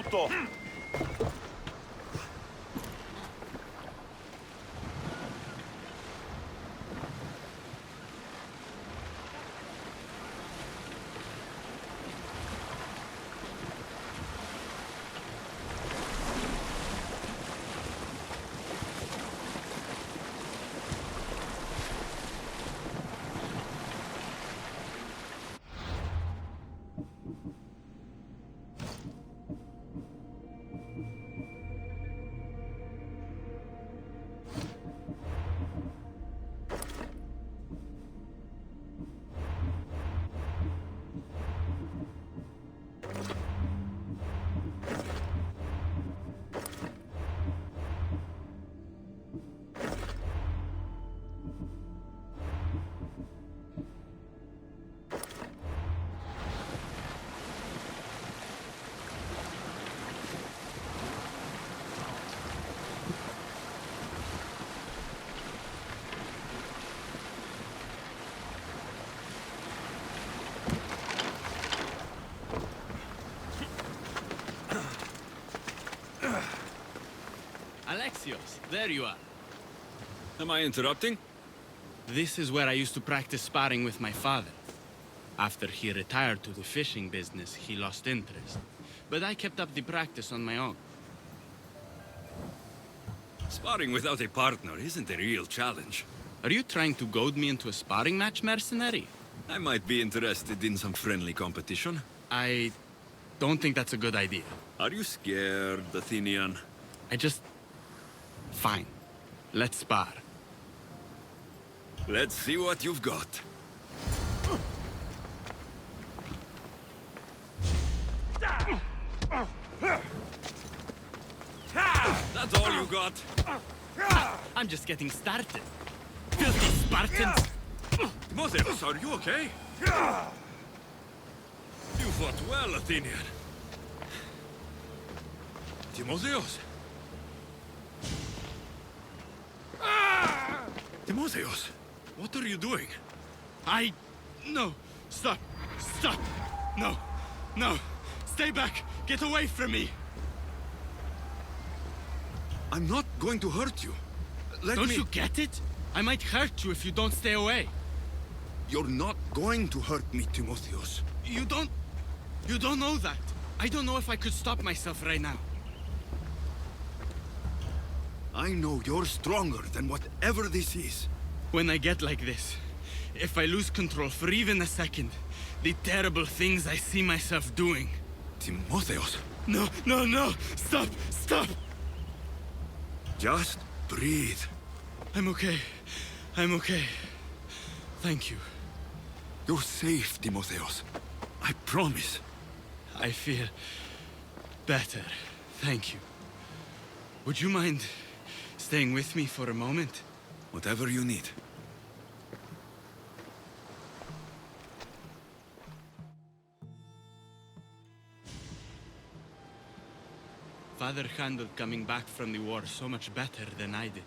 tutto. Alexios, there you are. Am I interrupting? This is where I used to practice sparring with my father. After he retired to the fishing business, he lost interest. But I kept up the practice on my own. Sparring without a partner isn't a real challenge. Are you trying to goad me into a sparring match, mercenary? I might be interested in some friendly competition. I don't think that's a good idea. Are you scared, Athenian? Fine. Let's spar. Let's see what you've got. That's all you got? I'm just getting started. Filthy Spartans! Timotheus, are you okay? You fought well, Athenian. Timotheus? Timotheus, what are you doing? No! Stop! Stop! No! No! Stay back! Get away from me! I'm not going to hurt you. Don't you get it? I might hurt you if you don't stay away. You're not going to hurt me, Timotheus. You don't know that. I don't know if I could stop myself right now. I know you're stronger than whatever this is. When I get like this, if I lose control for even a second, the terrible things I see myself doing. Timotheus. No, no, no! Stop! Stop! Just breathe. I'm okay. I'm okay. Thank you. You're safe, Timotheus. I promise. I feel better. Thank you. Would you mind staying with me for a moment? Whatever you need. Father handled coming back from the war so much better than I did.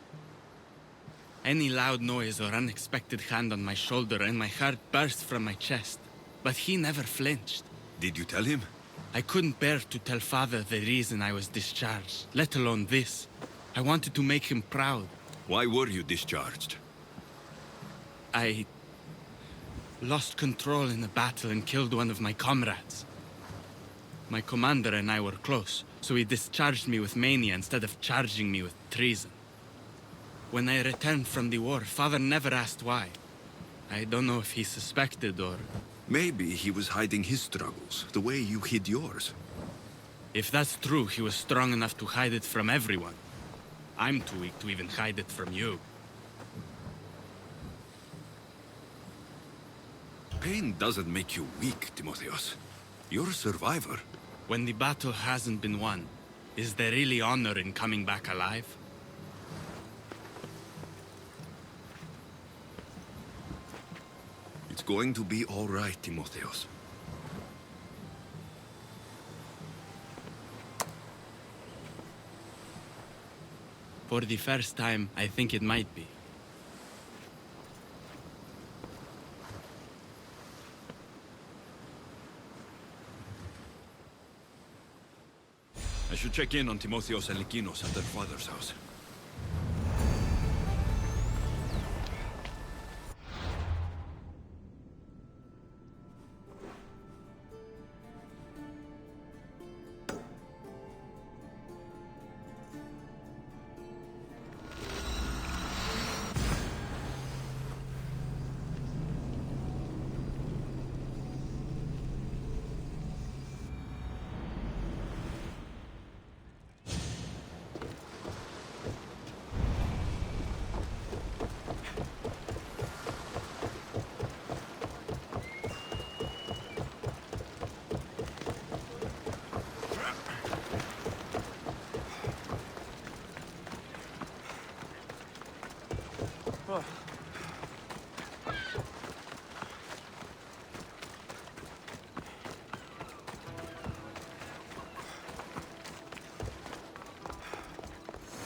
Any loud noise or unexpected hand on my shoulder and my heart burst from my chest. But he never flinched. Did you tell him? I couldn't bear to tell Father the reason I was discharged, let alone this. I wanted to make him proud. Why were you discharged? I lost control in a battle and killed one of my comrades. My commander and I were close, so he discharged me with mania instead of charging me with treason. When I returned from the war, Father never asked why. I don't know if he suspected or... Maybe he was hiding his struggles, the way you hid yours. If that's true, he was strong enough to hide it from everyone. I'm too weak to even hide it from you. Pain doesn't make you weak, Timotheus. You're a survivor. When the battle hasn't been won, is there really honor in coming back alive? It's going to be all right, Timotheus. For the first time, I think it might be. should check in on Timotheos and Lykinos at their father's house.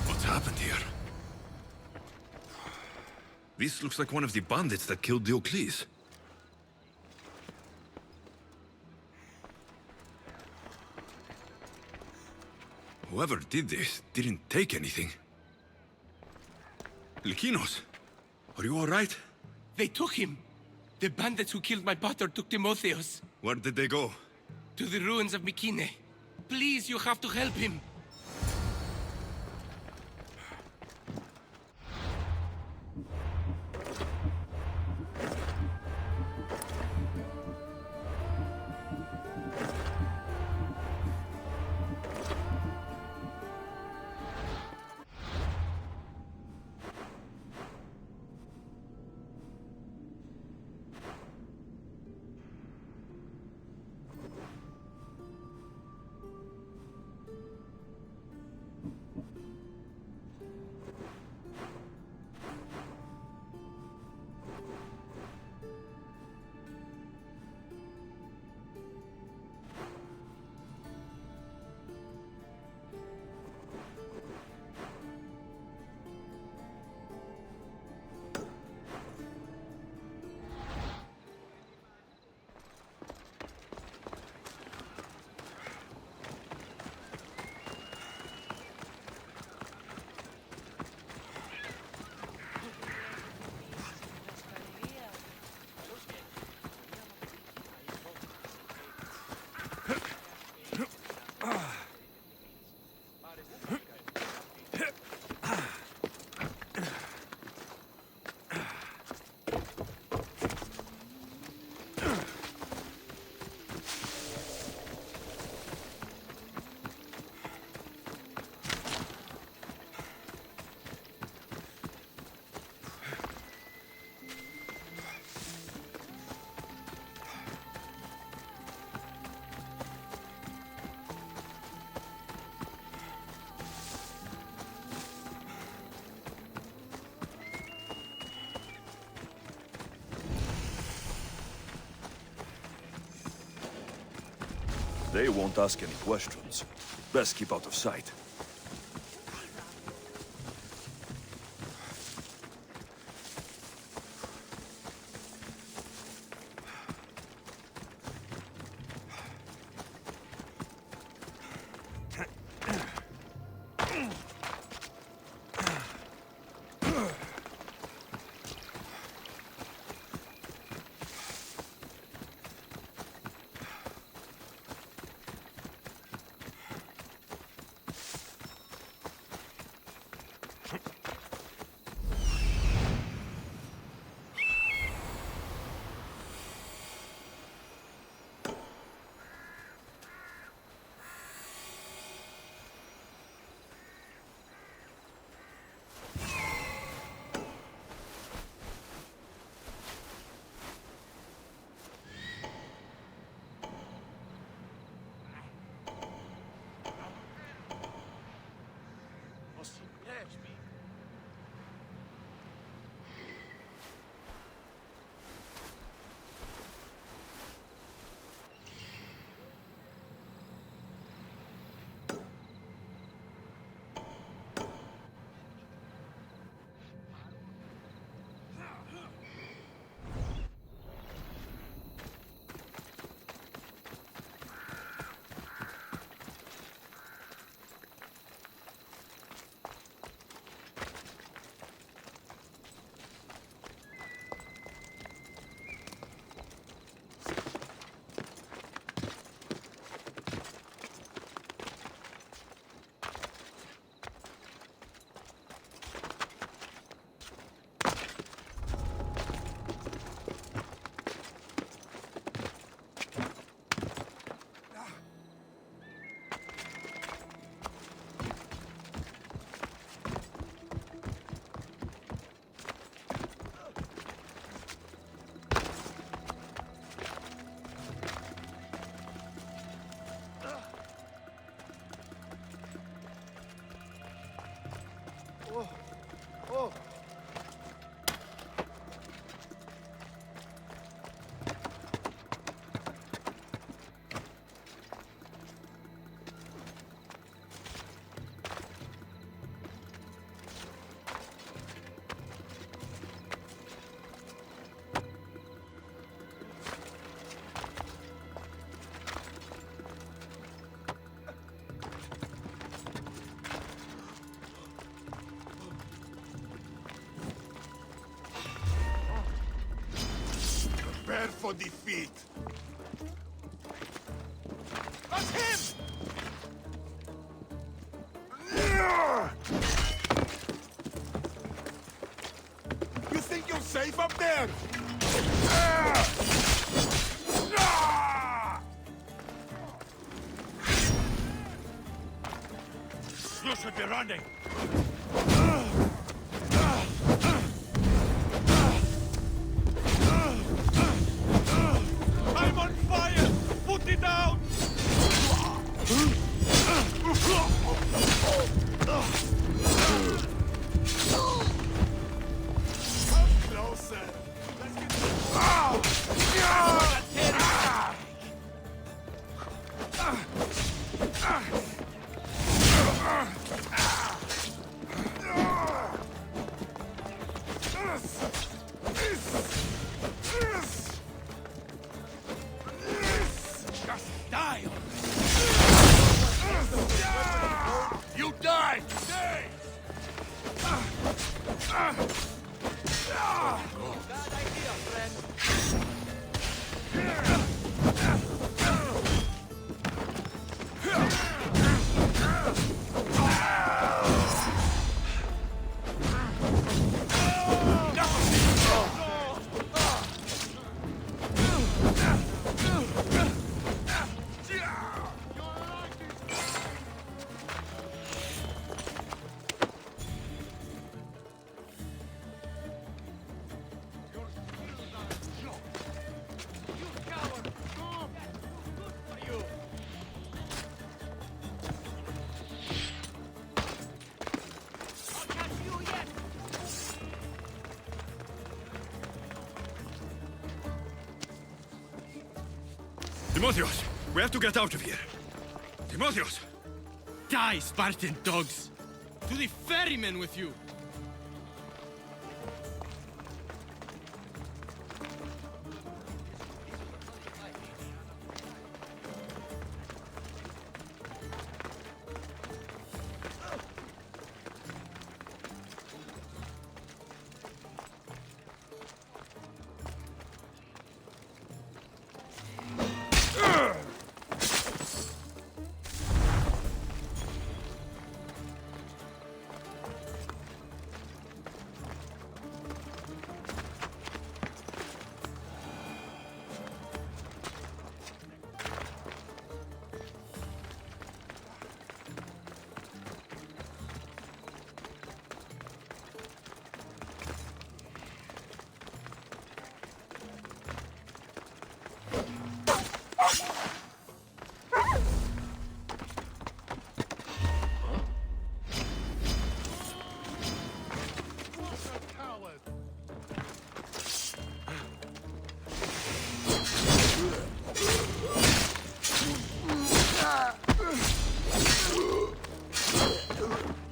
What's happened here? This looks like one of the bandits that killed Diocles. Whoever did this didn't take anything. Lykinos, are you all right? They took him. The bandits who killed my brother took Timotheos Where did they go? to the ruins of Mykine. Please, you have to help him. They won't ask any questions. Best keep out of sight. for defeat. That's him! You think you're safe up there? You should be running. I'm on fire! Put it down! Come closer. Let's get... Just die already. You died today! Timotheus, we have to get out of here. Timotheus! Die, Spartan dogs! To the ferryman with you!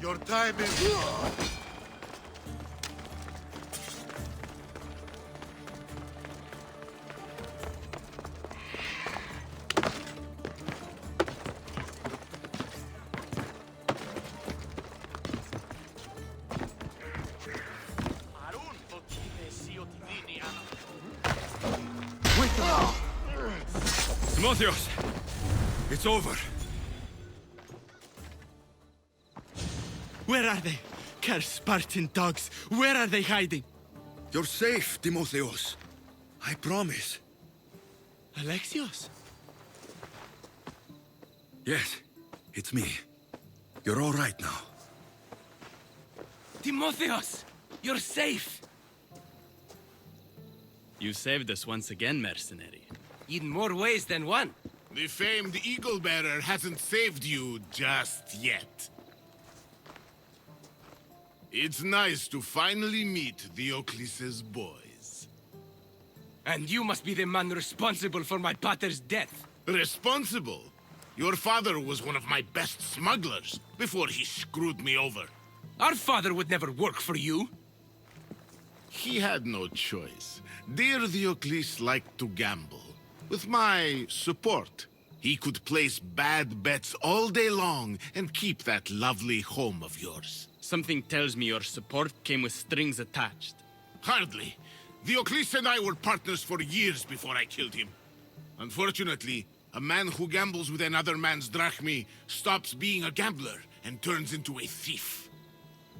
Your time is... Timotheus! It's over. Where are they? Cursed Spartan dogs! Where are they hiding? You're safe, Timotheus. I promise. Alexios? Yes, it's me. You're all right now. Timotheus! You're safe! You saved us once again, mercenary. In more ways than one. The famed Eagle Bearer hasn't saved you just yet. It's nice to finally meet Diocles' boys. And you must be the man responsible for my pater's death. Responsible? Your father was one of my best smugglers before he screwed me over. Our father would never work for you. He had no choice. Dear Diocles liked to gamble. With my support, he could place bad bets all day long and keep that lovely home of yours. Something tells me your support came with strings attached. Hardly. Diocles and I were partners for years before I killed him. Unfortunately, a man who gambles with another man's drachmi stops being a gambler and turns into a thief.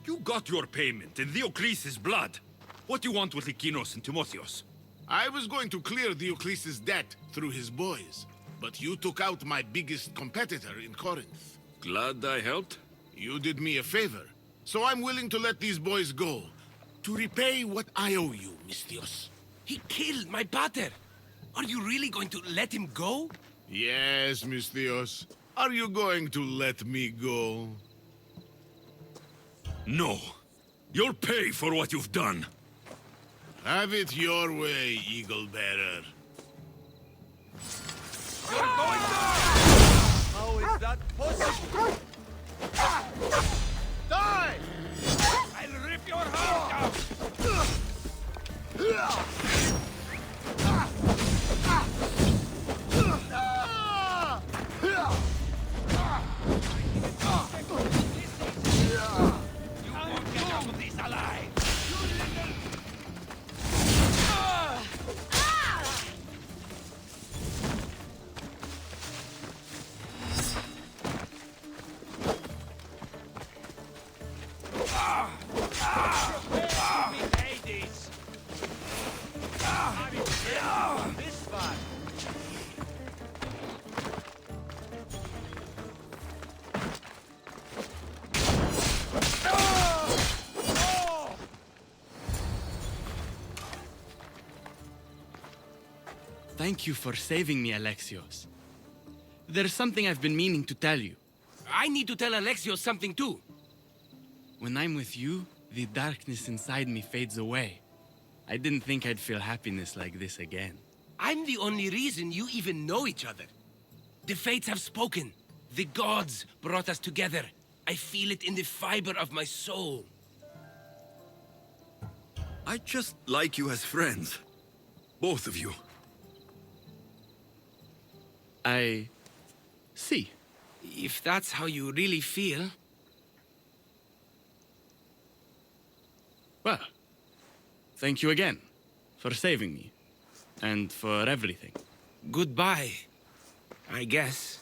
You got your payment in Diocles' blood. What do you want with Lykinos and Timotheos? I was going to clear Diocles' debt through his boys, but you took out my biggest competitor in Corinth. Glad I helped. You did me a favor, so I'm willing to let these boys go to repay what I owe you, Misthios. He killed my pater. Are you really going to let him go? Yes, Misthios. Are you going to let me go? No. You'll pay for what you've done. Have it your way, Eagle Bearer. How is that possible? Die! I'll rip your heart out! You won't get out of this alive! Thank you for saving me, Alexios. There's something I've been meaning to tell you. I need to tell Alexios something too. When I'm with you, the darkness inside me fades away. I didn't think I'd feel happiness like this again. I'm the only reason you even know each other. The fates have spoken. The gods brought us together. I feel it in the fiber of my soul. I just like you as friends. Both of you. I see. If that's how you really feel... Well, thank you again for saving me and for everything. Goodbye, I guess.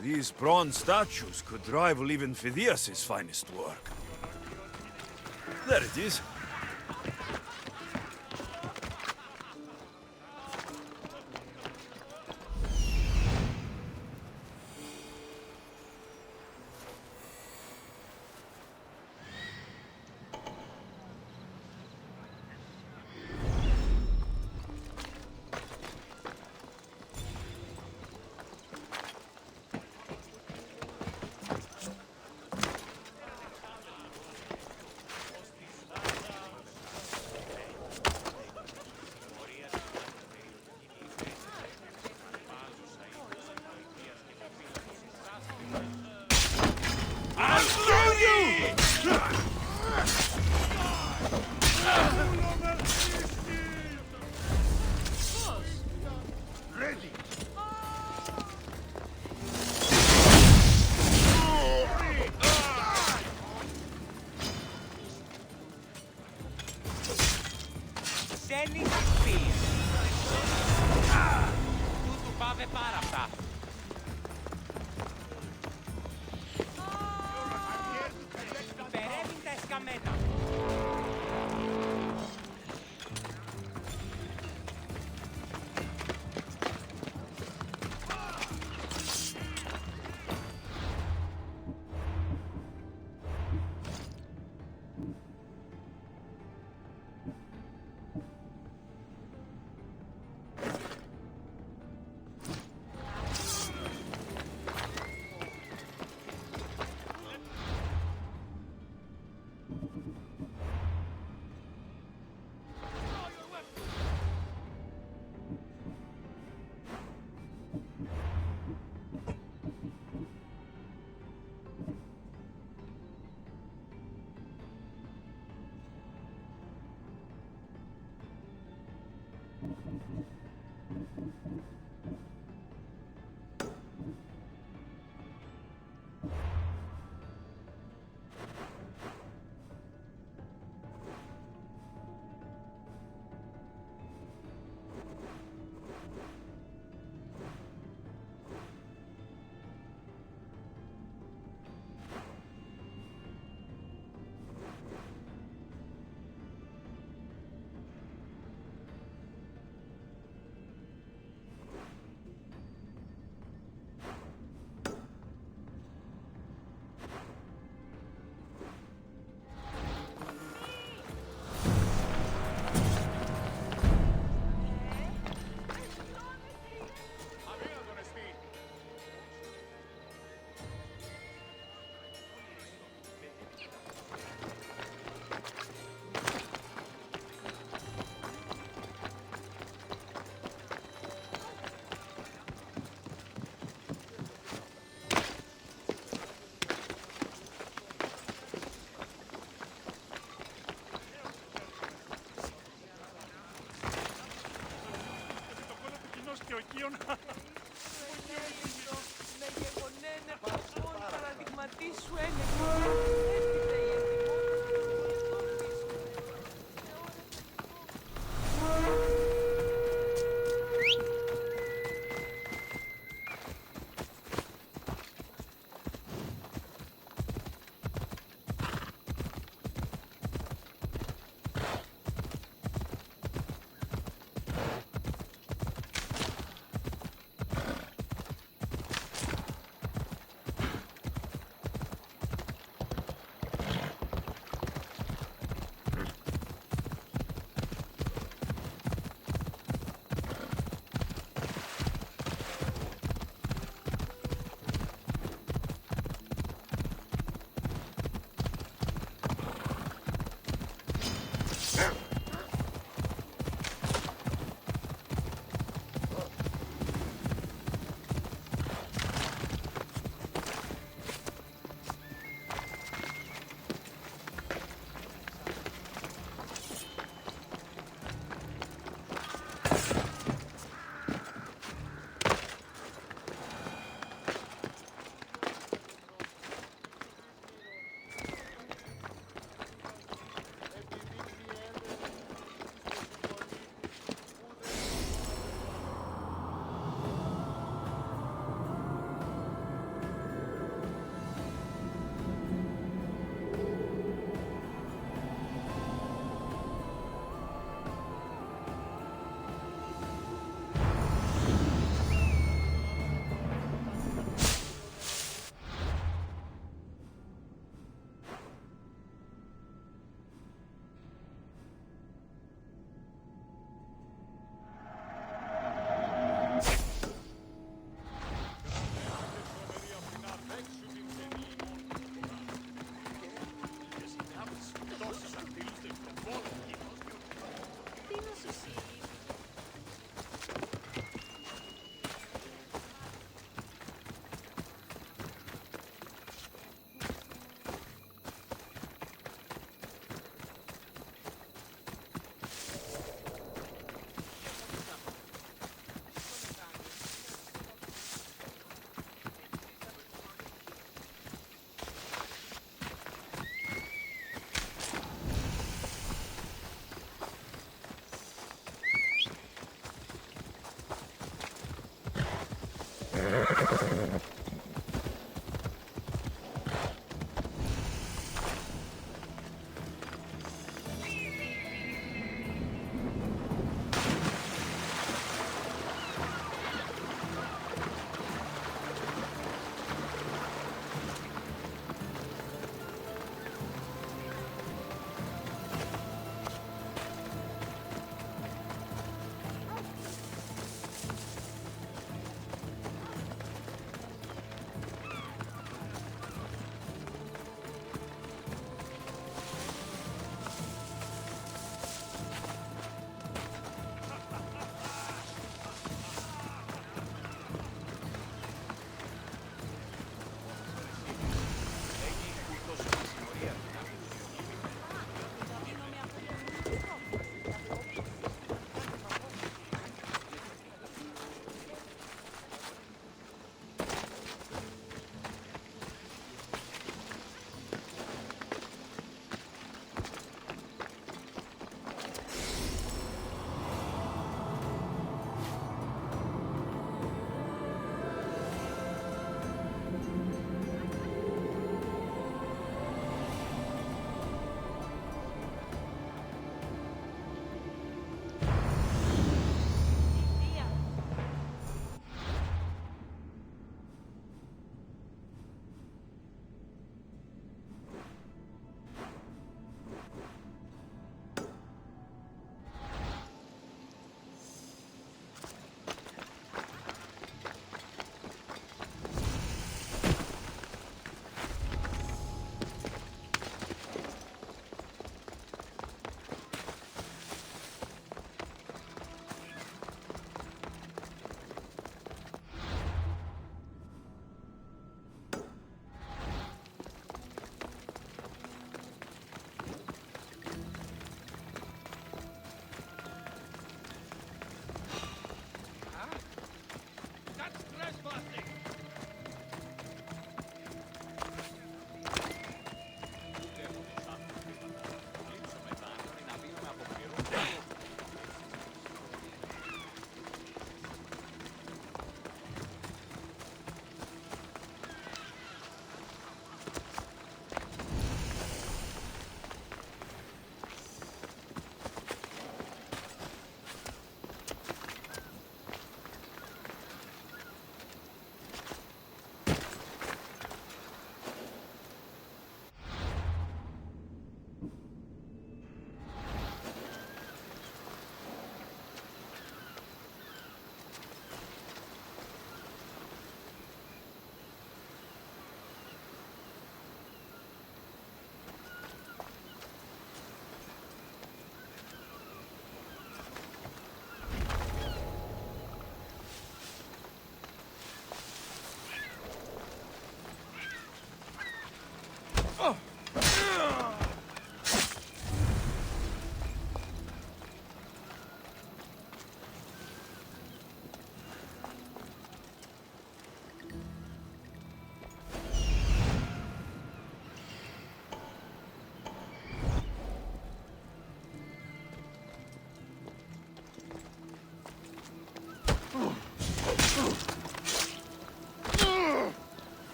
These bronze statues could rival even Phidias' finest work. There it is.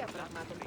διαπραγμάτων.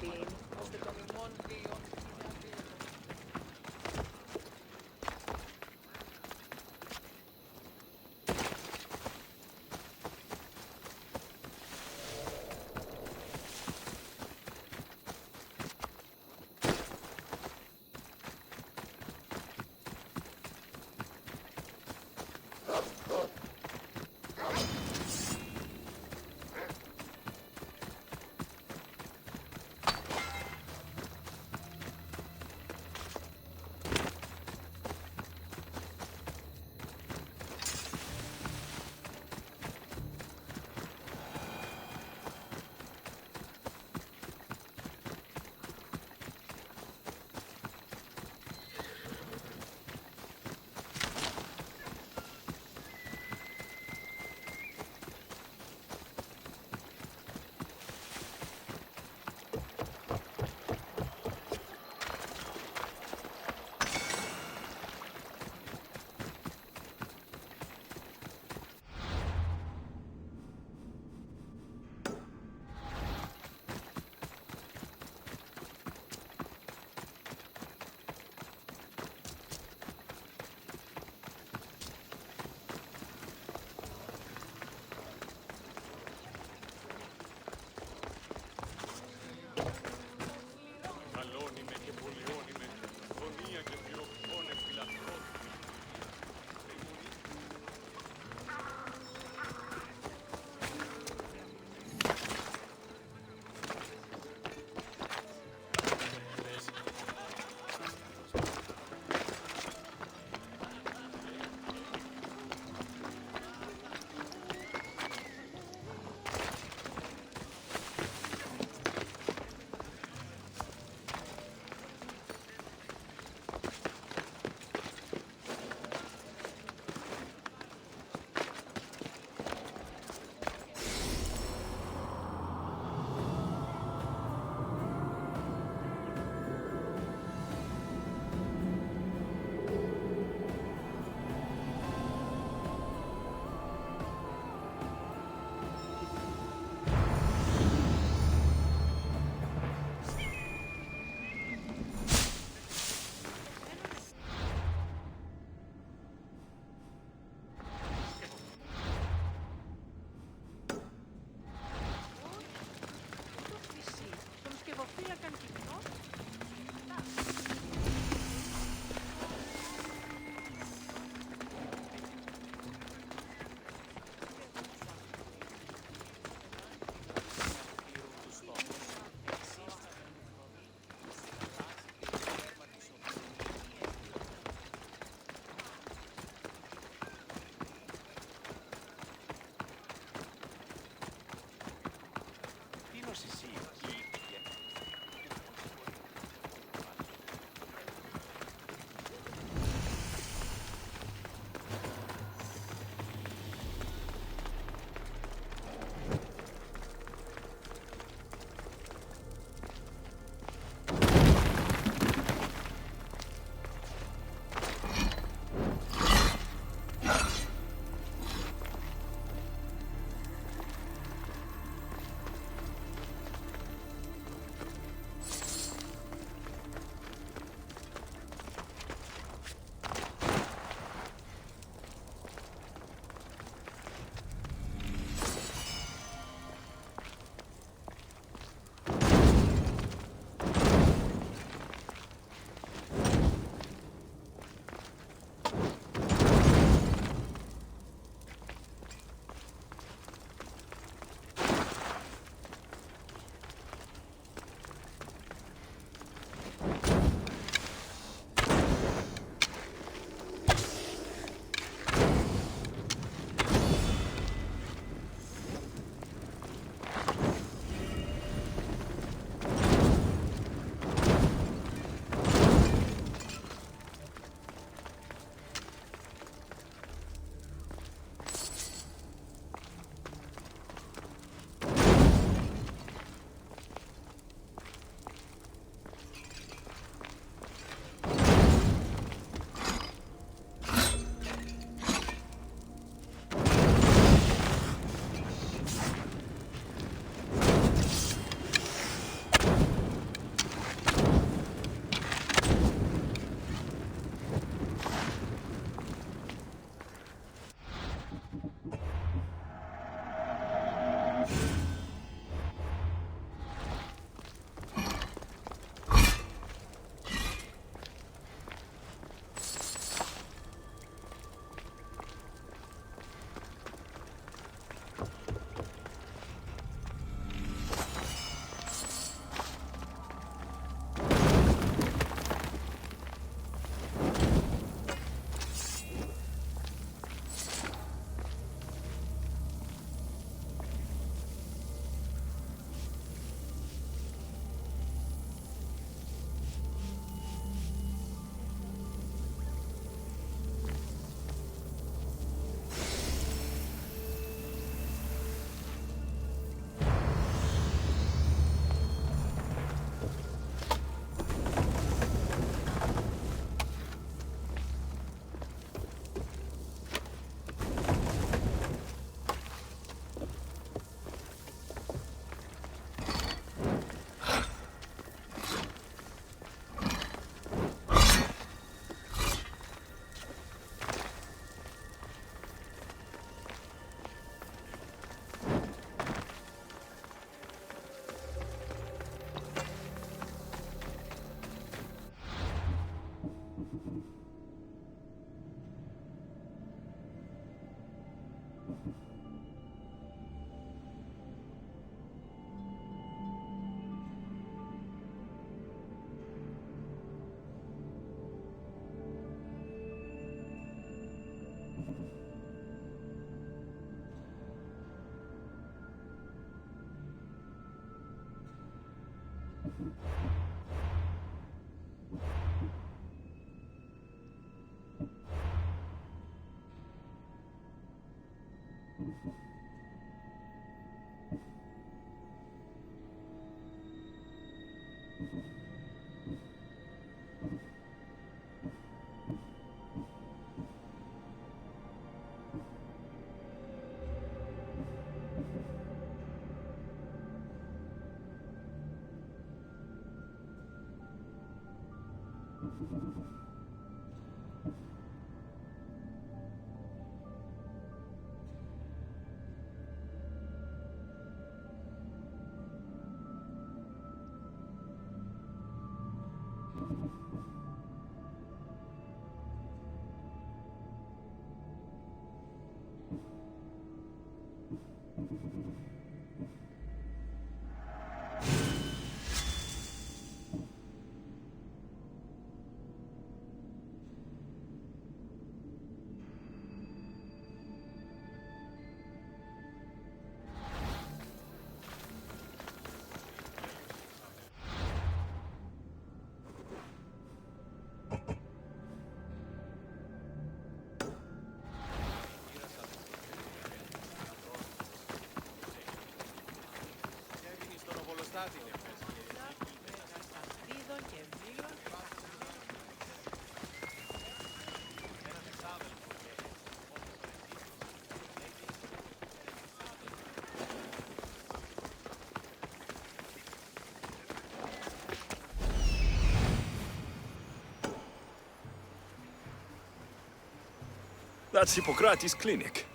That's Hippocrates' clinic.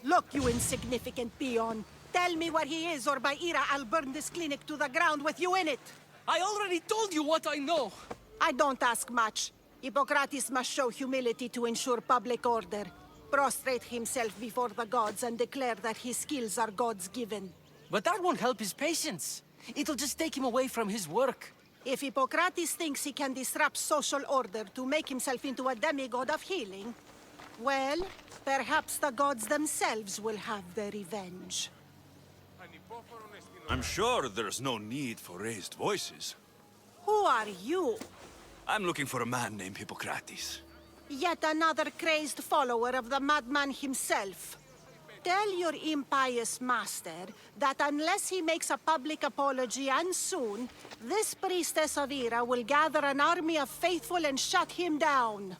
Look, you insignificant peon. Tell me where he is, or by Ira, I'll burn this clinic to the ground with you in it. I already told you what I know. I don't ask much. Hippocrates must show humility to ensure public order. Prostrate himself before the gods and declare that his skills are gods given. But that won't help his patients. It'll just take him away from his work. If Hippocrates thinks he can disrupt social order to make himself into a demigod of healing, well, perhaps the gods themselves will have their revenge. I'm sure there's no need for raised voices. Who are you? I'm looking for a man named Hippocrates. Yet another crazed follower of the madman himself. Tell your impious master that unless he makes a public apology, and soon, this priestess of Ira will gather an army of faithful and shut him down.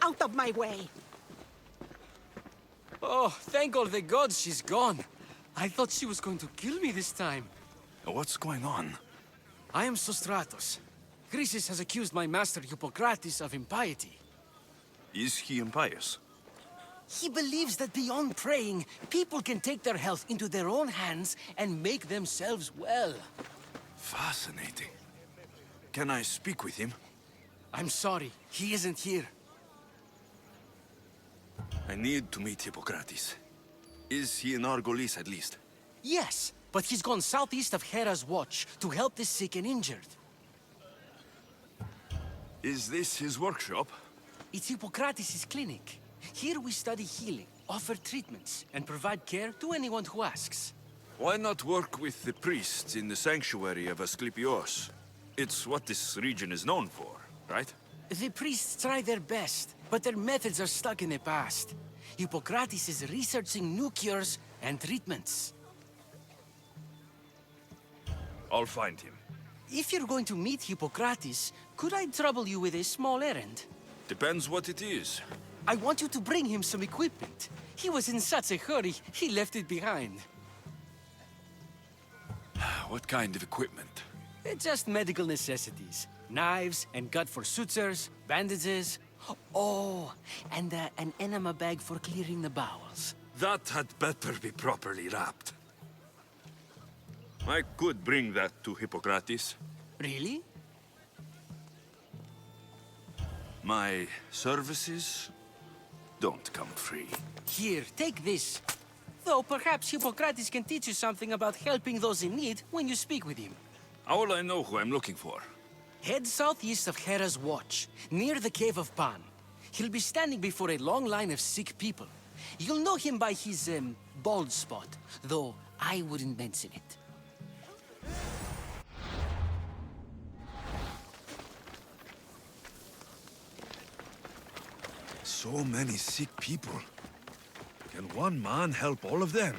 Out of my way. Oh, thank all the gods she's gone. I thought she was going to kill me this time. What's going on? I am Sostratos. Chrysis has accused my master Hippocrates of impiety. Is he impious? He believes that beyond praying, people can take their health into their own hands and make themselves well. Fascinating. Can I speak with him? I'm sorry, he isn't here. I need to meet Hippocrates. Is he in Argolis at least? Yes, but he's gone southeast of Hera's Watch to help the sick and injured. Is this his workshop? It's Hippocrates' clinic. Here we study healing, offer treatments, and provide care to anyone who asks. Why not work with the priests in the sanctuary of Asclepios? It's what this region is known for, right? The priests try their best, but their methods are stuck in the past. Hippocrates is researching new cures and treatments. I'll find him. If you're going to meet Hippocrates, could I trouble you with a small errand? Depends what it is. I want you to bring him some equipment. He was in such a hurry, he left it behind. What kind of equipment? Just medical necessities. Knives and gut for sutures, bandages. Oh, and an enema bag for clearing the bowels. That had better be properly wrapped. I could bring that to Hippocrates. Really? My services don't come free. Here, take this. Though perhaps Hippocrates can teach you something about helping those in need when you speak with him. How will I know who I'm looking for? Head southeast of Hera's Watch, near the Cave of Pan. He'll be standing before a long line of sick people. You'll know him by his, bald spot, though I wouldn't mention it. So many sick people. Can one man help all of them?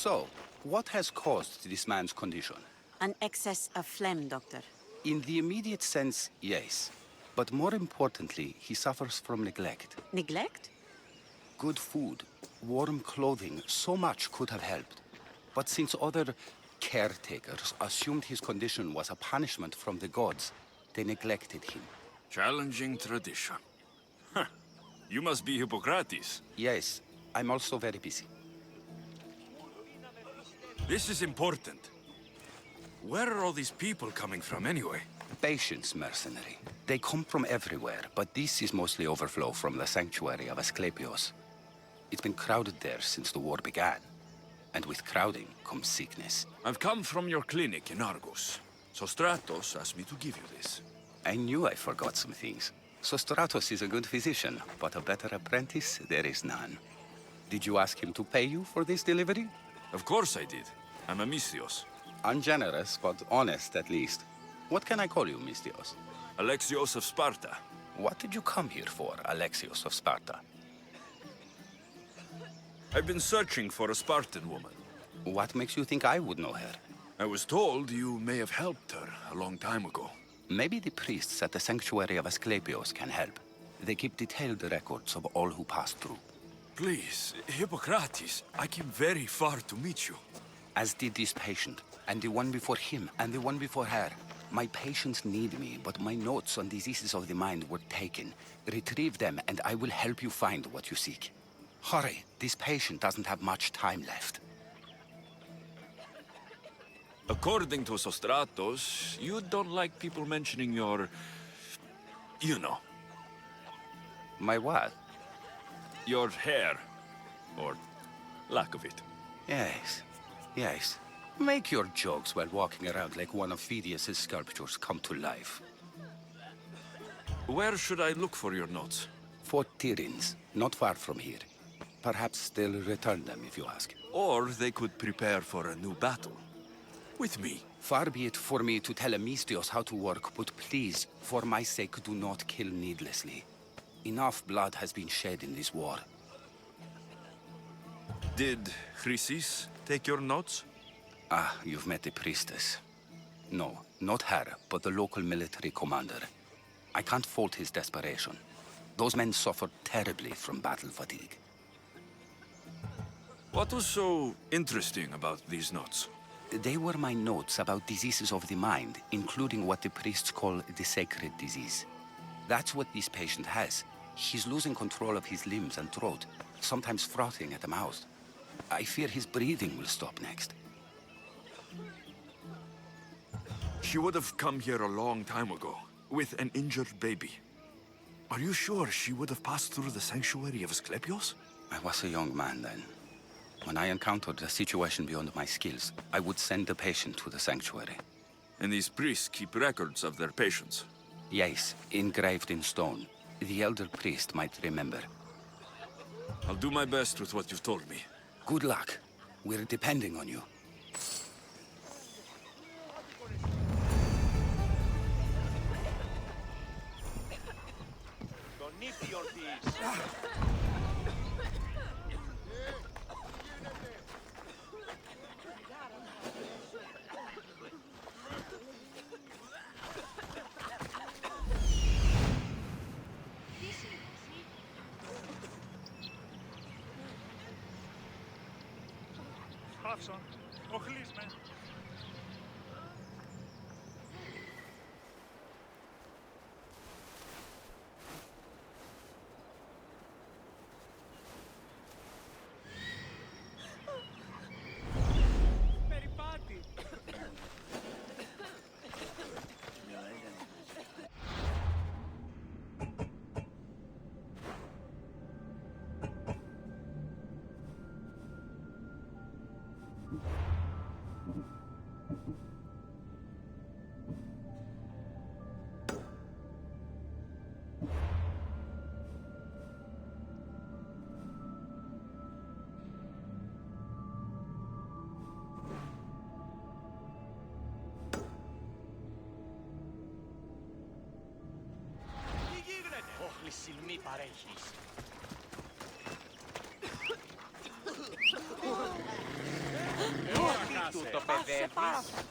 So, What has caused this man's condition? An excess of phlegm, Doctor. In the immediate sense, yes. But more importantly, he suffers from neglect. Neglect? Good food, warm clothing, so much could have helped. But since other caretakers assumed his condition was a punishment from the gods, they neglected him. Challenging tradition. Huh. You must be Hippocrates. Yes, I'm also very busy. This is important. Where are all these people coming from anyway? Patience, mercenary. They come from everywhere, but this is mostly overflow from the sanctuary of Asclepios. It's been crowded there since the war began. And with crowding comes sickness. I've come from your clinic in Argos. Sostratos asked me to give you this. I knew I forgot some things. Sostratos is a good physician, but a better apprentice there is none. Did you ask him to pay you for this delivery? Of course I did. I'm a Mystios. Ungenerous, but honest at least. What can I call you, Mystios? Alexios of Sparta. What did you come here for, Alexios of Sparta? I've been searching for a Spartan woman. What makes you think I would know her? I was told you may have helped her a long time ago. Maybe the priests at the sanctuary of Asclepios can help. They keep detailed records of all who passed through. Please, Hippocrates, I came very far to meet you. As did this patient, and the one before him, and the one before her. My patients need me, but my notes on diseases of the mind were taken. Retrieve them, and I will help you find what you seek. Hurry, this patient doesn't have much time left. According to Sostratos, you don't like people mentioning your... you know. My what? Your hair. Or lack of it. Yes, yes. Make your jokes while walking around like one of Phidias' sculptures come to life. Where should I look for your notes? Fort Tyrins, not far from here. Perhaps they'll return them if you ask. Or they could prepare for a new battle. With me. Far be it for me to tell a Mystios how to work, but please, for my sake, do not kill needlessly. Enough blood has been shed in this war. Did Chrysis take your notes? Ah, you've met the priestess. No, not her, but the local military commander. I can't fault his desperation. Those men suffered terribly from battle fatigue. What was so interesting about these notes? They were my notes about diseases of the mind, including what the priests call the sacred disease. That's what this patient has. He's losing control of his limbs and throat, sometimes frothing at the mouth. I fear his breathing will stop next. She would have come here a long time ago, with an injured baby. Are you sure she would have passed through the sanctuary of Asclepios? I was a young man then. When I encountered a situation beyond my skills, I would send the patient to the sanctuary. And these priests keep records of their patients? Yes, engraved in stone. The elder priest might remember. I'll do my best with what you've told me. Good luck. We're depending on you. tutto per vedervi.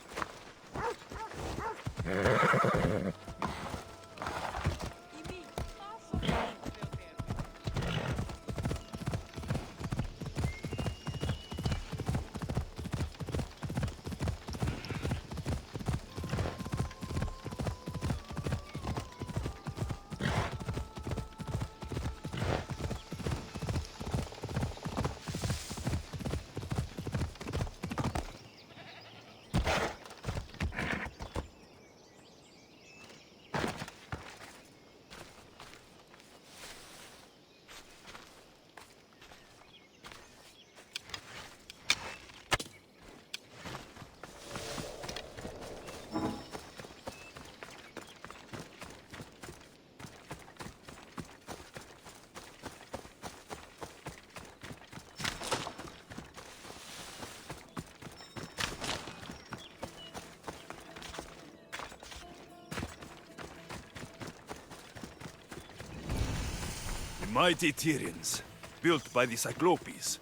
The mighty Tyrians, built by the Cyclopes,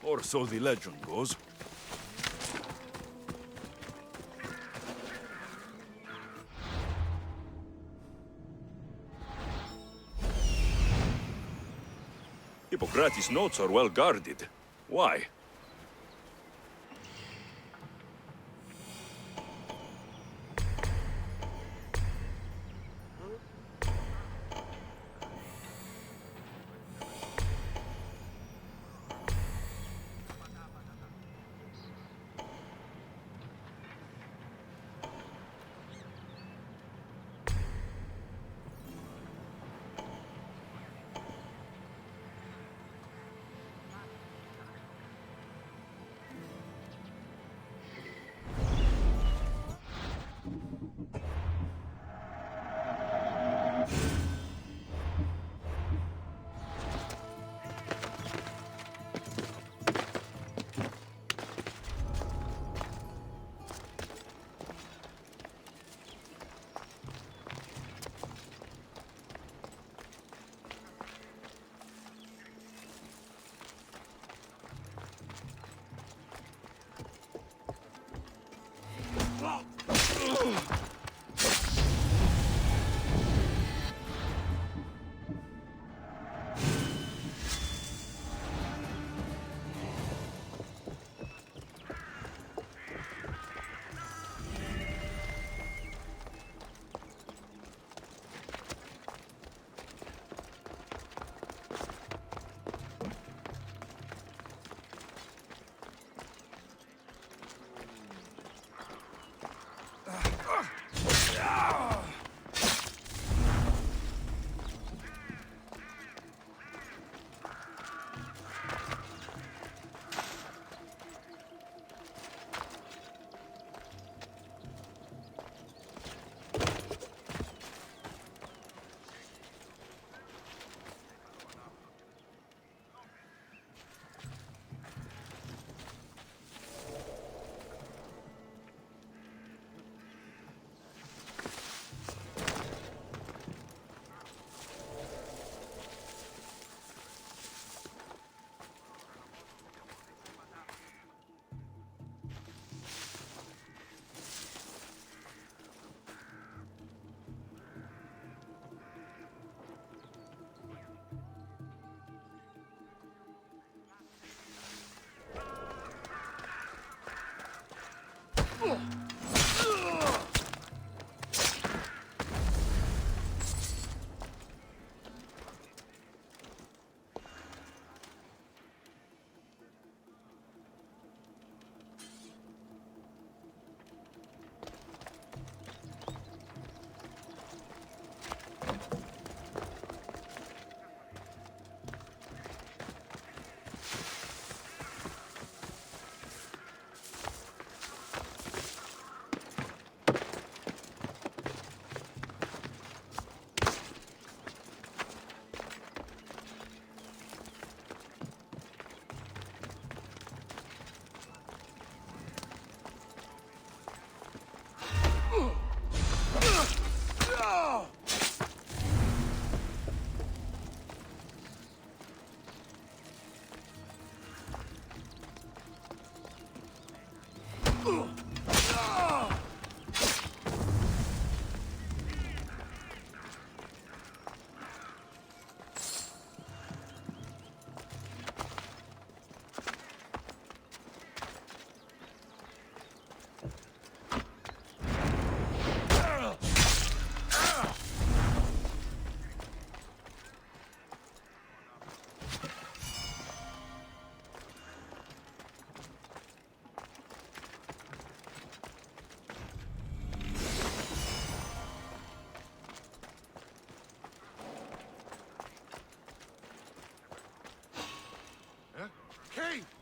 or so the legend goes. Hippocrates' notes are well guarded. Why?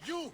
You!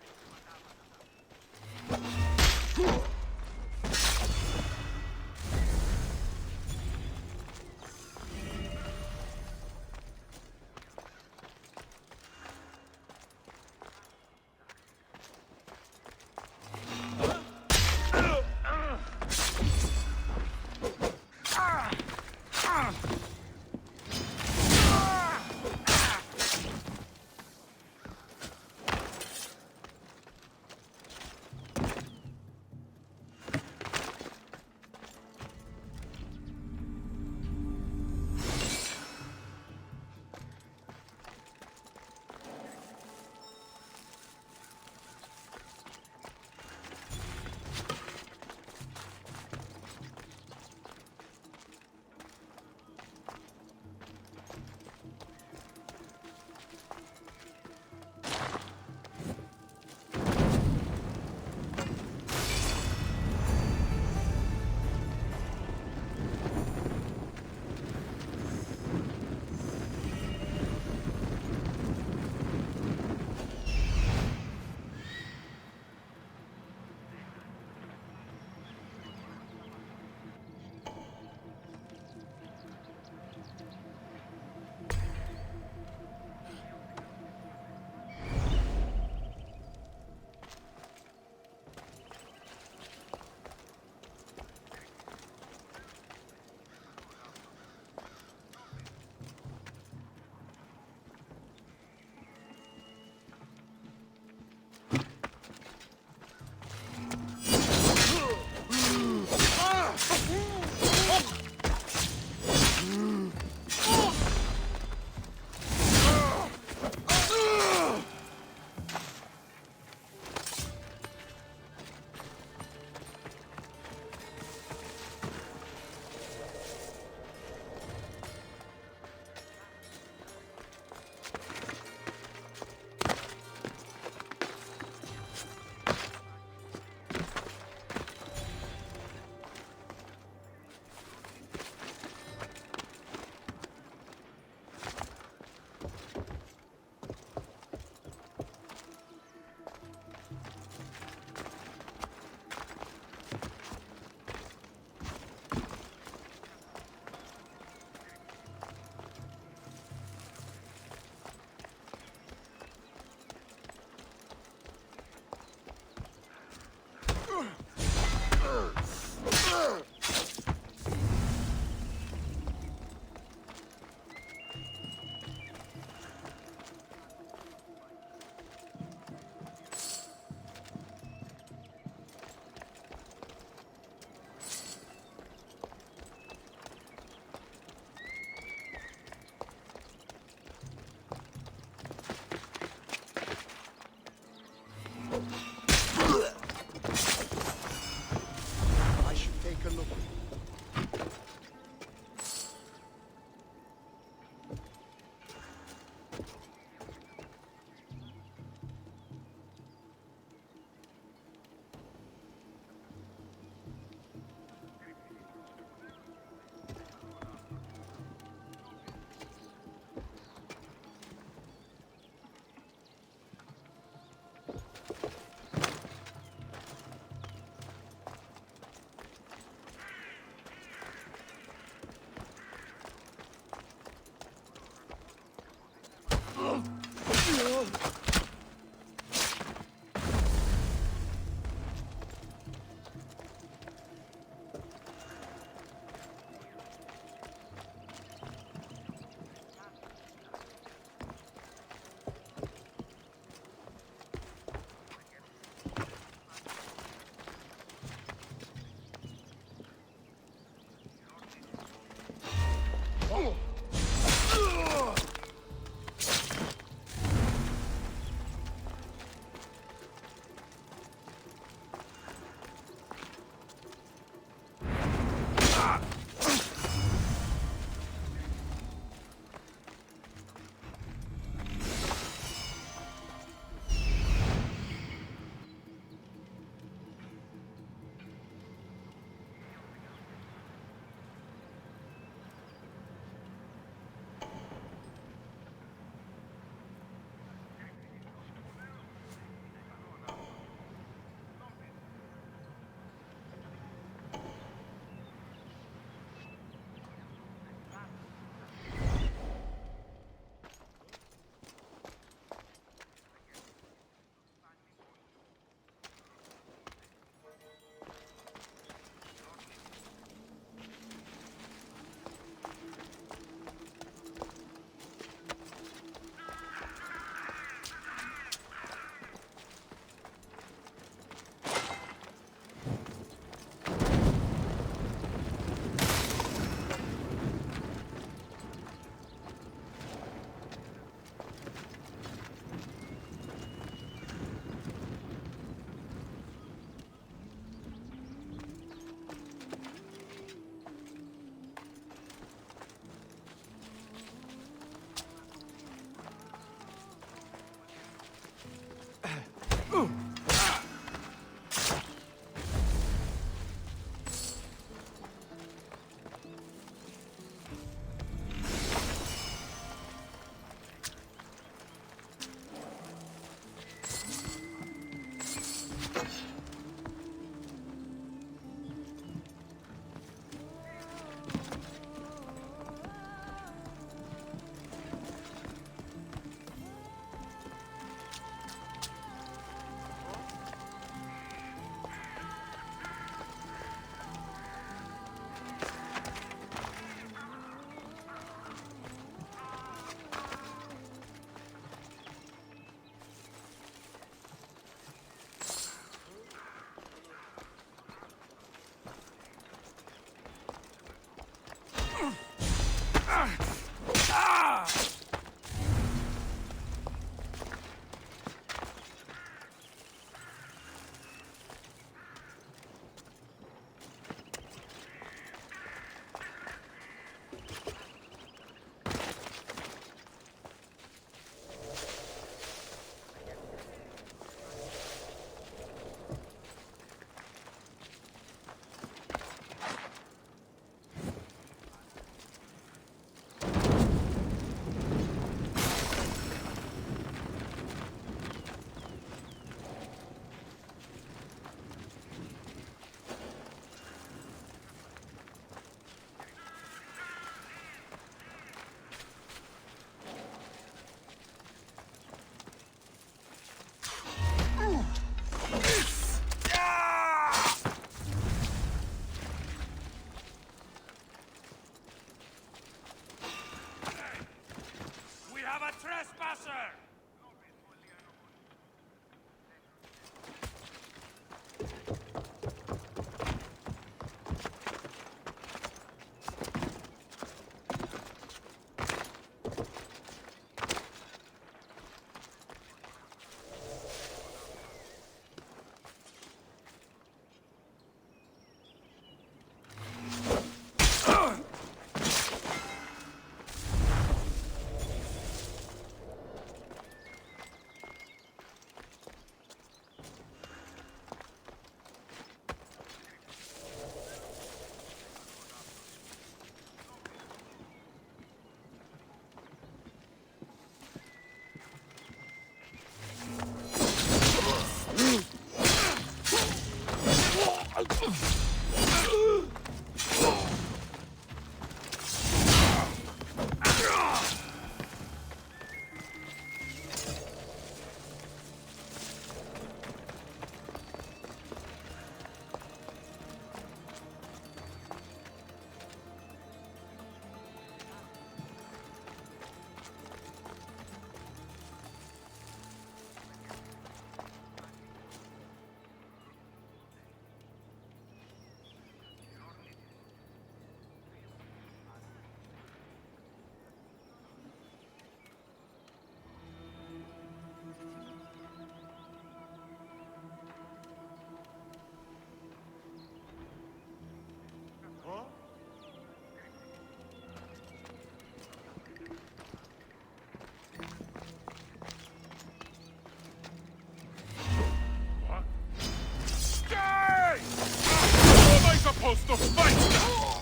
Supposed to fight them.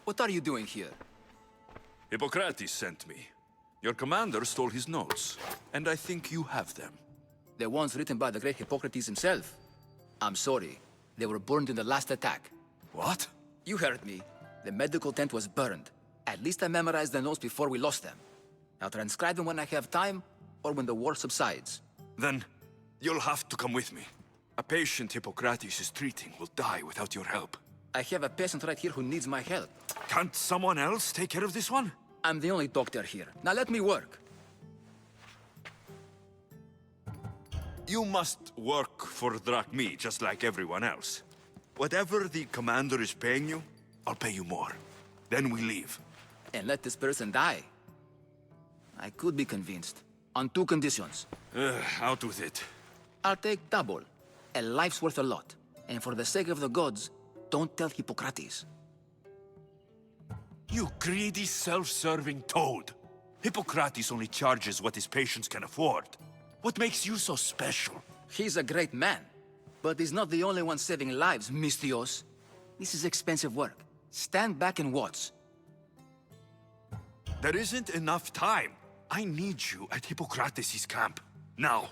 What are you doing here? Hippocrates sent me. Your commander stole his notes, and I think you have them. The ones written by the great Hippocrates himself. I'm sorry. They were burned in the last attack. What? You heard me. The medical tent was burned. At least I memorized the notes before we lost them. I'll transcribe them when I have time, or when the war subsides. Then, you'll have to come with me. A patient Hippocrates is treating will die without your help. I have a patient right here who needs my help. Can't someone else take care of this one? I'm the only doctor here. Now let me work. You must work for drachmi, just like everyone else. Whatever the commander is paying you, I'll pay you more. Then we leave. And let this person die. I could be convinced. On two conditions. Out with it. I'll take double. A life's worth a lot. And for the sake of the gods, don't tell Hippocrates. You greedy, self-serving toad. Hippocrates only charges what his patients can afford. What makes you so special? He's a great man. But he's not the only one saving lives, Mystios. This is expensive work. Stand back and watch. There isn't enough time. I need you at Hippocrates' camp. Now.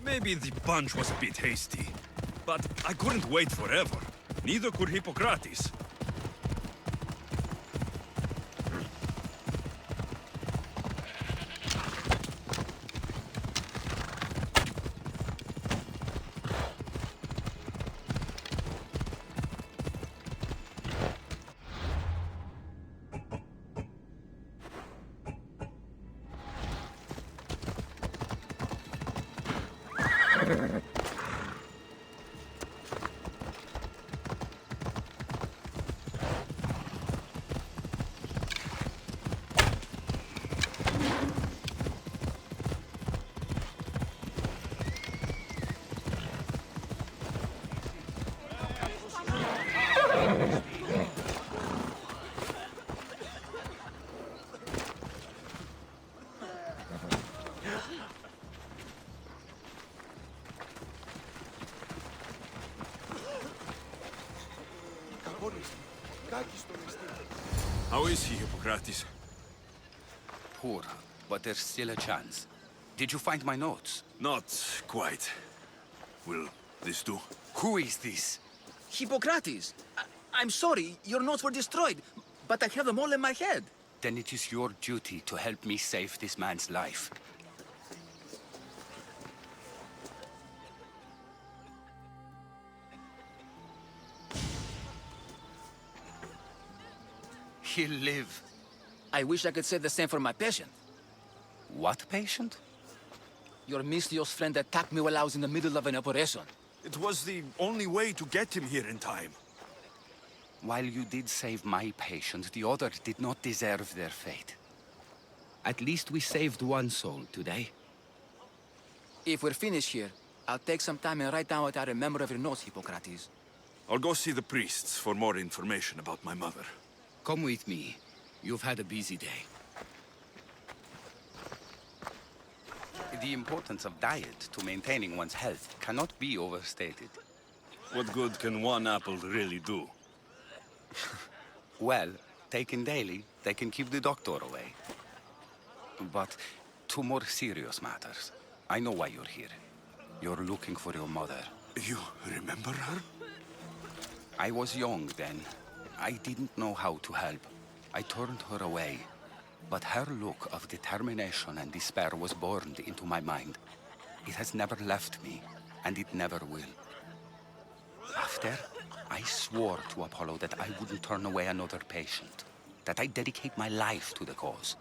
Maybe the punch was a bit hasty, but I couldn't wait forever. Neither could Hippocrates. How is he, Hippocrates? Poor, but there's still a chance. Did you find my notes? Not quite. Will this do? Who is this? Hippocrates! I'm sorry, your notes were destroyed, but I have them all in my head. Then it is your duty to help me save this man's life. He'll live. I wish I could say the same for my patient. What patient? Your Mystios friend attacked me while I was in the middle of an operation. It was the only way to get him here in time. While you did save my patient, the others did not deserve their fate. At least we saved one soul today. If we're finished here, I'll take some time and write down what I remember of your notes, Hippocrates. I'll go see the priests for more information about my mother. Come with me. You've had a busy day. The importance of diet to maintaining one's health cannot be overstated. What good can one apple really do? Well, taken daily, they can keep the doctor away. But to more serious matters, I know why you're here. You're looking for your mother. You remember her? I was young then. I didn't know how to help. I turned her away. But her look of determination and despair was burned into my mind. It has never left me, and it never will. After, I swore to Apollo that I wouldn't turn away another patient, that I'd dedicate my life to the cause.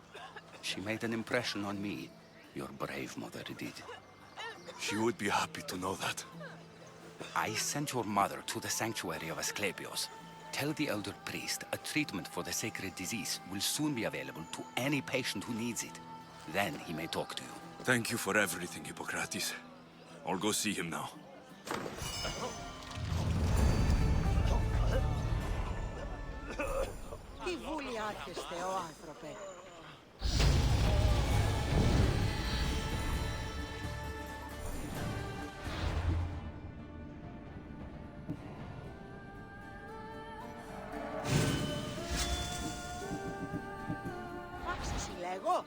She made an impression on me. Your brave mother did. She would be happy to know that. I sent your mother to the sanctuary of Asclepios. Tell the elder priest a treatment for the sacred disease will soon be available to any patient who needs it. Then he may talk to you. Thank you for everything, Hippocrates. I'll go see him now. Τι βούλη άρχεστε, ο άνθρωπε. Άξε συλλέγω.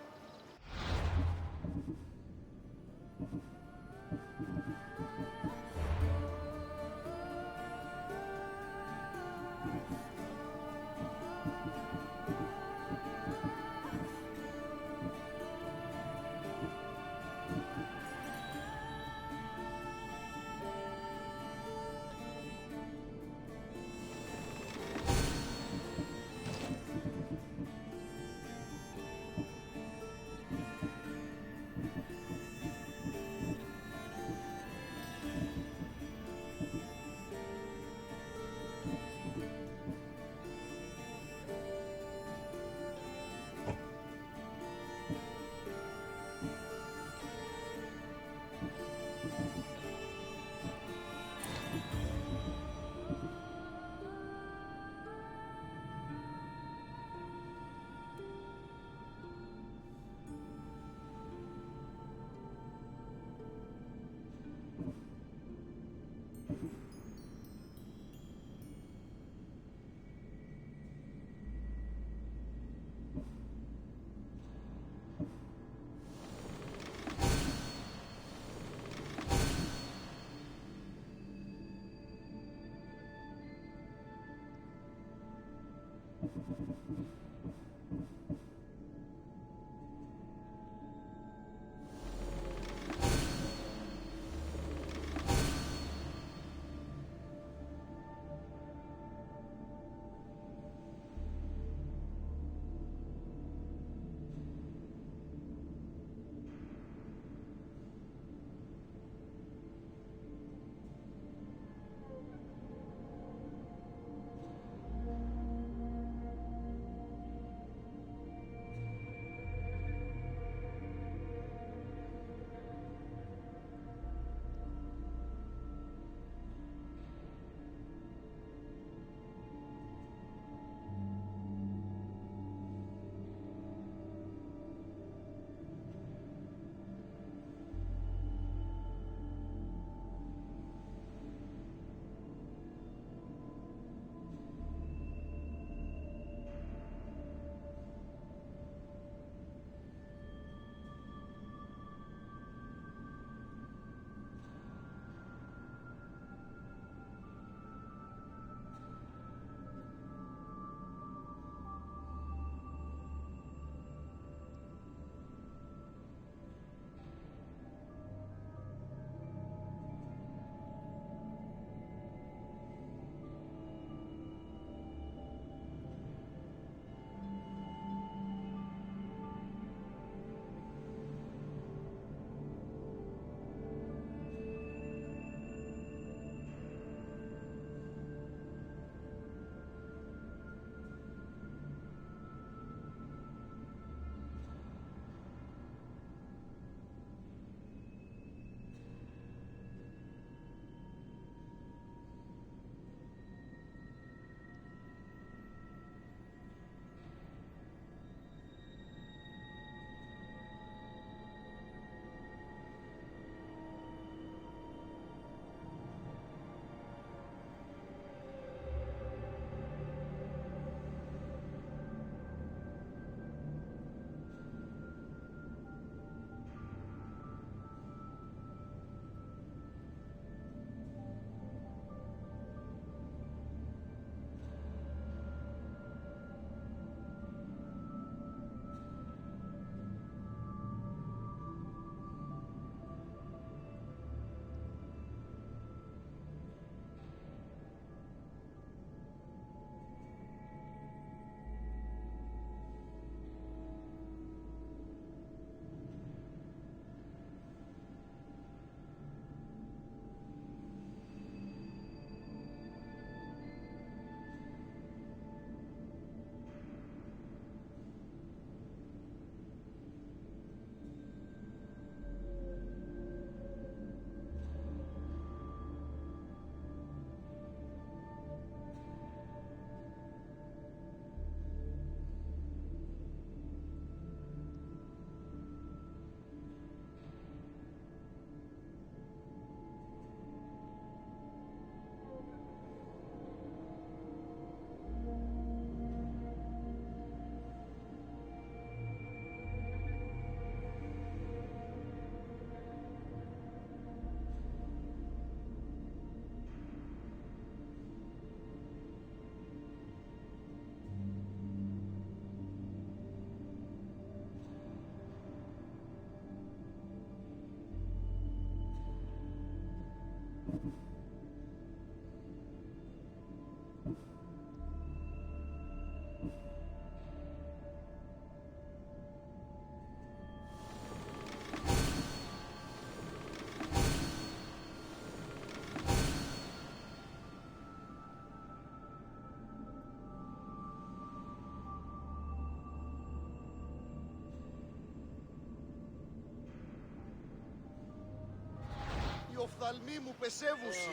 Οι οφθαλμοί μου πεσεύουσι.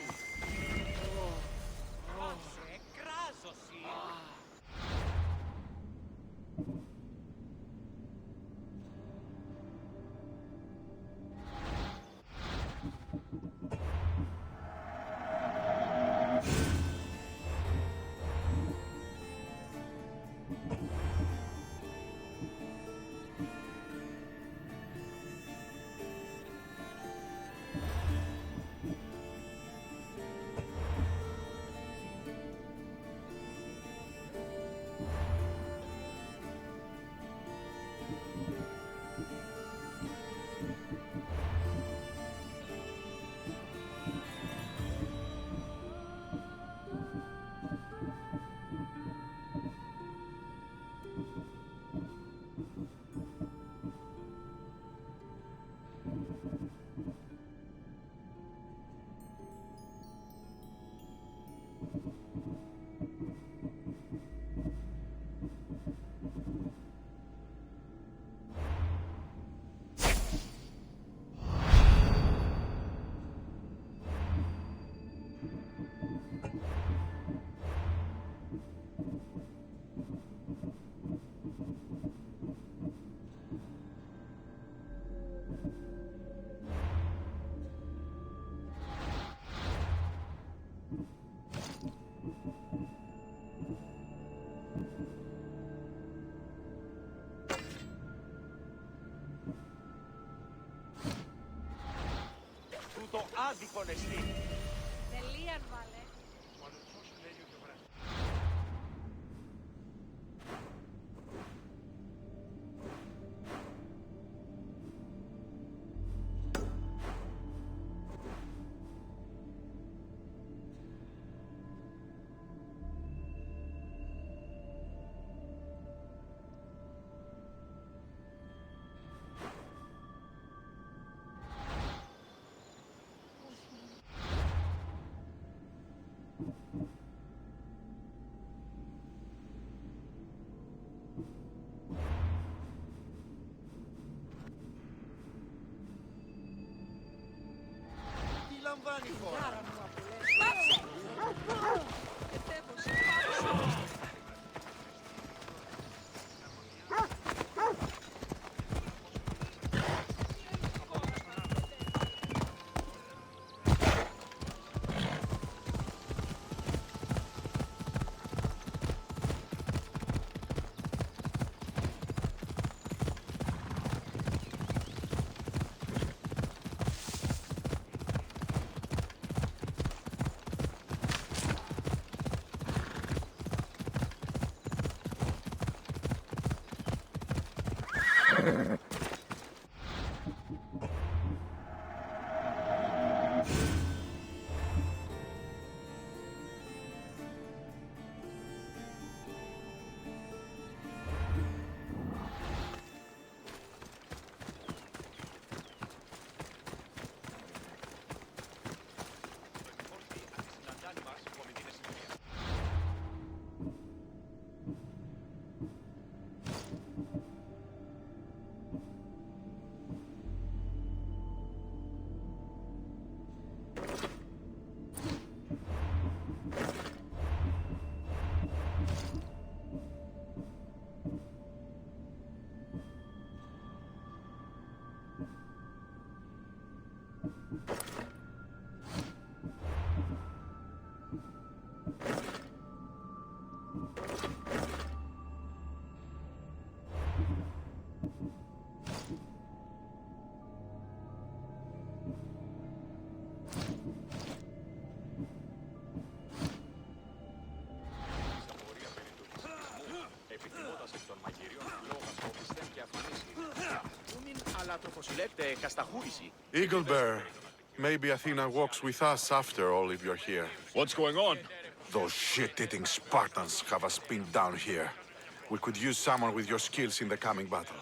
Πάσε, κράζωσι. Τούτο άδικον εστί. Τελείαν βάλε. Τι λαμβάνει η χώρα. Άρα μου απολέσει. Πάψε. Ετεύωσε. Πάψε. Ούμιν αλάτροφος λέτε κασταχούριση. Eagle Bear, Maybe Athena walks with us after all if you're here. What's going on? Those shit-eating Spartans have us pinned down here. We could use someone with your skills in the coming battle.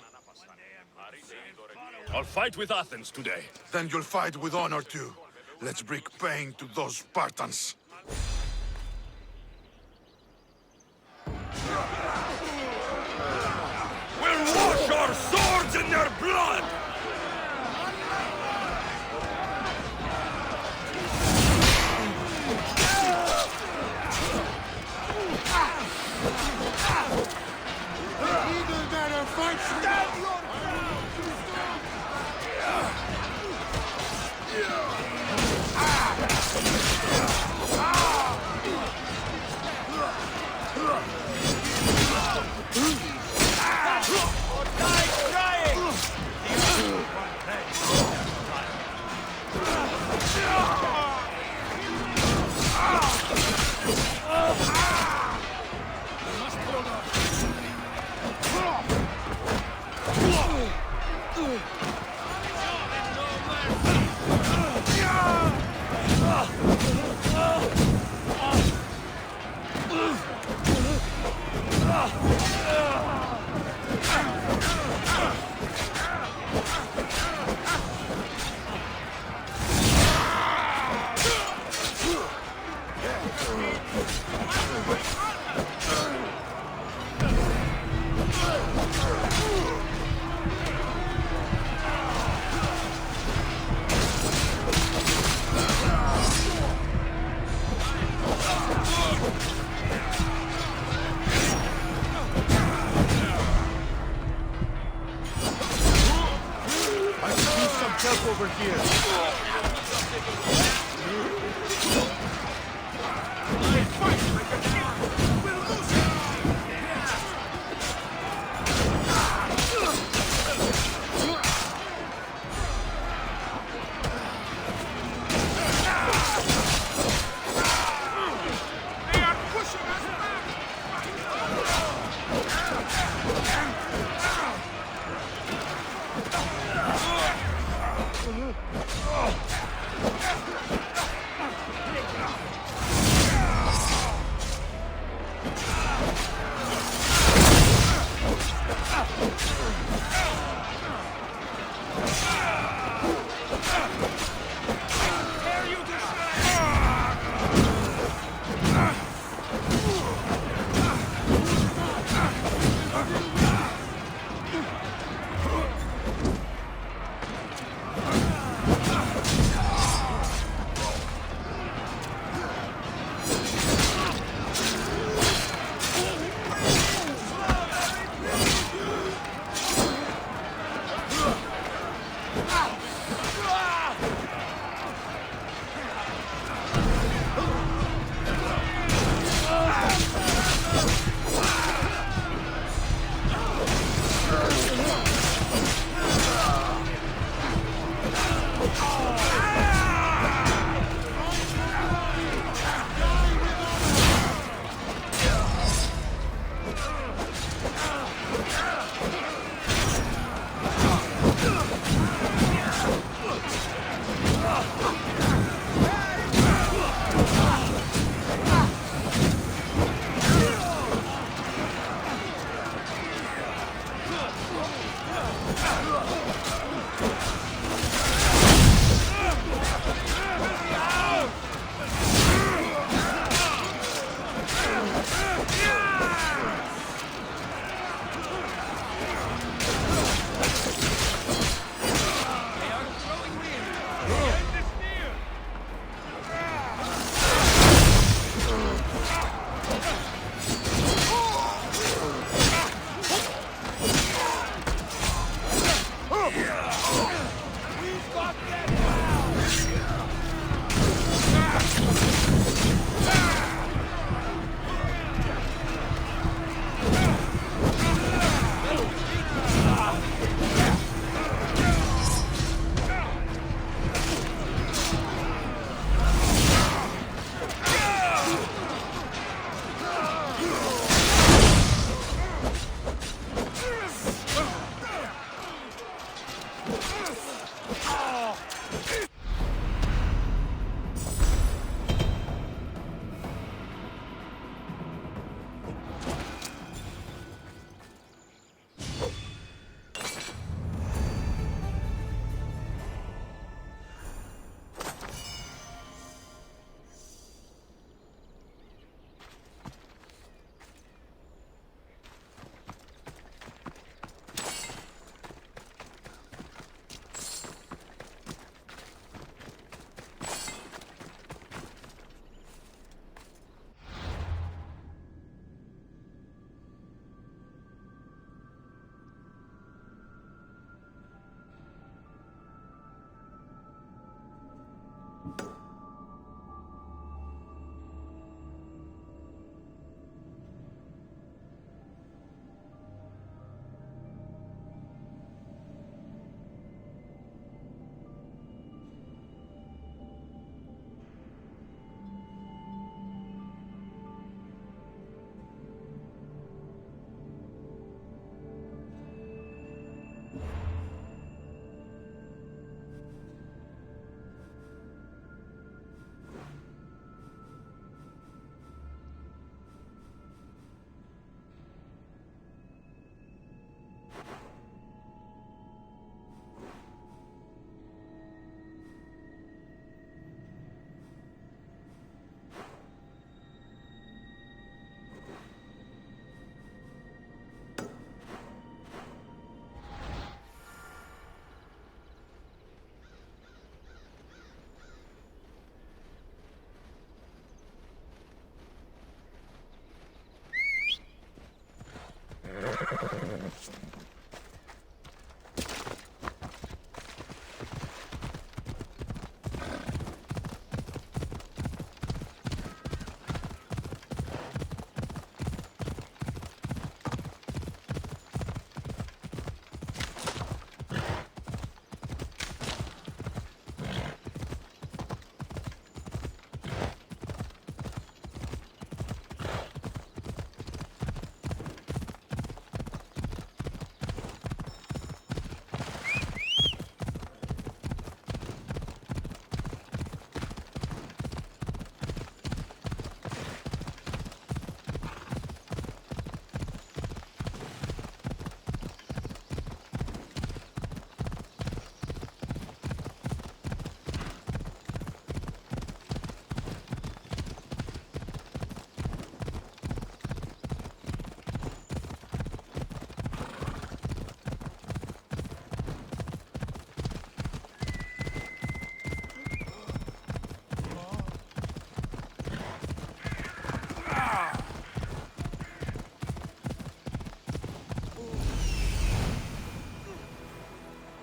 I'll fight with Athens today. Then you'll fight with honor too. Let's bring pain to those Spartans. We'll wash our swords in their blood! Eagle better fight! Stand your over here.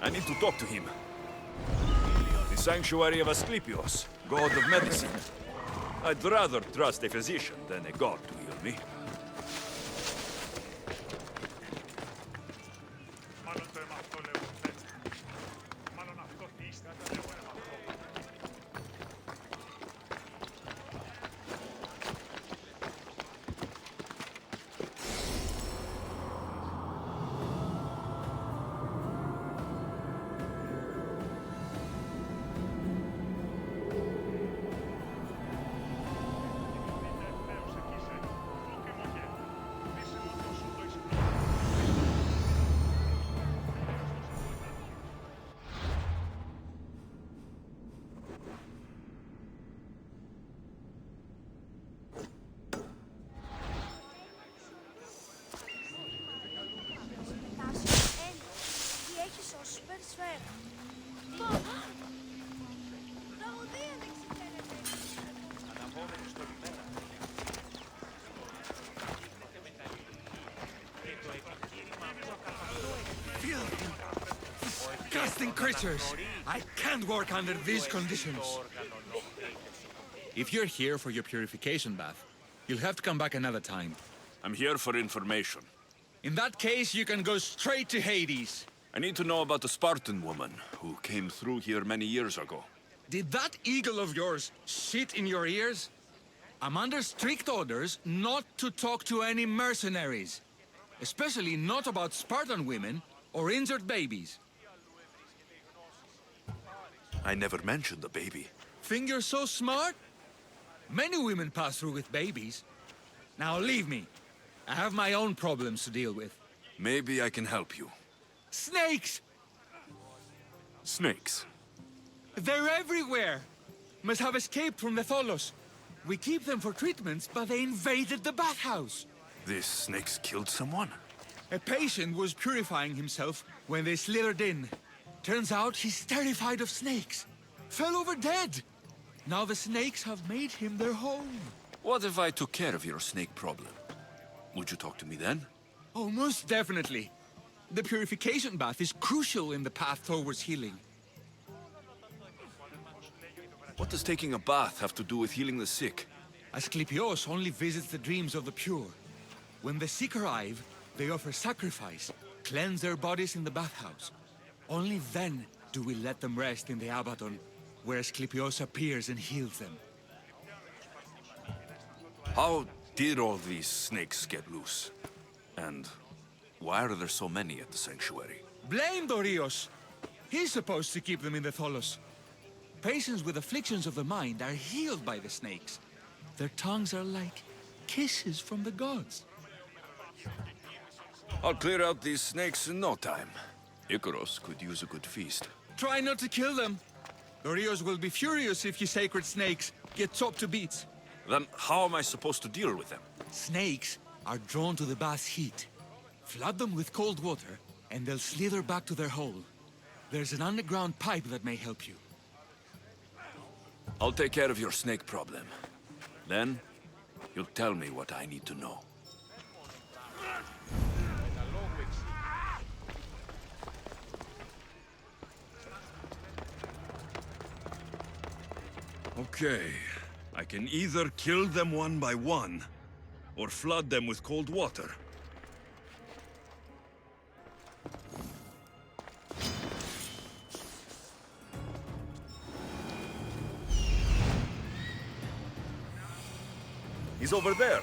I need to talk to him. The sanctuary of Asclepios, god of medicine. I'd rather trust a physician than a god to heal me. Disgusting creatures! I can't work under these conditions. If you're here for your purification bath, you'll have to come back another time. I'm here for information. In that case, you can go straight to Hades. I need to know about the Spartan woman who came through here many years ago. Did that eagle of yours shit in your ears? I'm under strict orders not to talk to any mercenaries. Especially not about Spartan women or injured babies. I never mentioned the baby. Think you're so smart? Many women pass through with babies. Now leave me. I have my own problems to deal with. Maybe I can help you. Snakes! Snakes? They're everywhere! Must have escaped from the Tholos. We keep them for treatments, but they invaded the bathhouse. These snakes killed someone? A patient was purifying himself when they slithered in. Turns out he's terrified of snakes. Fell over dead. Now the snakes have made him their home. What if I took care of your snake problem? Would you talk to me then? Oh, most definitely. The purification bath is crucial in the path towards healing. What does taking a bath have to do with healing the sick? Asclepios only visits the dreams of the pure. When the sick arrive, they offer sacrifice, cleanse their bodies in the bathhouse. Only then do we let them rest in the Abaddon, where Asclepios appears and heals them. How did all these snakes get loose? And why are there so many at the sanctuary? Blame Dorios! He's supposed to keep them in the Tholos. Patients with afflictions of the mind are healed by the snakes. Their tongues are like kisses from the gods. I'll clear out these snakes in no time. Icaros could use a good feast. Try not to kill them. Dorios will be furious if you sacred snakes get chopped to bits. Then how am I supposed to deal with them? Snakes are drawn to the bath's heat. Flood them with cold water, and they'll slither back to their hole. There's an underground pipe that may help you. I'll take care of your snake problem. Then, you'll tell me what I need to know. Okay. I can either kill them one by one, or flood them with cold water. He's over there.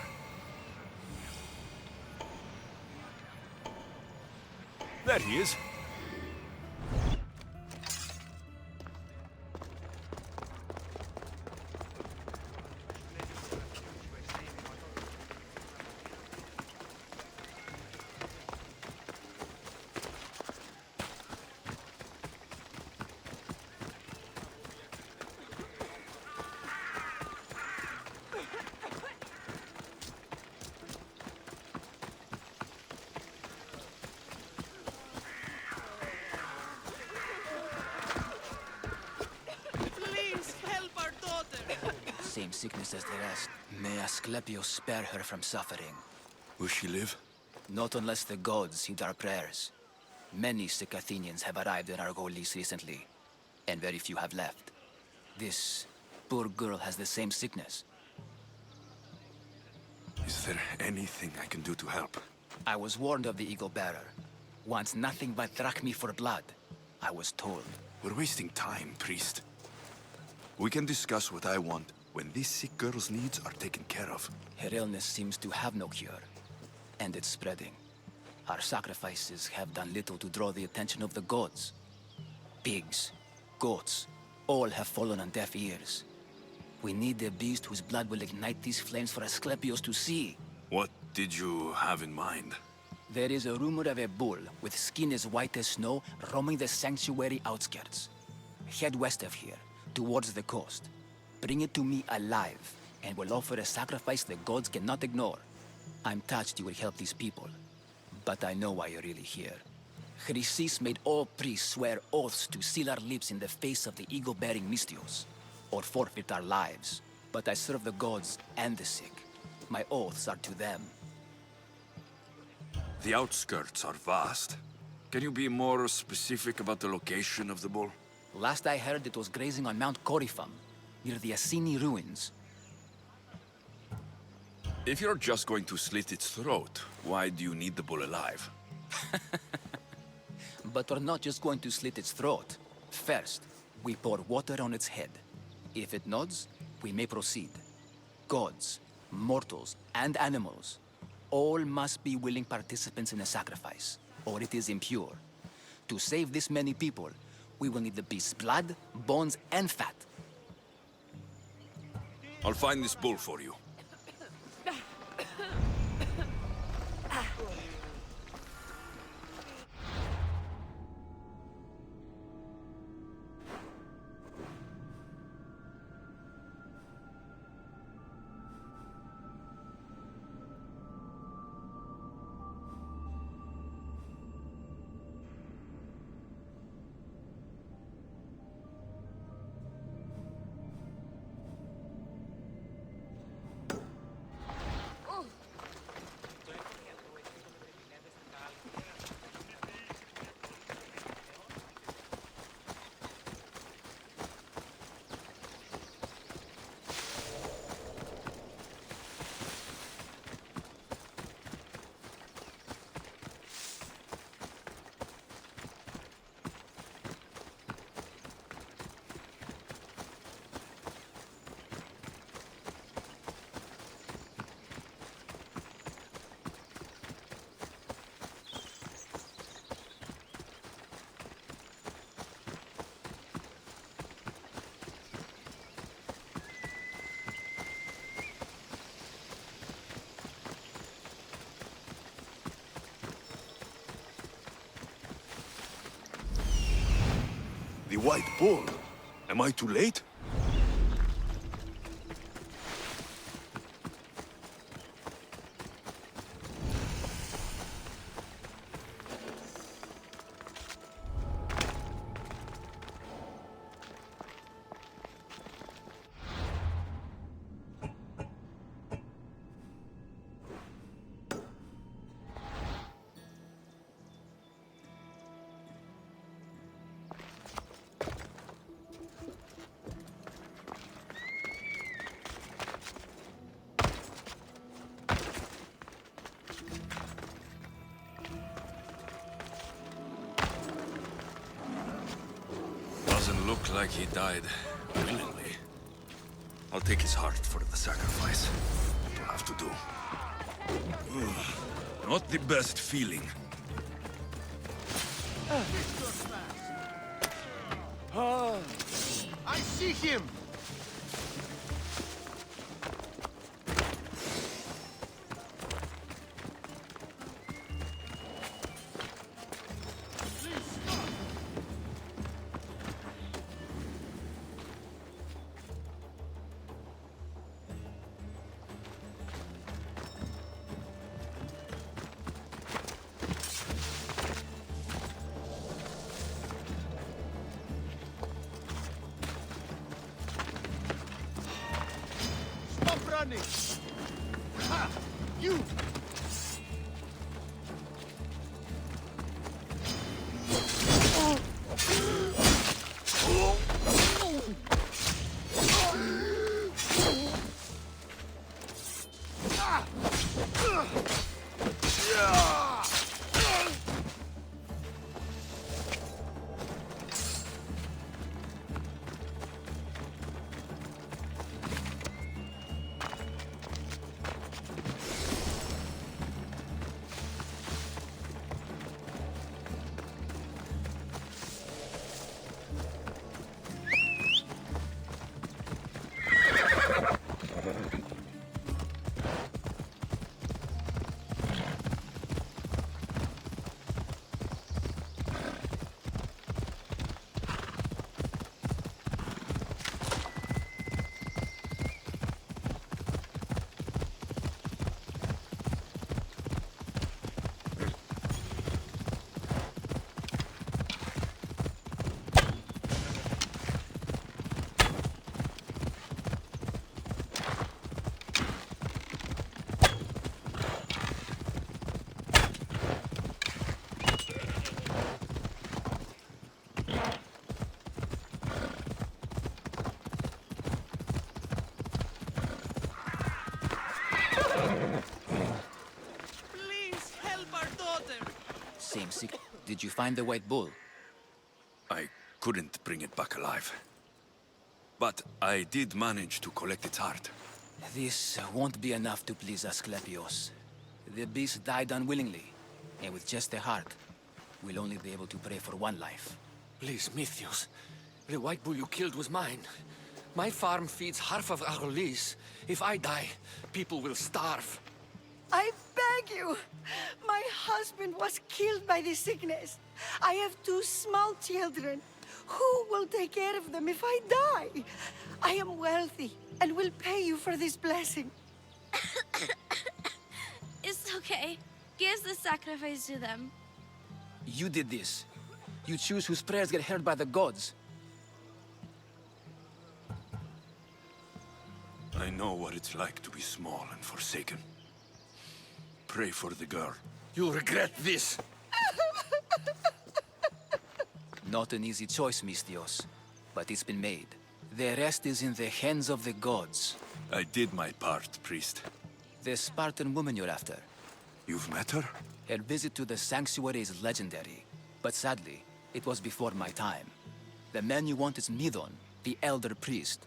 There he is. Same sickness as the rest. May Asclepios spare her from suffering. Will she live? Not unless the gods heed our prayers. Many sick Athenians have arrived in Argolis recently, and very few have left. This poor girl has the same sickness. Is there anything I can do to help? I was warned of the Eagle Bearer. Wants nothing but drachmi for blood, I was told. We're wasting time, priest. We can discuss what I want when this sick girl's needs are taken care of. Her illness seems to have no cure, and it's spreading. Our sacrifices have done little to draw the attention of the gods. Pigs, goats, all have fallen on deaf ears. We need a beast whose blood will ignite these flames for Asclepios to see. What did you have in mind? There is a rumor of a bull with skin as white as snow roaming the sanctuary outskirts. Head west of here, towards the coast. Bring it to me alive, and we'll offer a sacrifice the gods cannot ignore. I'm touched you will help these people, but I know why you're really here. Chrysis made all priests swear oaths to seal our lips in the face of the eagle-bearing Mystios, or forfeit our lives. But I serve the gods and the sick. My oaths are to them. The outskirts are vast. Can you be more specific about the location of the bull? Last I heard, it was grazing on Mount Corifum, near the Assini ruins. If you're just going to slit its throat, why do you need the bull alive? But we're not just going to slit its throat. First, we pour water on its head. If it nods, we may proceed. Gods, mortals, and animals, all must be willing participants in the sacrifice, or it is impure. To save this many people, we will need the beast's blood, bones, and fat. I'll find this bull for you. The white bull. Am I too late? Doesn't look like he died willingly. I'll take his heart for the sacrifice. It'll have to do. Not the best feeling. I see him! Stop running! Ha! You! Did you find the white bull? I couldn't bring it back alive. But I did manage to collect its heart. This won't be enough to please Asclepios. The beast died unwillingly, and with just a heart, we'll only be able to pray for one life. Please, Mythios. The white bull you killed was mine. My farm feeds half of Arolis. If I die, people will starve. I beg you! My husband was killed by the sickness. I have 2 small children. Who will take care of them if I die? I am wealthy and will pay you for this blessing. It's okay. Give the sacrifice to them. You did this. You choose whose prayers get heard by the gods. I know what it's like to be small and forsaken. Pray for the girl. You'll regret this. Not an easy choice, Mystios, but it's been made. The rest is in the hands of the gods. I did my part, priest. The Spartan woman you're after. You've met her? Her visit to the sanctuary is legendary, but sadly, it was before my time. The man you want is Midon, the elder priest.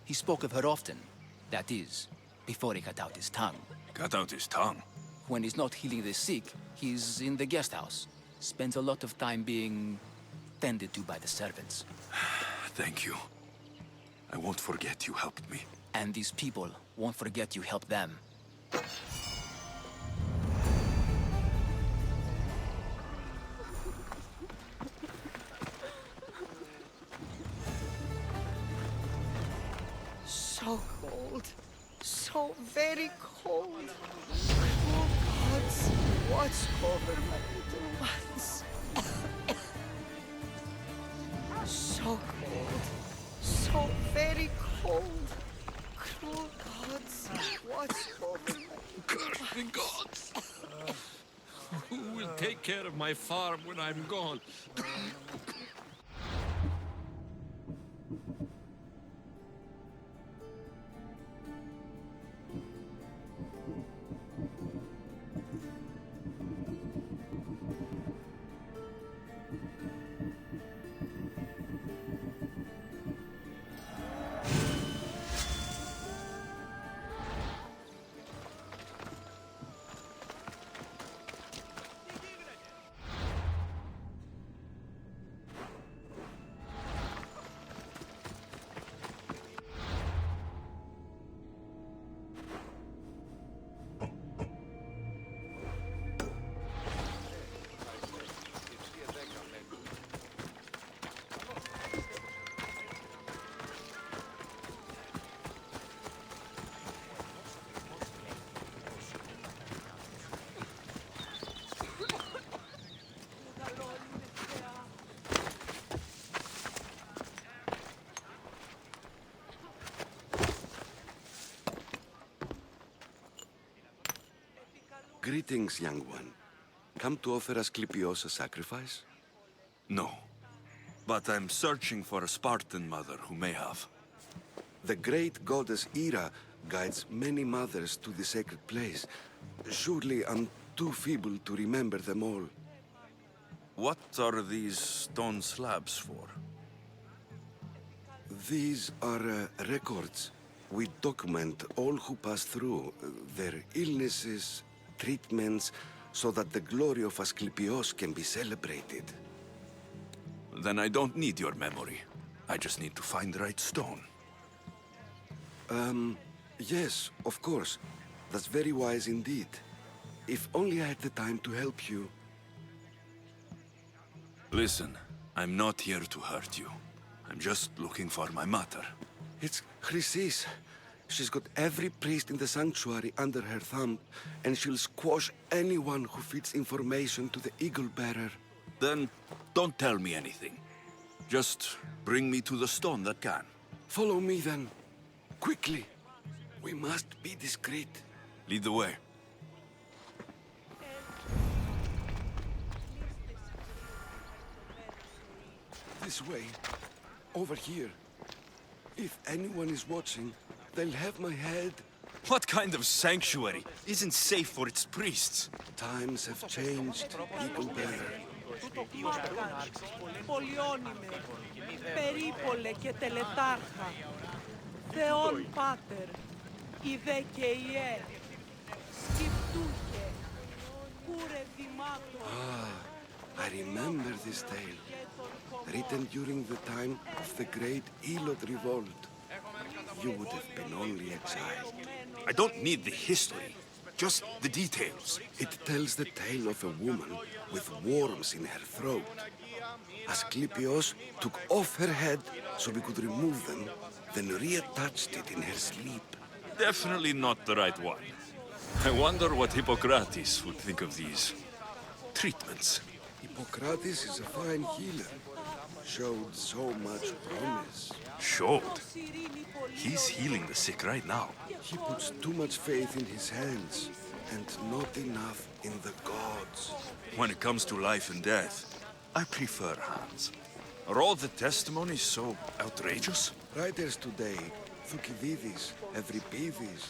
He spoke of her often. That is, before he cut out his tongue. Cut out his tongue? When he's not healing the sick, he's in the guest house. Spends a lot of time being tended to by the servants. Thank you. I won't forget you helped me. And these people won't forget you helped them. So cold. So very cold. Oh, gods, watch over my little ones. So cold. So very cold. Cruel gods, watch over my The gods! Who will take care of my farm when I'm gone? Greetings, young one. Come to offer Asclepios a sacrifice? No. But I'm searching for a Spartan mother who may have. The great goddess Ira guides many mothers to the sacred place. Surely I'm too feeble to remember them all. What are these stone slabs for? These are records. We document all who pass through, their illnesses, treatments, so that the glory of Asclepios can be celebrated. Then I don't need your memory. I just need to find the right stone. Yes, of course. That's very wise indeed. If only I had the time to help you. Listen, I'm not here to hurt you. I'm just looking for my mother. It's Chrysis. She's got every priest in the sanctuary under her thumb, and she'll squash anyone who feeds information to the Eagle Bearer. Then don't tell me anything. Just bring me to the stone that can. Follow me then. Quickly. We must be discreet. Lead the way. This way. Over here. If anyone is watching, they'll have my head. What kind of sanctuary isn't safe for its priests? Times have changed, Eagle Bearer. Μάγκαν, πολυώνυμε, περίπολε και τελετάρχα, Θεόν Πάτερ, ιδέ και ιέ, σκυπτούχε, κούρε δημάτων. I remember this tale, written during the time of the great Elot revolt. You would have been only exiled. I don't need the history, just the details. It tells the tale of a woman with worms in her throat. Asclepios took off her head so we could remove them, then reattached it in her sleep. Definitely not the right one. I wonder what Hippocrates would think of these treatments. Hippocrates is a fine healer. Showed so much promise. Showed? He's healing the sick right now. He puts too much faith in his hands and not enough in the gods. When it comes to life and death, I prefer hands. Are all the testimonies so outrageous? Writers today, Thucydides, Euripides,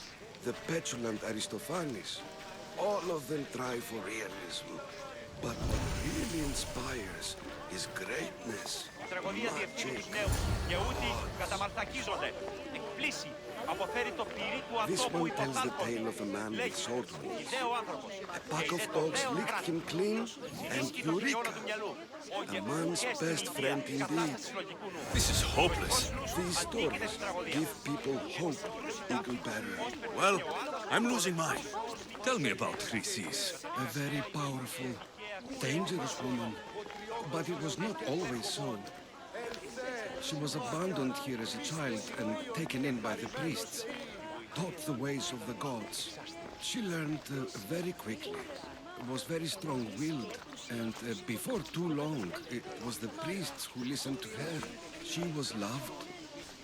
the petulant Aristophanes, all of them try for realism. But what really inspires is greatness, magic. This one tells the tale of a man with sword wounds. A pack of dogs licked him clean, and Eureka! A man's best friend indeed. This is hopeless. These stories give people hope, Eagle Bearer. Well, I'm losing mine. Tell me about Chrysis. A very powerful, dangerous woman, but it was not always so. She was abandoned here as a child and taken in by the priests, taught the ways of the gods. She learned very quickly, was very strong-willed, and before too long, it was the priests who listened to her. She was loved,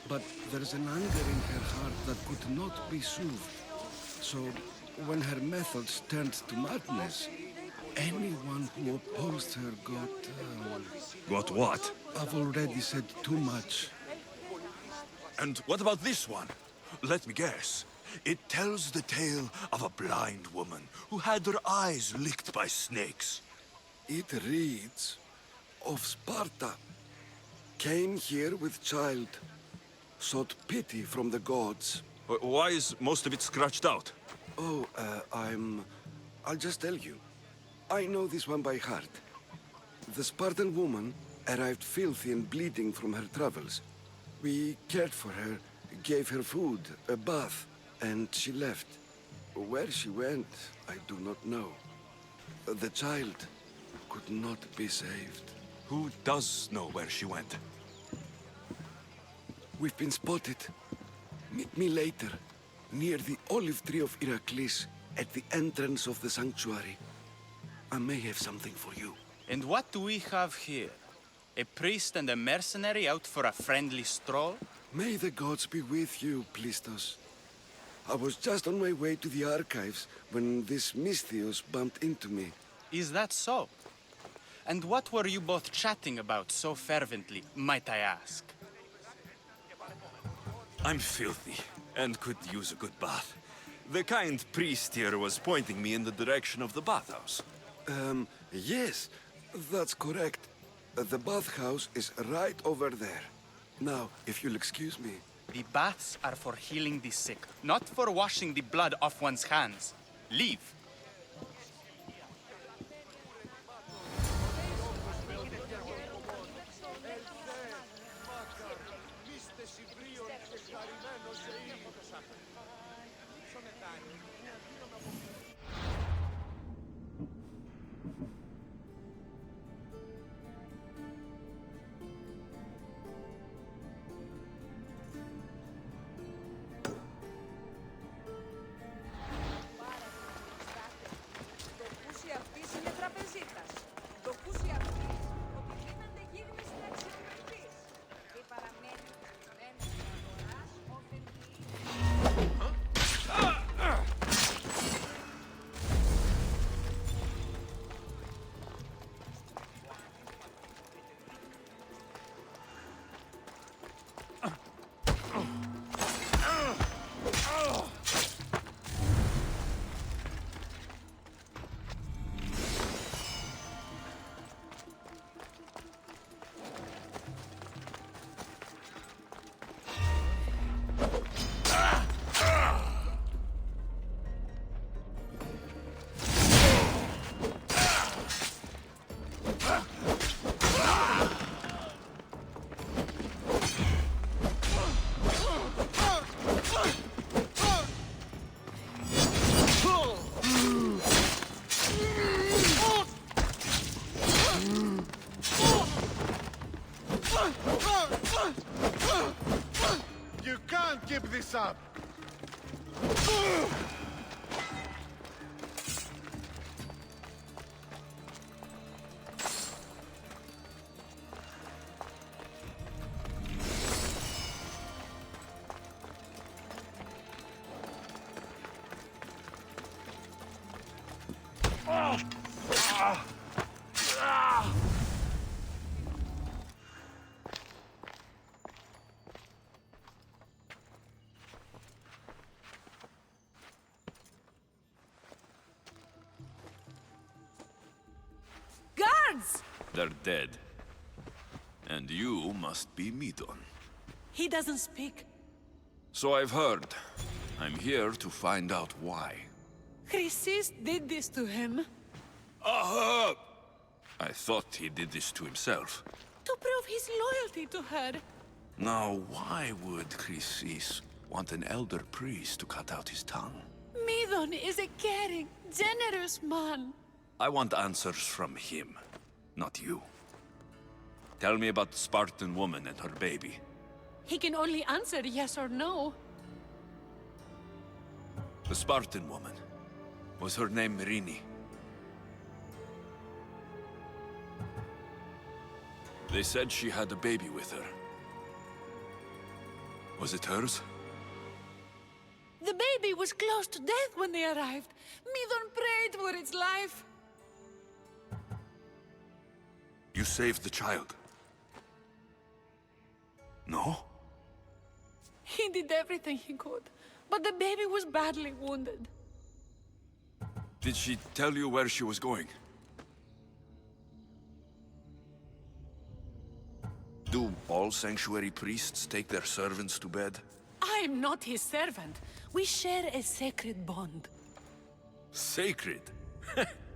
but there's an anger in her heart that could not be soothed. So, when her methods turned to madness, anyone who opposed her got... Got what? I've already said too much. And what about this one? Let me guess. It tells the tale of a blind woman who had her eyes licked by snakes. It reads of Sparta. Came here with child. Sought pity from the gods. Why is most of it scratched out? Oh, I'll just tell you. I know this one by heart. The Spartan woman arrived filthy and bleeding from her travels. We cared for her, gave her food, a bath, and she left. Where she went, I do not know. The child could not be saved. Who does know where she went? We've been spotted. Meet me later, near the olive tree of Iraklis, at the entrance of the sanctuary. I may have something for you. And what do we have here? A priest and a mercenary out for a friendly stroll? May the gods be with you, Plistos. I was just on my way to the archives when this Misthios bumped into me. Is that so? And what were you both chatting about so fervently, might I ask? I'm filthy and could use a good bath. The kind priest here was pointing me in the direction of the bathhouse. Yes, that's correct. The bathhouse is right over there. Now, if you'll excuse me. The baths are for healing the sick, not for washing the blood off one's hands. Leave. keep this up! Guards! They're dead. And you must be Midon. He doesn't speak. So I've heard. I'm here to find out why. Chrysis did this to him. I thought he did this to himself. To prove his loyalty to her. Now, why would Chrysis want an elder priest to cut out his tongue? Midon is a caring, generous man. I want answers from him, not you. Tell me about the Spartan woman and her baby. He can only answer yes or no. The Spartan woman. Was her name Mirini? They said she had a baby with her. Was it hers? The baby was close to death when they arrived. Midon prayed for its life. You saved the child. No? He did everything he could, but the baby was badly wounded. Did she tell you where she was going? Do all sanctuary priests take their servants to bed? I'm not his servant. We share a sacred bond. Sacred?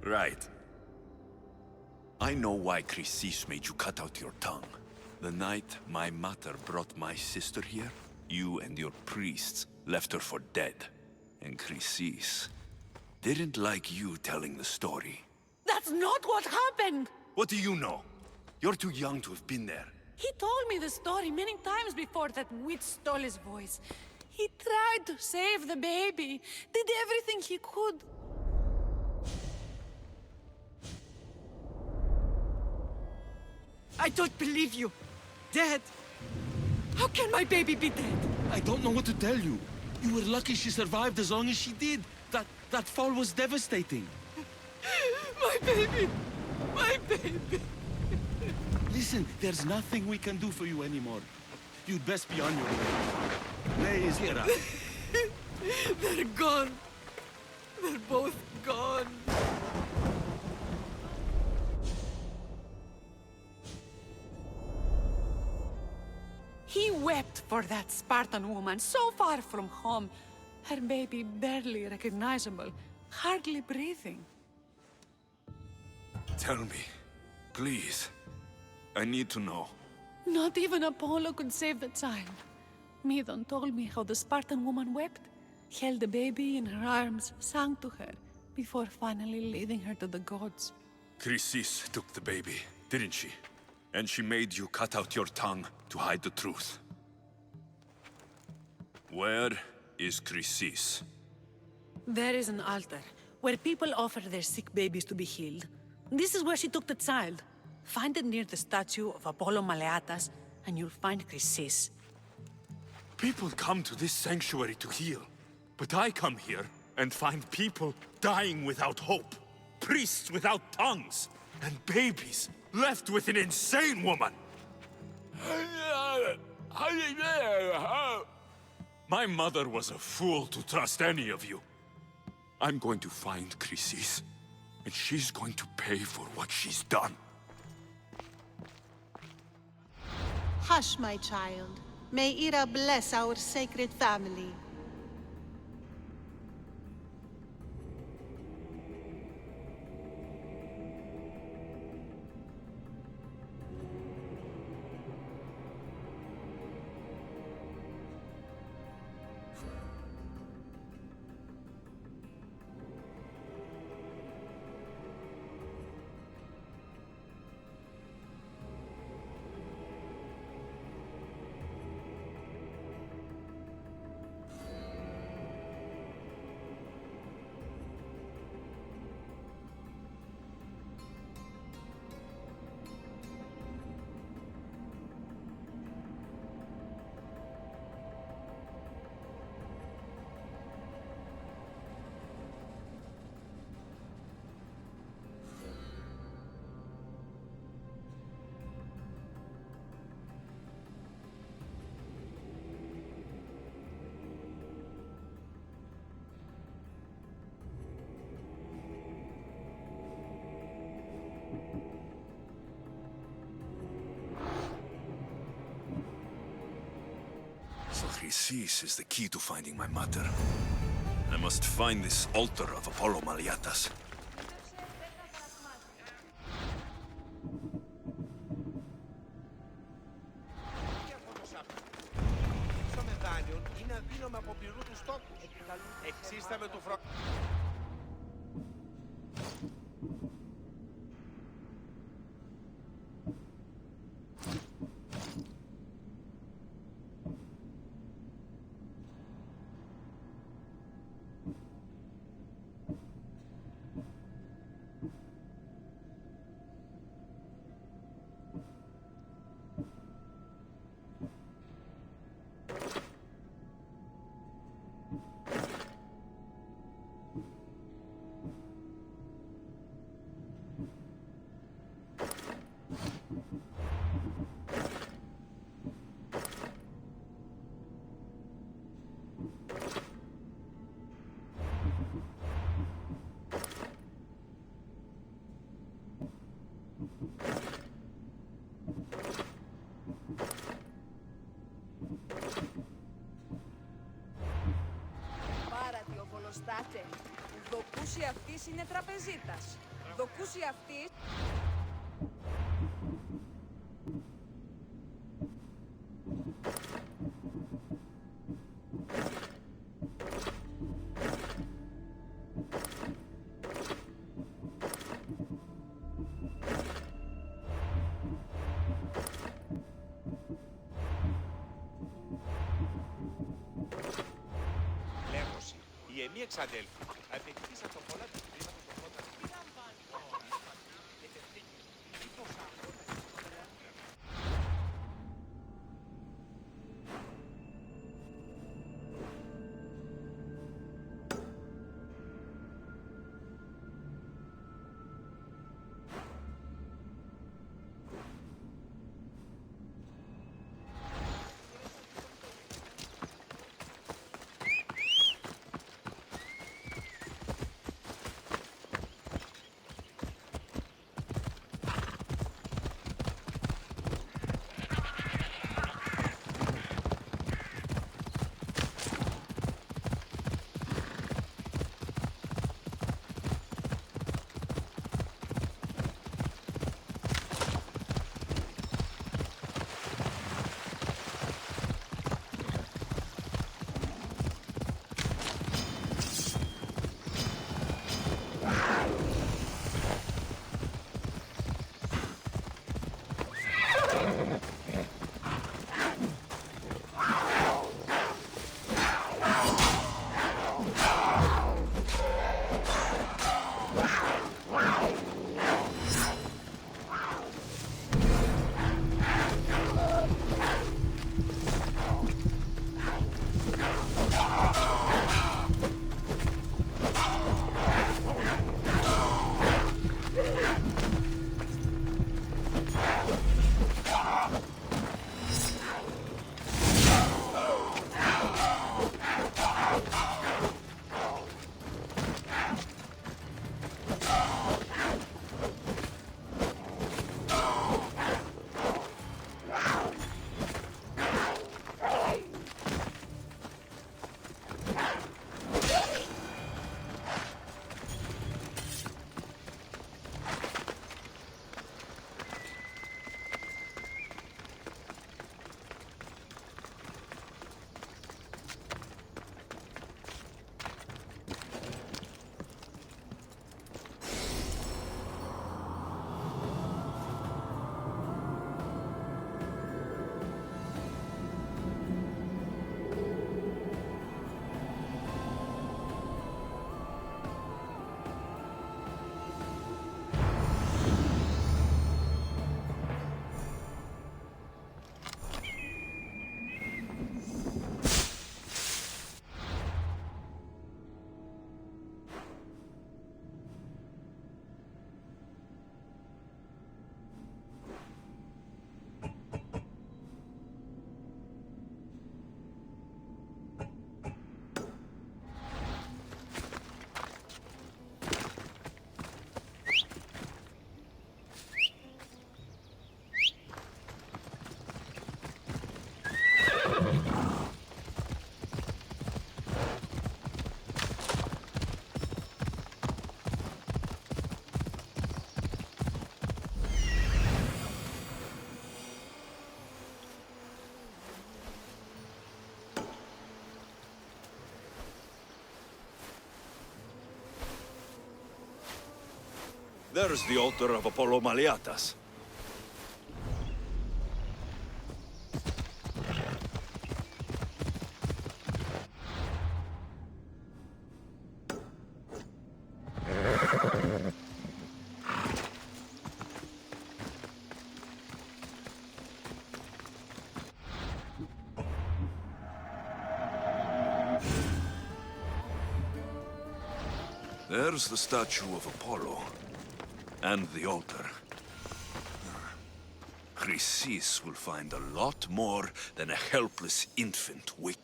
Right. I know why Chrysis made you cut out your tongue. The night my mater brought my sister here, you and your priests left her for dead. And Chrysis didn't like you telling the story. That's not what happened! What do you know? You're too young to have been there. He told me the story many times before that witch stole his voice. He tried to save the baby, did everything he could. I don't believe you. Dead. How can my baby be dead? I don't know what to tell you. You were lucky she survived as long as she did. That fall was devastating. My baby! My baby! Listen, there's nothing we can do for you anymore. You'd best be on your way. May is here. They're gone. They're both gone. He wept for that Spartan woman so far from home. Her baby barely recognizable, hardly breathing. Tell me, please. I need to know. Not even Apollo could save the child. Midon told me how the Spartan woman wept, held the baby in her arms, sang to her, before finally leading her to the gods. Chrysis took the baby, didn't she? And she made you cut out your tongue to hide the truth. Where is Chrysis? There is an altar, where people offer their sick babies to be healed. This is where she took the child. Find it near the statue of Apollo Maleatas, and you'll find Chrysis. People come to this sanctuary to heal. But I come here and find people dying without hope. Priests without tongues. And babies left with an insane woman. My mother was a fool to trust any of you. I'm going to find Chrysis, and she's going to pay for what she's done. Hush, my child. May Ira bless our sacred family. Chrysis is the key to finding my mother. I must find this altar of Apollo Maliatas. Στο μετάλλιον είναι αδύναμο από πυρού του τόπους. Εξίστα με του φρό... Πάρατη ο Βολοστάτε. Δοκούσι αυτής είναι τραπεζίτας. Δοκούσι αυτής... Λέγωση. Οι εμείς εξαδέλφοι απεκτήσαν το πολλά του χρήματος στο πρώτα. Τι λαμβάνει ο There's the altar of Apollo Maliatas. There's the statue of Apollo. And the altar. Chrysis will find a lot more than a helpless infant weak.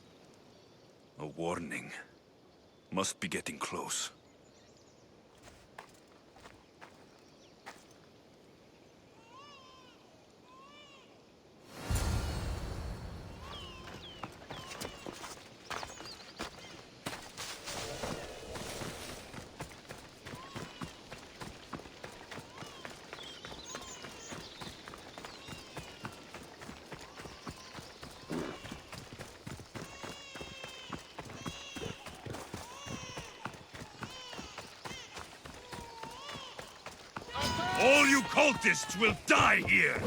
A warning. Must be getting close. All you cultists will die here!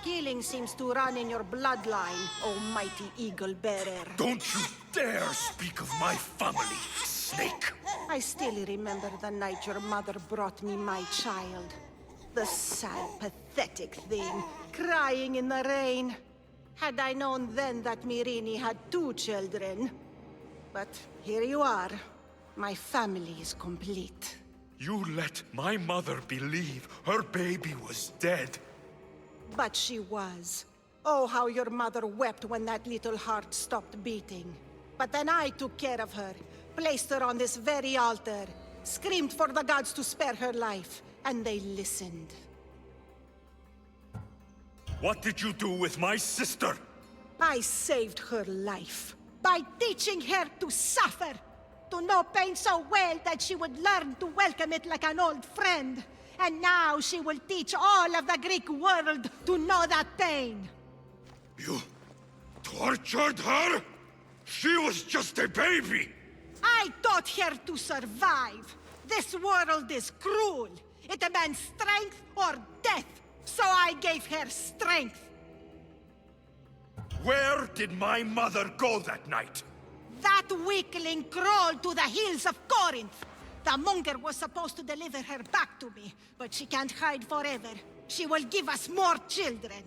Killing seems to run in your bloodline, oh mighty eagle-bearer. Don't you dare speak of my family, snake! I still remember the night your mother brought me my child. The sad, pathetic thing, crying in the rain. Had I known then that Mirini had 2 children. But here you are. My family is complete. You let my mother believe her baby was dead. But she was. Oh, how your mother wept when that little heart stopped beating. But then I took care of her, placed her on this very altar, screamed for the gods to spare her life, and they listened. What did you do with my sister? I saved her life by teaching her to suffer, to know pain so well that she would learn to welcome it like an old friend. And now she will teach all of the Greek world to know that pain. You tortured her? She was just a baby! I taught her to survive. This world is cruel. It demands strength or death. So I gave her strength. Where did my mother go that night? That weakling crawled to the hills of Corinth. The monger was supposed to deliver her back to me, but she can't hide forever. She will give us more children.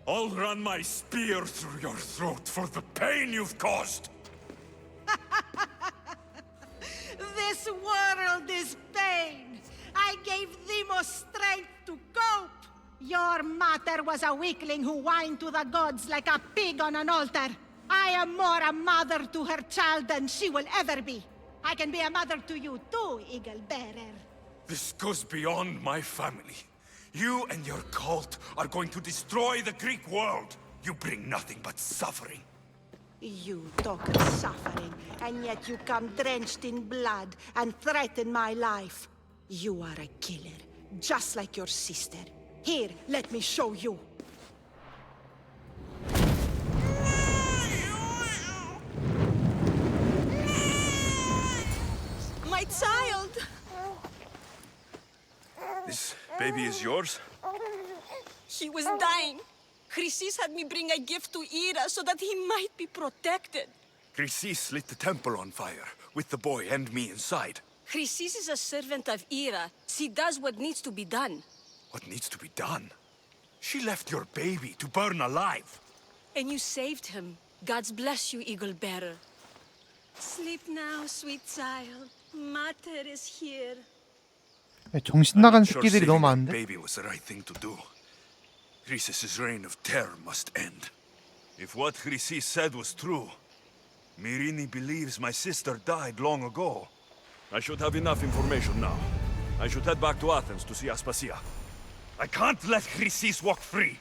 I'll run my spear through your throat for the pain you've caused. This world is pain. I gave Demos strength to cope. Your mother was a weakling who whined to the gods like a pig on an altar. I am more a mother to her child than she will ever be. I can be a mother to you too, Eagle-bearer. This goes beyond my family. You and your cult are going to destroy the Greek world. You bring nothing but suffering. You talk of suffering, and yet you come drenched in blood and threaten my life. You are a killer, just like your sister. Here, let me show you. My child! This baby is yours? He was dying. Chrysis had me bring a gift to Ira so that he might be protected. Chrysis lit the temple on fire, with the boy and me inside. Chrysis is a servant of Ira. She does what needs to be done. What needs to be done? She left your baby to burn alive. And you saved him. Gods bless you, 정신 나간 Sure 새끼들이 너무 saving 많은데? that baby was the right thing to do. Croesus's reign of terror must end. If what Chrysis said was true, Myrrine believes my sister died long ago. I should have enough information now. I should head back to Athens to see Aspasia. I can't let Chrysis walk free.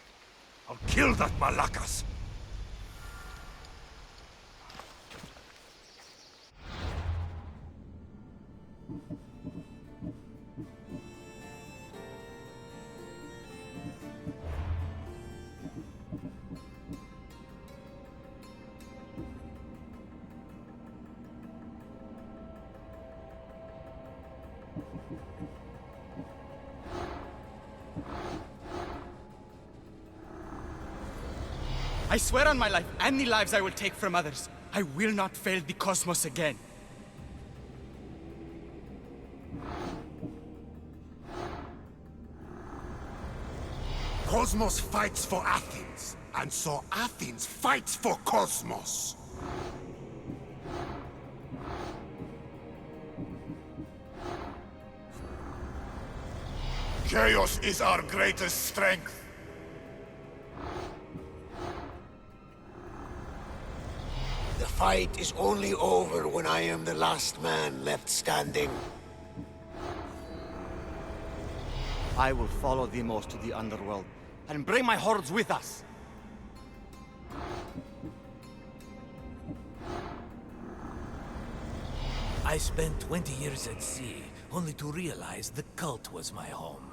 I'll kill that Malakas. I swear on my life and the lives I will take from others, I will not fail the cosmos again. Cosmos fights for Athens, and so Athens fights for Cosmos. Chaos is our greatest strength. The fight is only over when I am the last man left standing. I will follow Deimos to the underworld and bring my hordes with us. I spent 20 years at sea, only to realize the cult was my home.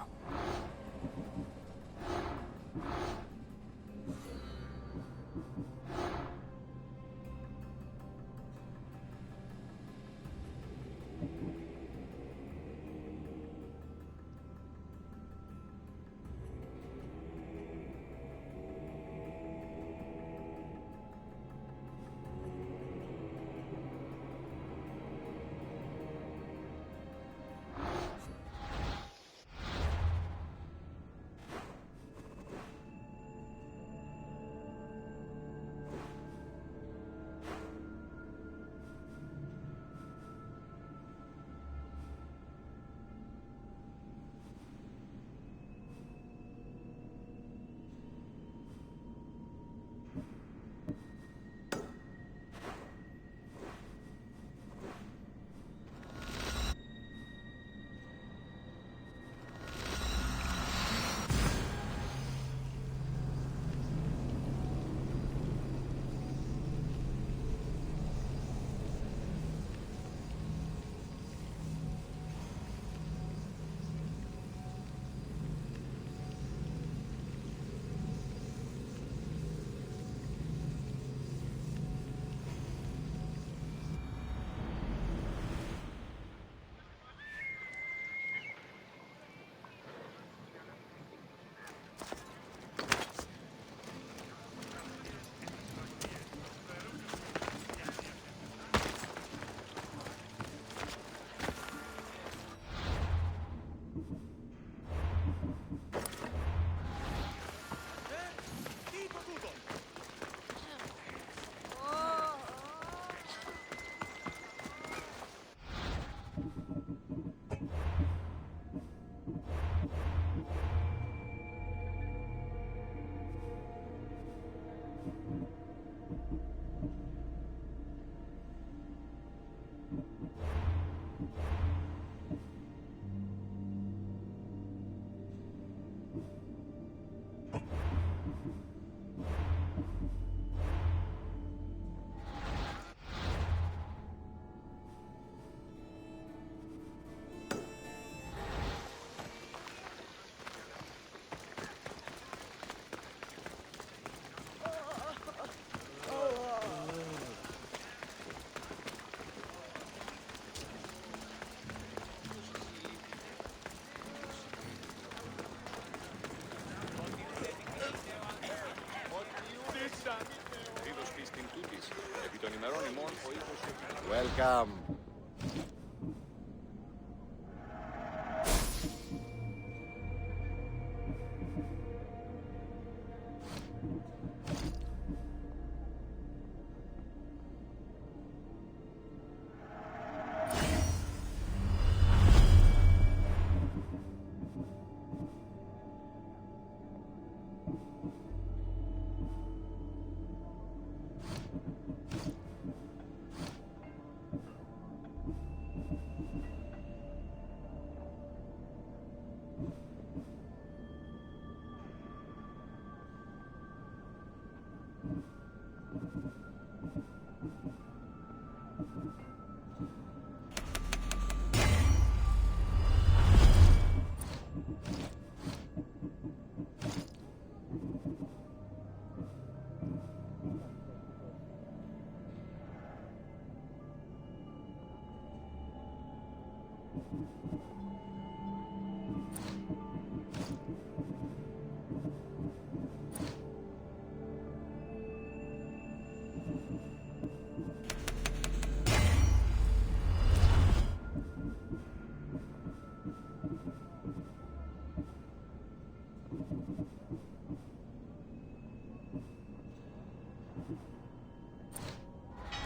Welcome.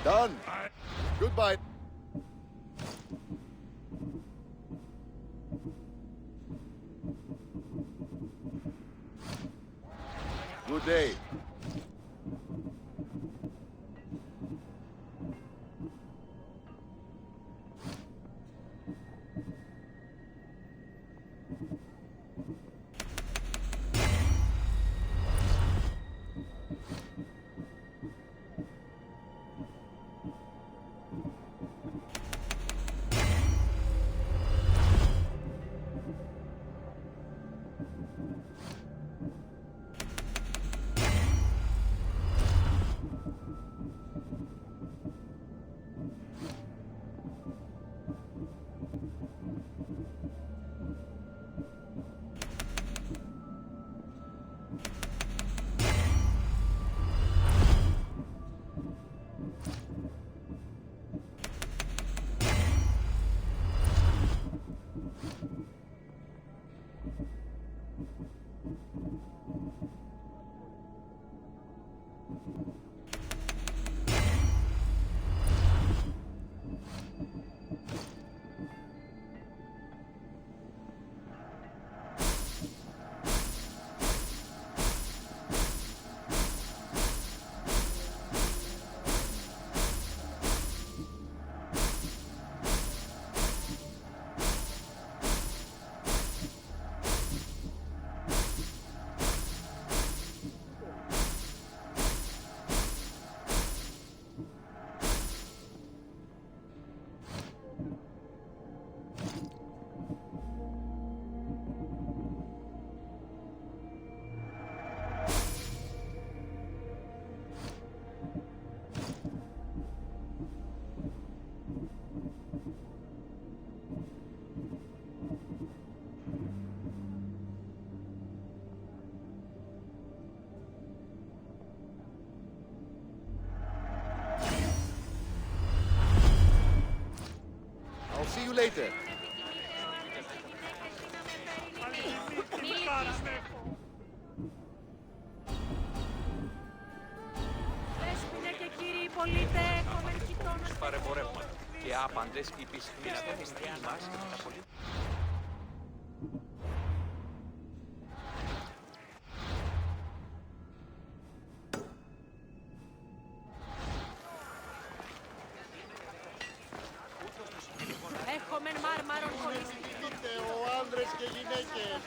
Done. Goodbye. Good day. I'll see you later. Παρεμπορεύματα και άπαντες οι πιστοί στην μας τα πολύ... Έχουμε μάρμαρον χωριστή. Ο άνδρες και γυναίκες.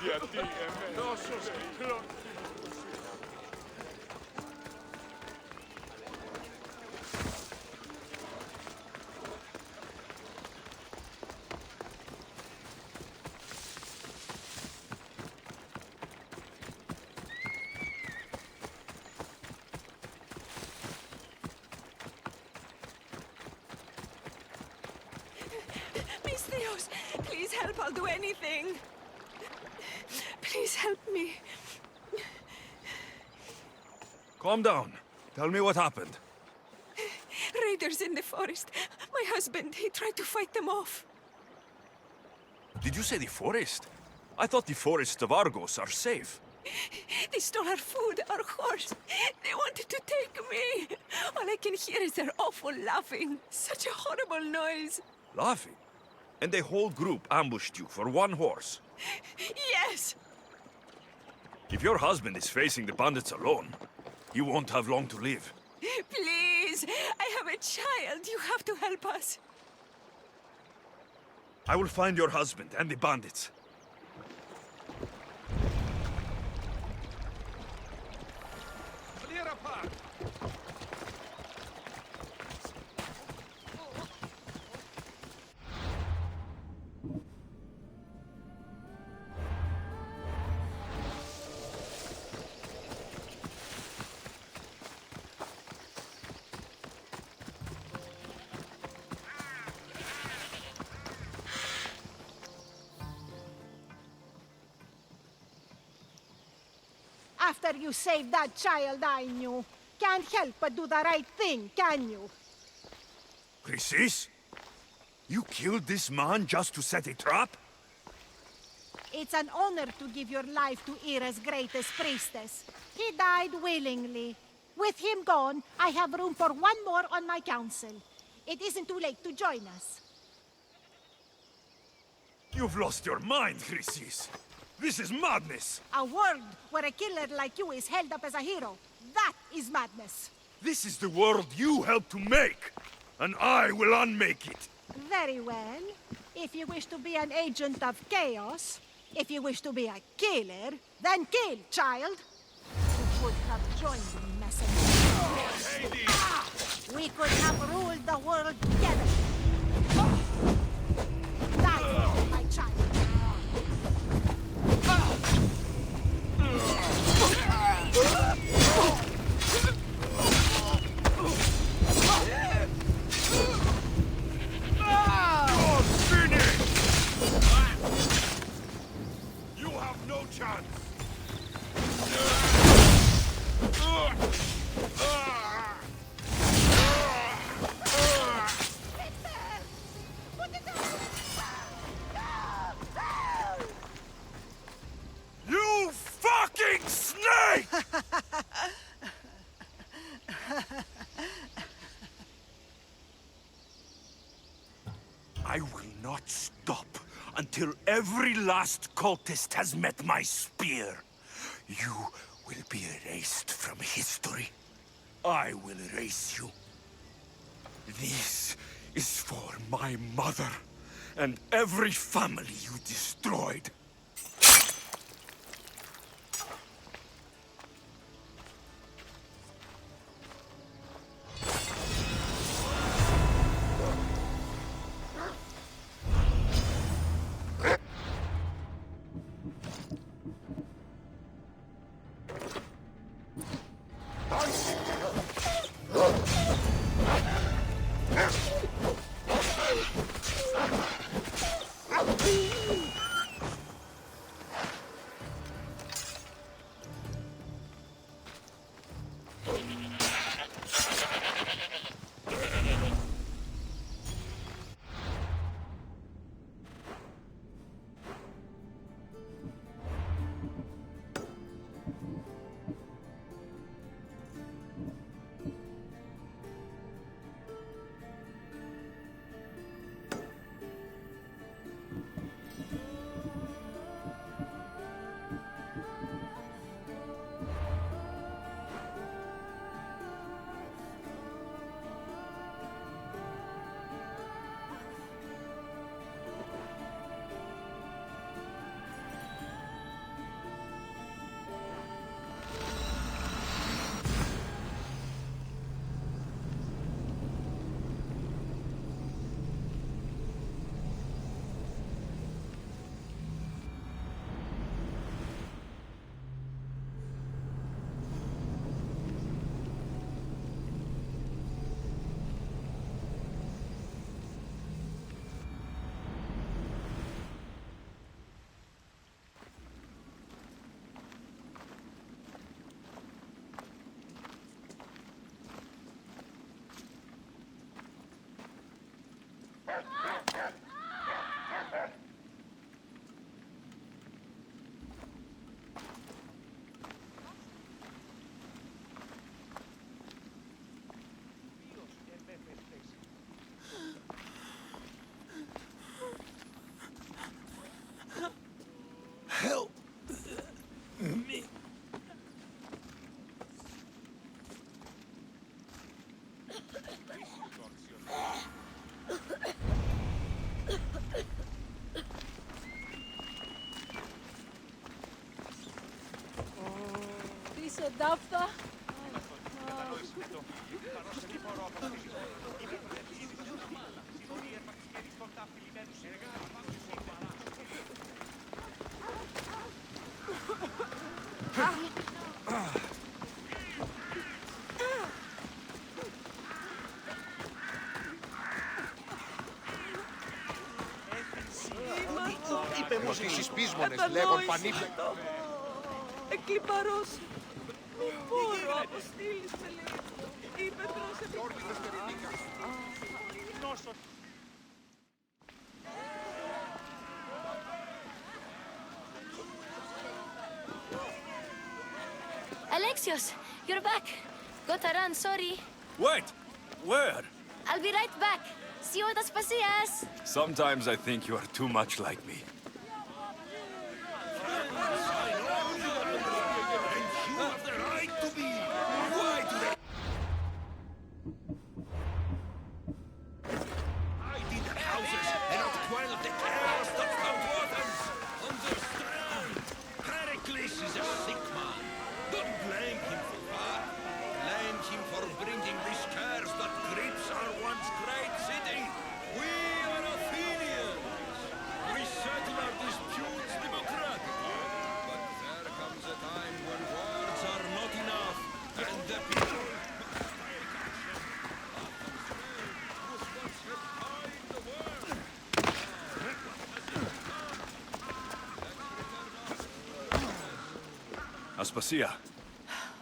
Γιατί εμένα τόσο σκληρό. Mis Dios, please help, I'll do anything. Please help me. Calm down. Tell me what happened. Raiders in the forest. My husband, he tried to fight them off. Did you say the forest? I thought the forests of Argos are safe. They stole our food, our horse. They wanted to take me. All I can hear their awful laughing. Such a horrible noise. Laughing? And the whole group ambushed you for one horse. Yes! If your husband is facing the bandits alone, he won't have long to live. Please! I have a child. You have to help us. I will find your husband and the bandits. Clear apart! After you saved that child I knew, can't help but do the right thing, can you? Chrysis? You killed this man just to set a trap? It's an honor to give your life to Ira's greatest priestess. He died willingly. With him gone, I have room for one more on my council. It isn't too late to join us. You've lost your mind, Chrysis. This is madness! A world where a killer like you is held up as a hero. That is madness. This is the world you helped to make, and I will unmake it. Very well. If you wish to be an agent of chaos, if you wish to be a killer, then kill, child. You could have joined me, messenger. We could have ruled the world together. Die, my child. You're finished! You have no chance! You fucking snake! I will not stop until every last cultist has met my spear. You will be erased from history. I will erase you. This is for my mother and every family you destroyed. Adapta. Είπε μου ότι στις πείσμονες λέγον πανίπλεκτο. Εκλιπαρός. Μη μπορώ, αποστήλεις με λέει. Είπε πρόσεπε. Alexios, you're back. Got to run, sorry. Wait! Where? I'll be right back. See you at Aspasias. Sometimes I think you are too much like me. Aspasia.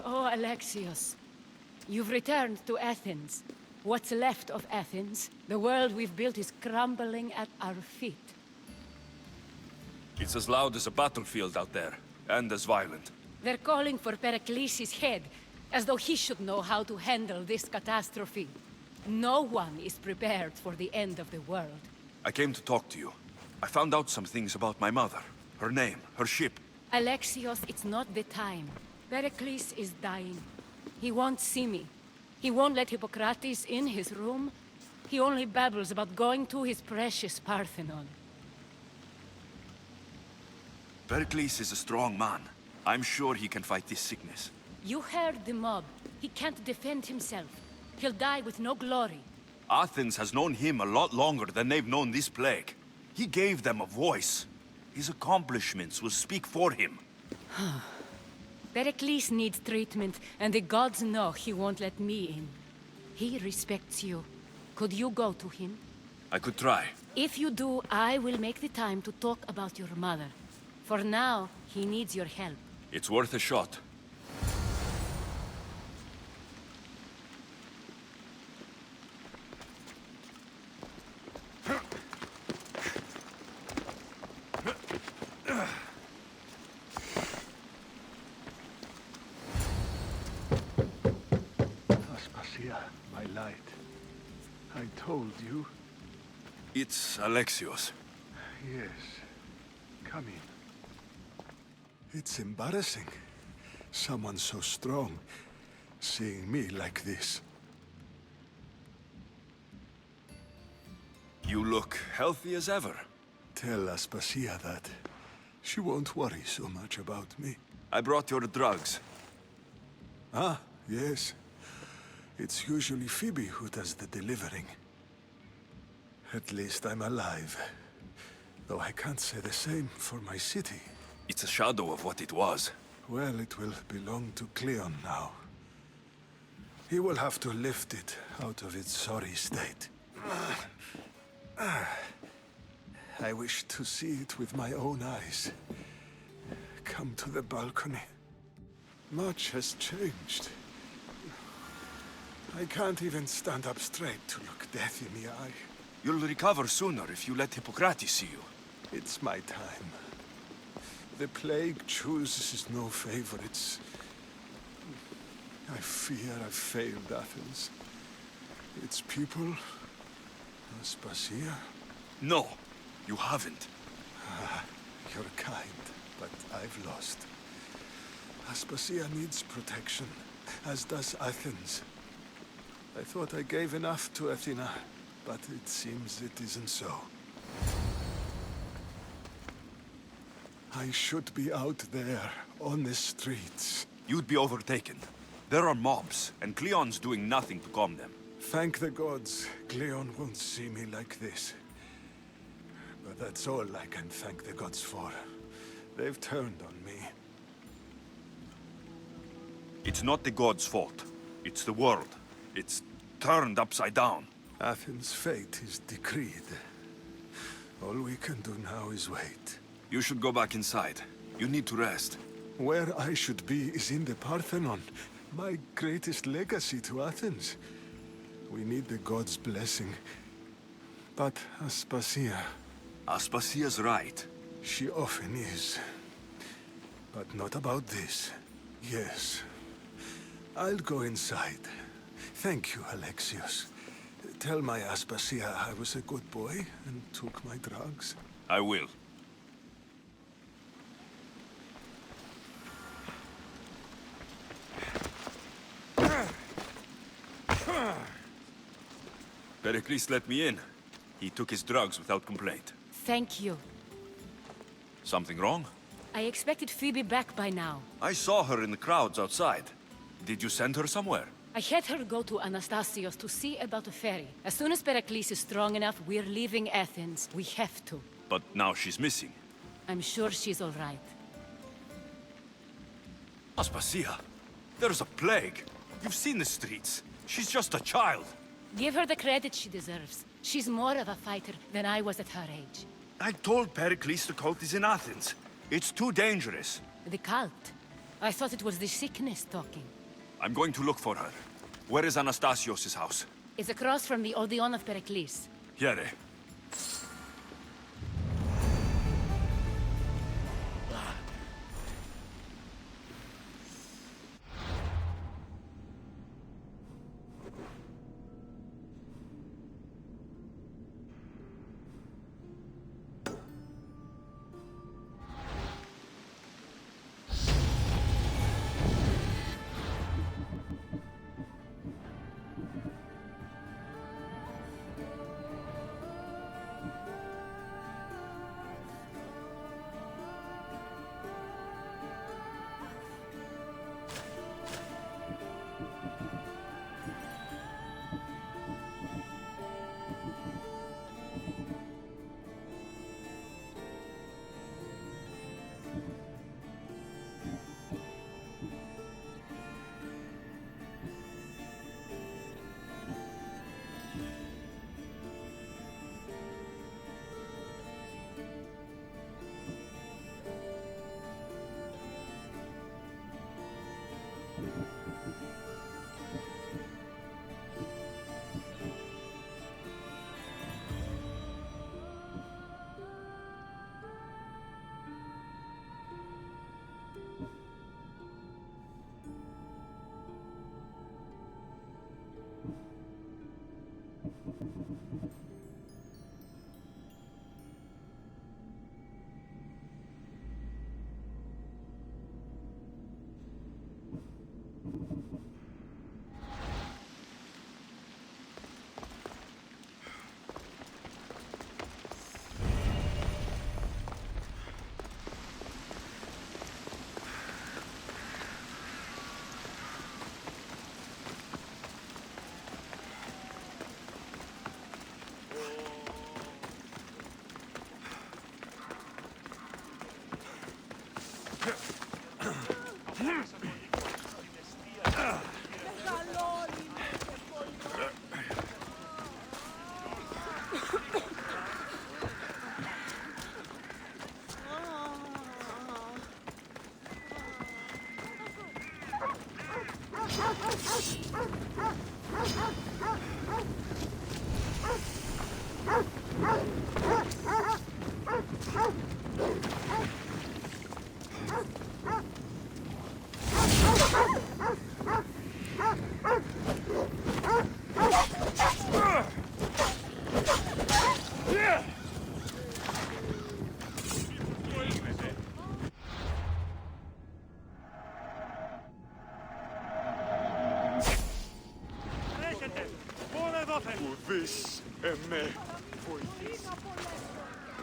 Oh, Alexios. You've returned to Athens. What's left of Athens? The world we've built is crumbling at our feet. It's as loud as a battlefield out there, and as violent. They're calling for Pericles' head, as though he should know how to handle this catastrophe. No one is prepared for the end of the world. I came to talk to you. I found out some things about my mother. Her name, her ship. Alexios, it's not the time. Pericles is dying. He won't see me. He won't let Hippocrates in his room. He only babbles about going to his precious Parthenon. Pericles is a strong man. I'm sure he can fight this sickness. You heard the mob. He can't defend himself. He'll die with no glory. Athens has known him a lot longer than they've known this plague. He gave them a voice. His accomplishments will speak for him. Pericles needs treatment, and the gods know he won't let me in. He respects you. Could you go to him? I could try. If you do, I will make the time to talk about your mother. For now, he needs your help. It's worth a shot. Aspasia, my light. I told you. It's Alexios. Yes. Come in. It's embarrassing. Someone so strong, seeing me like this. You look healthy as ever. Tell Aspasia that. She won't worry so much about me. I brought your drugs. Ah, yes. It's usually Phoebe who does the delivering. At least I'm alive. Though I can't say the same for my city. It's a shadow of what it was. Well, it will belong to Cleon now. He will have to lift it out of its sorry state. I wish to see it with my own eyes. Come to the balcony. Much has changed. I can't even stand up straight to look death in the eye. You'll recover sooner if you let Hippocrates see you. It's my time. The plague chooses no favorites. I fear I've failed Athens. Its people, Aspasia. No, you haven't. You're kind, but I've lost. Aspasia needs protection, as does Athens. I thought I gave enough to Athena, but it seems it isn't so. I should be out there, on the streets, you'd be overtaken. There are mobs, and Cleon's doing nothing to calm them. Thank the gods, Cleon won't see me like this. But that's all I can thank the gods for. They've turned on me. It's not the gods' fault. It's the world. It's turned upside down. Athens' fate is decreed. All we can do now is wait. You should go back inside. You need to rest. Where I should be is in the Parthenon, my greatest legacy to Athens. We need the gods' blessing. But Aspasia... Aspasia's right. She often is. But not about this. Yes. I'll go inside. Thank you, Alexios. Tell my Aspasia I was a good boy and took my drugs. I will. Pericles let me in. He took his drugs without complaint. Thank you. Something wrong? I expected Phoebe back by now. I saw her in the crowds outside. Did you send her somewhere? I had her go to Anastasios to see about a ferry. As soon as Pericles is strong enough, we're leaving Athens. We have to. But now she's missing. I'm sure she's all right. Aspasia, there's a plague. You've seen the streets. She's just a child. Give her the credit she deserves. She's more of a fighter than I was at her age. I told Pericles the cult is in Athens. It's too dangerous. The cult? I thought it was the sickness talking. I'm going to look for her. Where is Anastasios' house? It's across from the Odeon of Pericles. Here.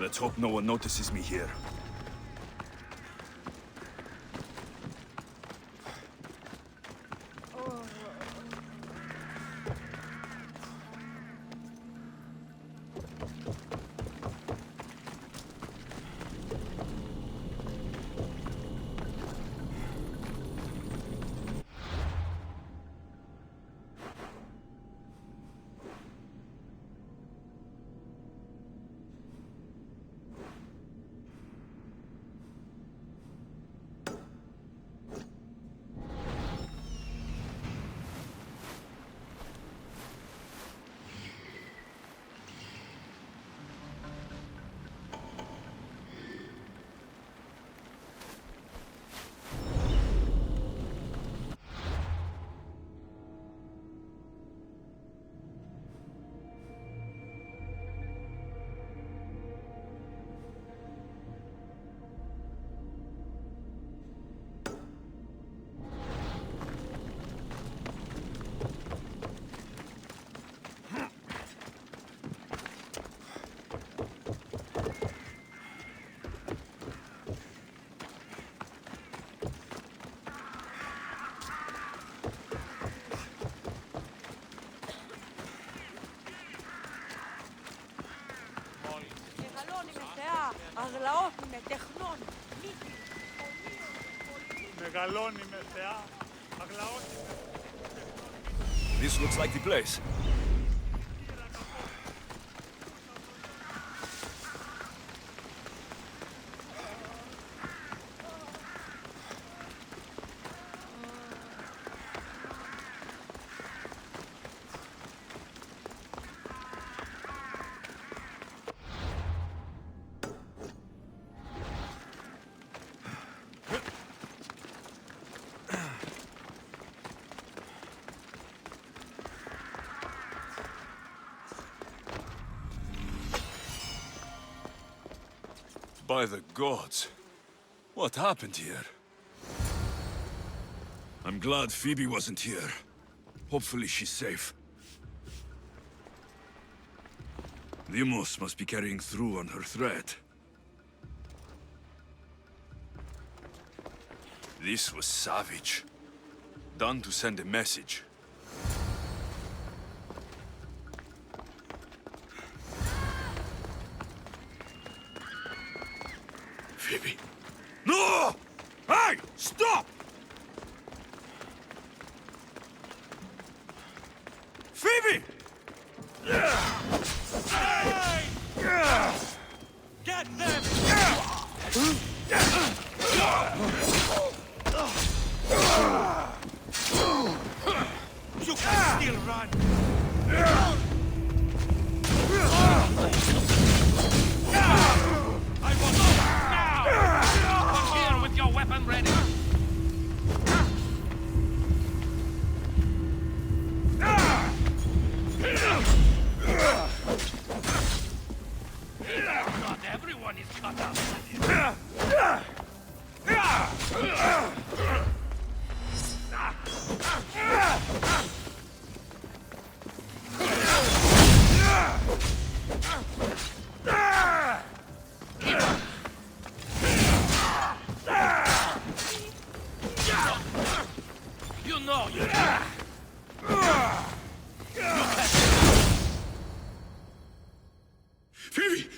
Let's hope no one notices me here. μεγαλώνει με θεά, αγλαώνει με τεχνών, μύτη. Μεγαλώνει με θεά, αγλαώνει με... This looks like the place. By the gods, what happened here? I'm glad Phoebe wasn't here. Hopefully she's safe. Limos must be carrying through on her threat. This was savage. Done to send a message. Phoebe. No! Hey! Stop! Phoebe! Hey! Get them! You can still run! I want now! Come here with your weapon ready! Not everyone is cut out for this. You know you can. Phoebe!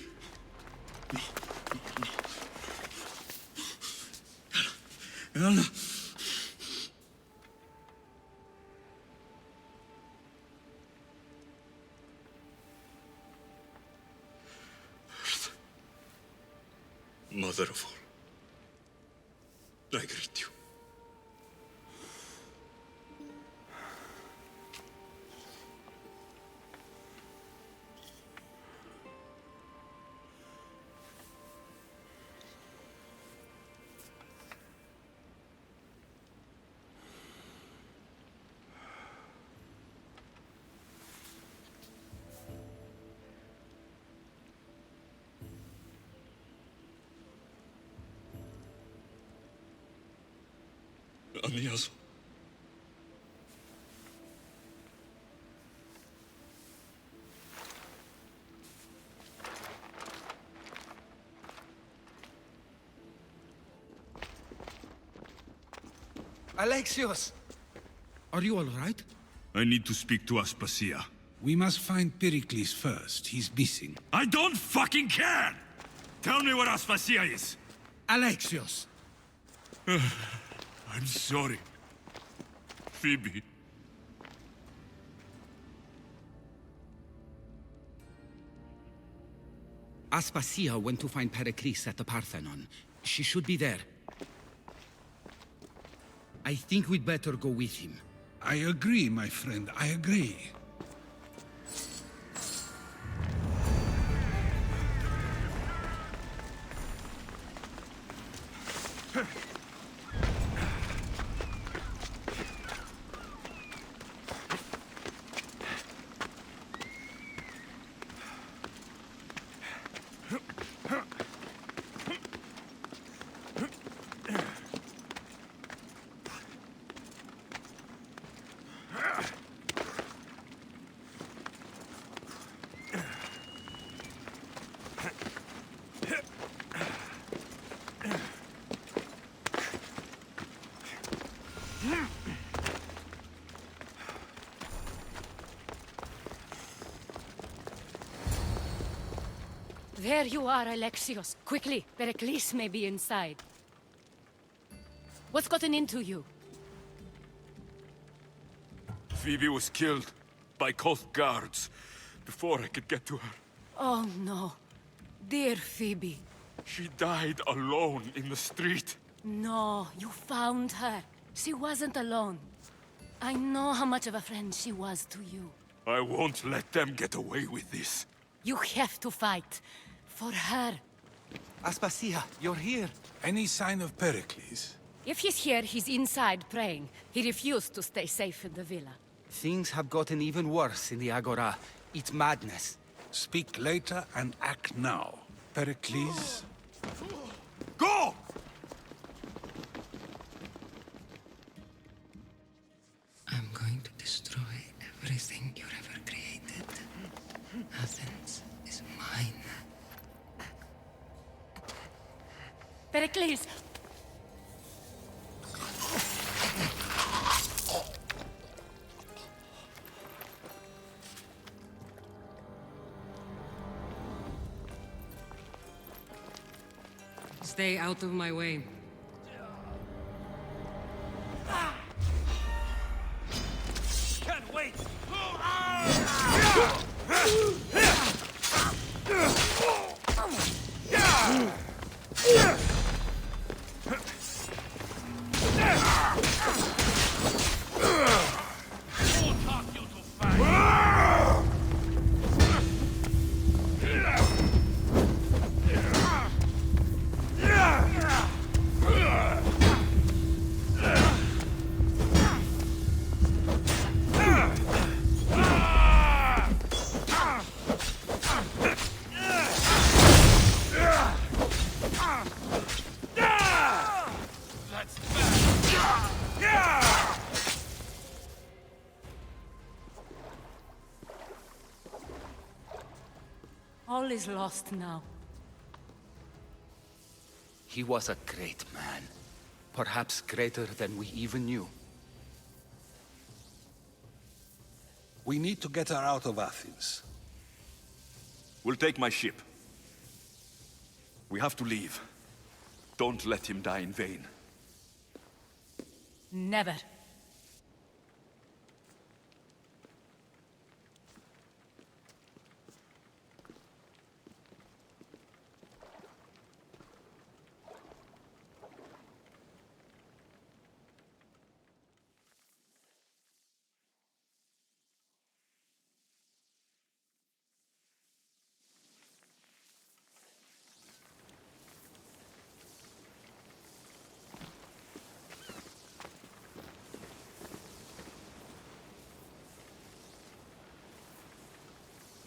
Anna! Mother of all, I greet you. 아니어서. Alexios! Are you all right? I need to speak to Aspasia. We must find Pericles first. He's missing. I don't fucking care! Tell me where Aspasia is! Alexios! I'm sorry. Phoebe. Aspasia went to find Pericles at the Parthenon. She should be there. I think we'd better go with him. I agree, my friend. I agree. There you are, Alexios. Quickly, Pericles may be inside. What's gotten into you? Phoebe was killed by cult guards before I could get to her. Oh no. Dear Phoebe. She died alone in the street. No, you found her. She wasn't alone. I know how much of a friend she was to you. I won't let them get away with this. You have to fight. For her. Aspasia, you're here. Any sign of Pericles? If he's here, he's inside praying. He refused to stay safe in the villa. Things have gotten even worse in the Agora. It's madness. Speak later and act now. Pericles? Go! I'm going to destroy everything you've ever created. Athens is mine. Pericles! Stay out of my way. Can't wait! All is lost now. He was a great man. Perhaps greater than we even knew. We need to get her out of Athens. We'll take my ship. We have to leave. Don't let him die in vain. Never.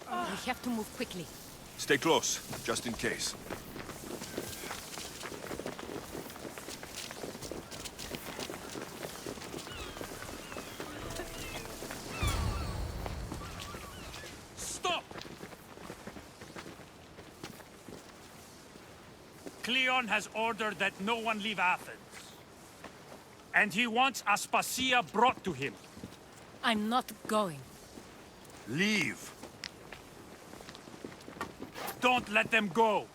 We have to move quickly. Stay close, just in case. Stop! Cleon has ordered that no one leave Athens. And he wants Aspasia brought to him. I'm not going. Leave. Don't let them go.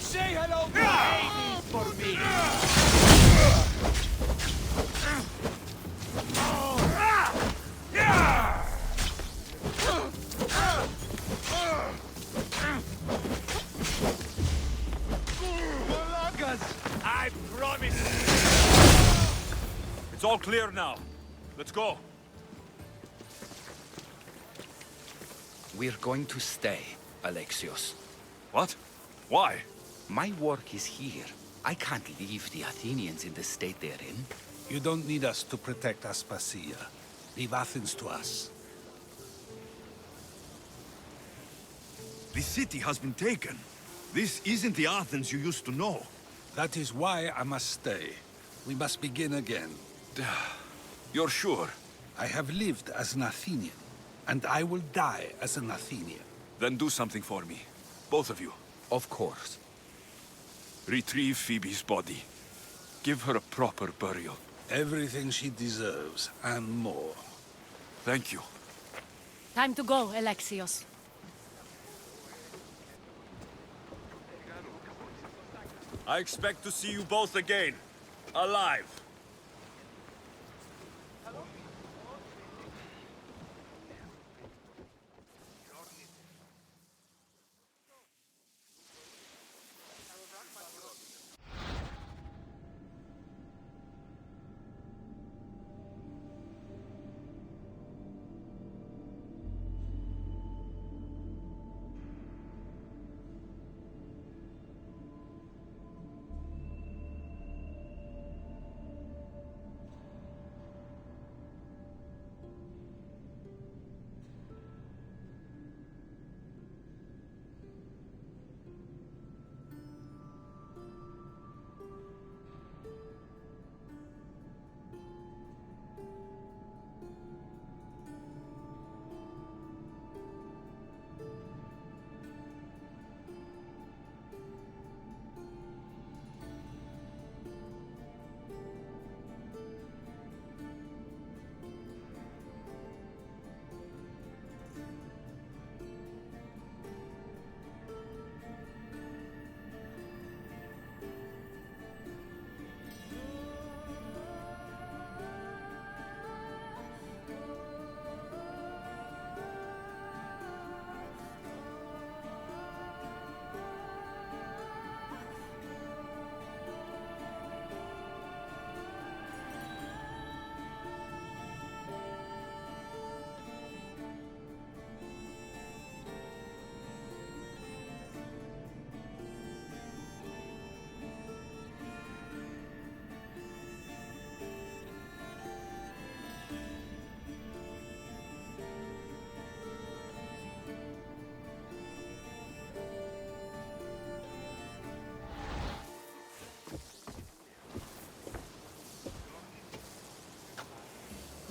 Say hello to Hades for me! I promise! It's all clear now. Let's go. We're going to stay, Alexios. What? Why? My work is here. I can't leave the Athenians in the state they're in. You don't need us to protect Aspasia. Leave Athens to us. The city has been taken. This isn't the Athens you used to know. That is why I must stay. We must begin again. You're sure? I have lived as an Athenian, and I will die as an Athenian. Then do something for me. Both of you. Of course. Retrieve Phoebe's body. Give her a proper burial. Everything she deserves, and more. Thank you. Time to go, Alexios. I expect to see you both again. Alive.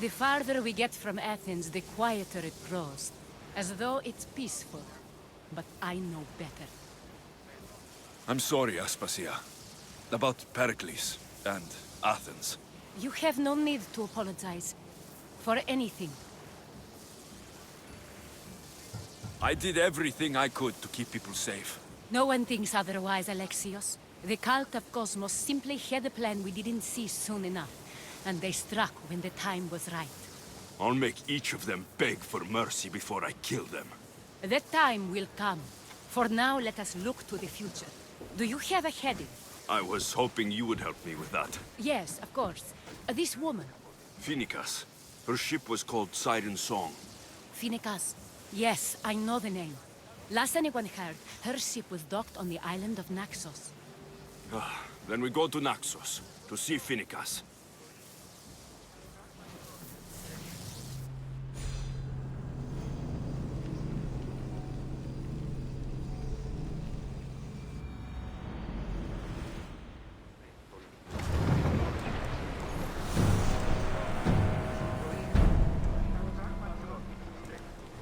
The farther we get from Athens, the quieter it grows. As though it's peaceful. But I know better. I'm sorry, Aspasia. About Pericles and Athens. You have no need to apologize. For anything. I did everything I could to keep people safe. No one thinks otherwise, Alexios. The cult of Cosmos simply had a plan we didn't see soon enough. And they struck when the time was right. I'll make each of them beg for mercy before I kill them. That time will come. For now, let us look to the future. Do you have a heading? I was hoping you would help me with that. Yes, of course. This woman. Phoenicas. Her ship was called Siren Song. Phoenicas. Yes, I know the name. Last anyone heard, her ship was docked on the island of Naxos. Then we go to Naxos, to see Phoenicas.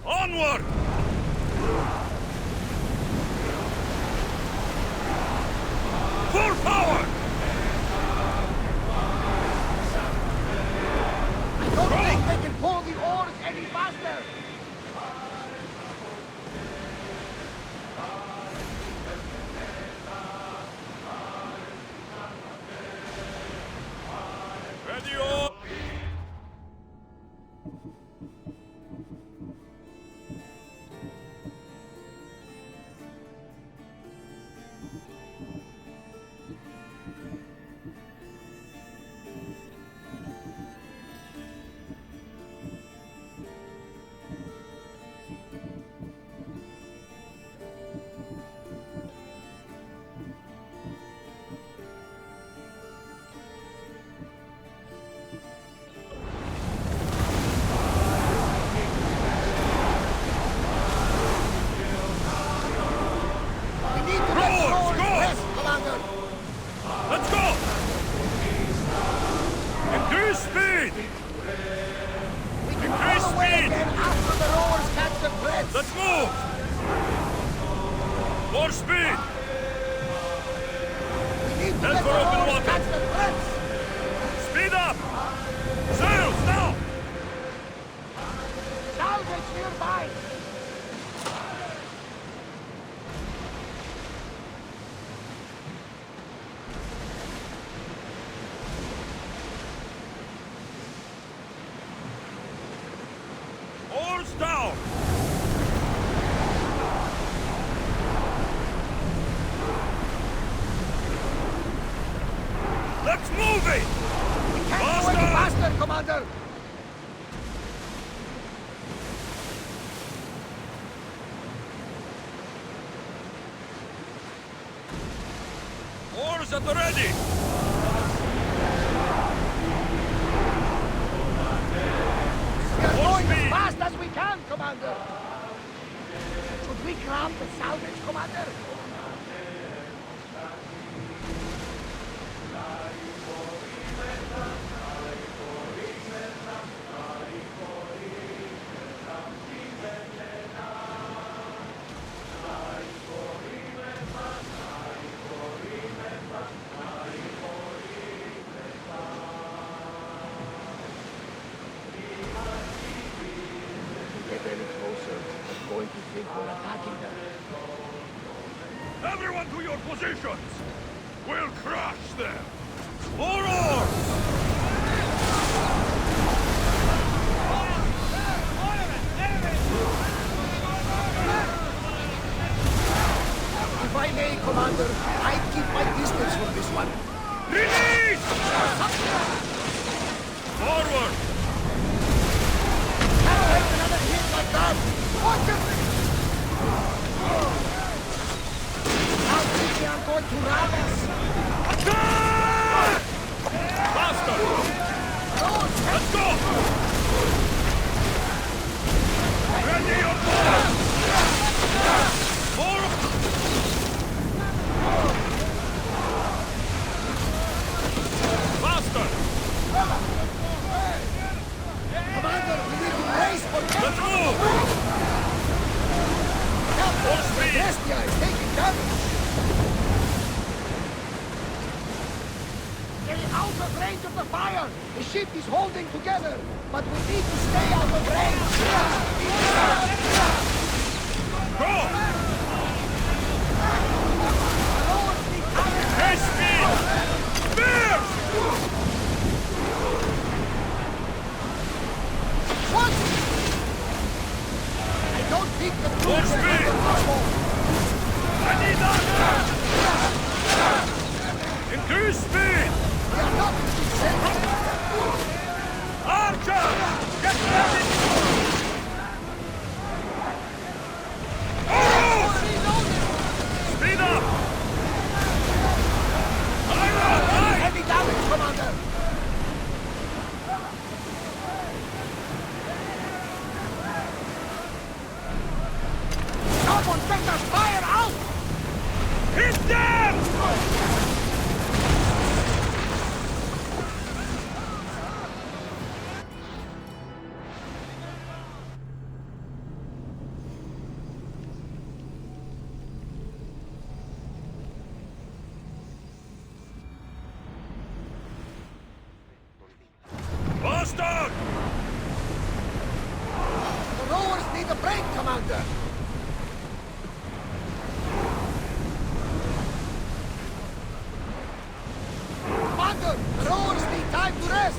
Onward! Full power! More speed! We need to Head let for the open rowers water. catch the threats! Speed up! Sails, now! Salvage nearby! Oars down! Let's move it! We can't go any faster, Commander! Oars at the ready! We are going as fast as we can, Commander! Should we grab the salvage, Commander? Get any closer, I'm going to think we're attacking them. Everyone to your positions! We'll crush them! More oars! If I may, Commander, I'd keep my distance from this one. Release! Forward! Can't take another hit like that! Watch it! How think they are going to ram us? Attack! Faster! Let's go! Ready on board! More! Faster! Commander, we need to brace for Let's move! Captain, the Bestia is taking damage! Stay out of range of the fire! The ship is holding together, but we need to stay out of range! Go! Hey, speed! Bears! What? I don't think the crew More will speed! handle much more. I need that! Increase speed! We are not safe. Archer! Get ready! Arrows! Speed up! Heavy damage, Commander! Someone better fire out! Hit them! Boston! The rowers need a break, Commander! Commander, the rowers need time to rest!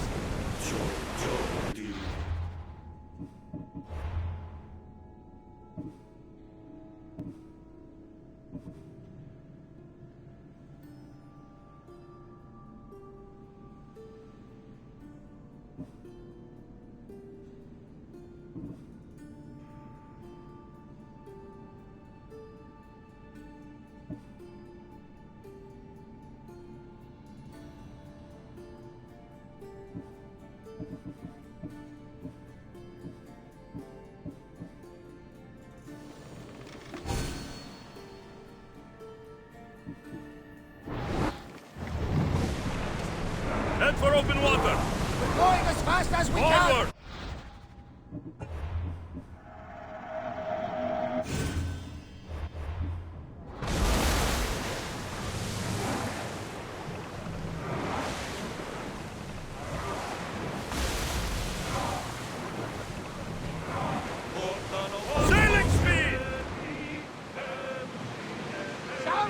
Head for open water! We're going as fast as we Forward! can!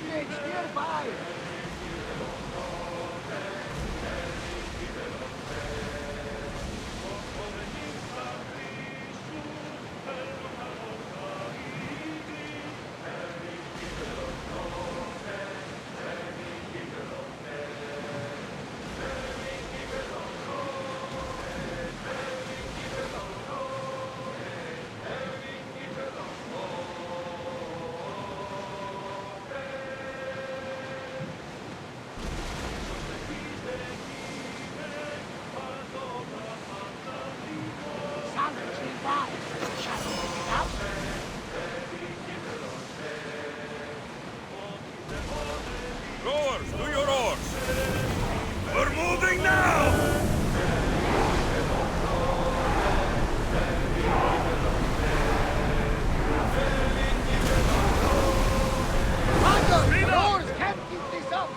village nearby. Rowers, do your oars! We're moving now! Commander, the oars can't keep this up.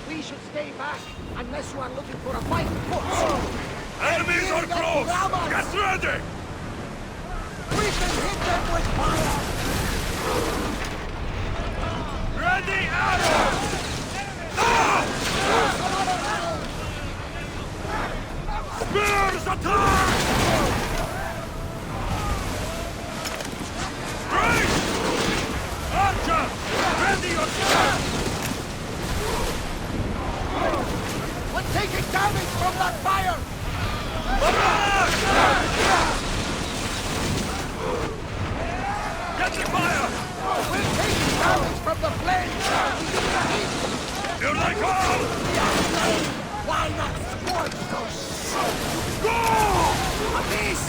We should stay back unless you are looking for a fight, of course. Enemies are close! Get ready! We can hit them with fire! Ready, arrows! Spears attack! Straight! Archer! Ready your spears! We're taking damage from that fire! Get the fire! We're taking damage from the flames! Here they come! Why not scorch those? Go! Abyss!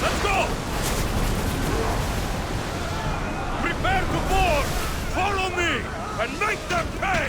Let's go! Prepare to board! Follow me! And make them pay!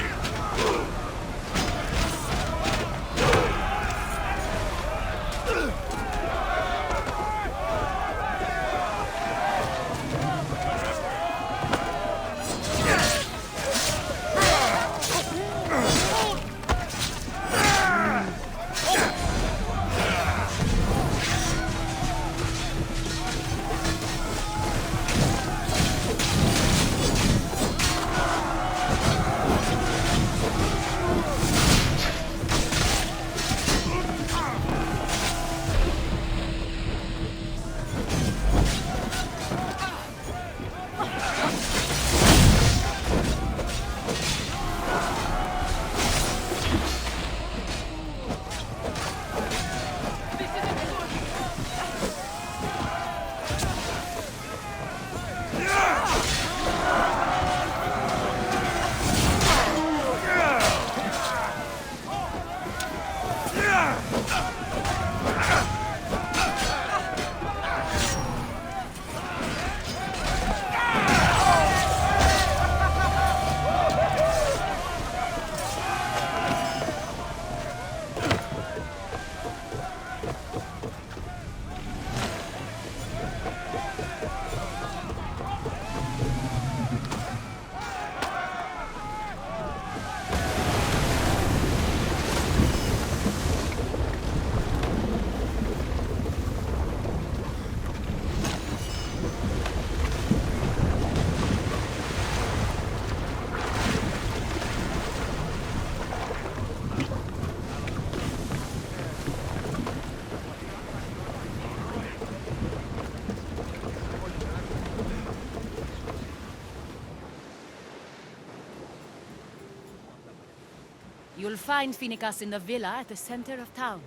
You'll find Finicas in the villa at the center of town.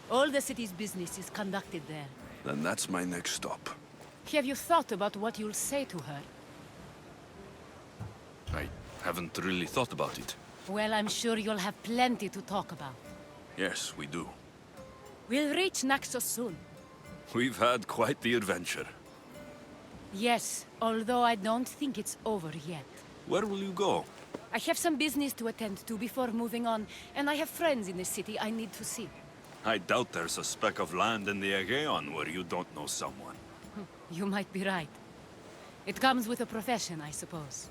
All the city's business is conducted there. Then that's my next stop. Have you thought about what you'll say to her? Haven't really thought about it. Well, I'm sure you'll have plenty to talk about. Yes, we do. We'll reach Naxos soon. We've had quite the adventure. Yes, although I don't think it's over yet. Where will you go? I have some business to attend to before moving on, and I have friends in the city I need to see. I doubt there's a speck of land in the Aegean where you don't know someone. You might be right. It comes with a profession, I suppose.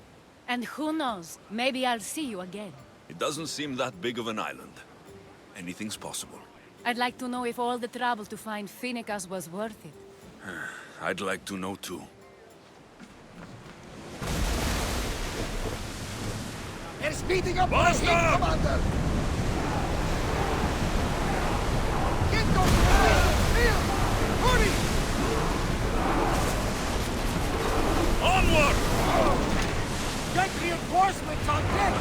And who knows, maybe I'll see you again. It doesn't seem that big of an island. Anything's possible. I'd like to know if all the trouble to find Finicus was worth it. I'd like to know too. They're speeding up on us, Commander! Get those field! Hurry! Onward! Get reinforcements on deck!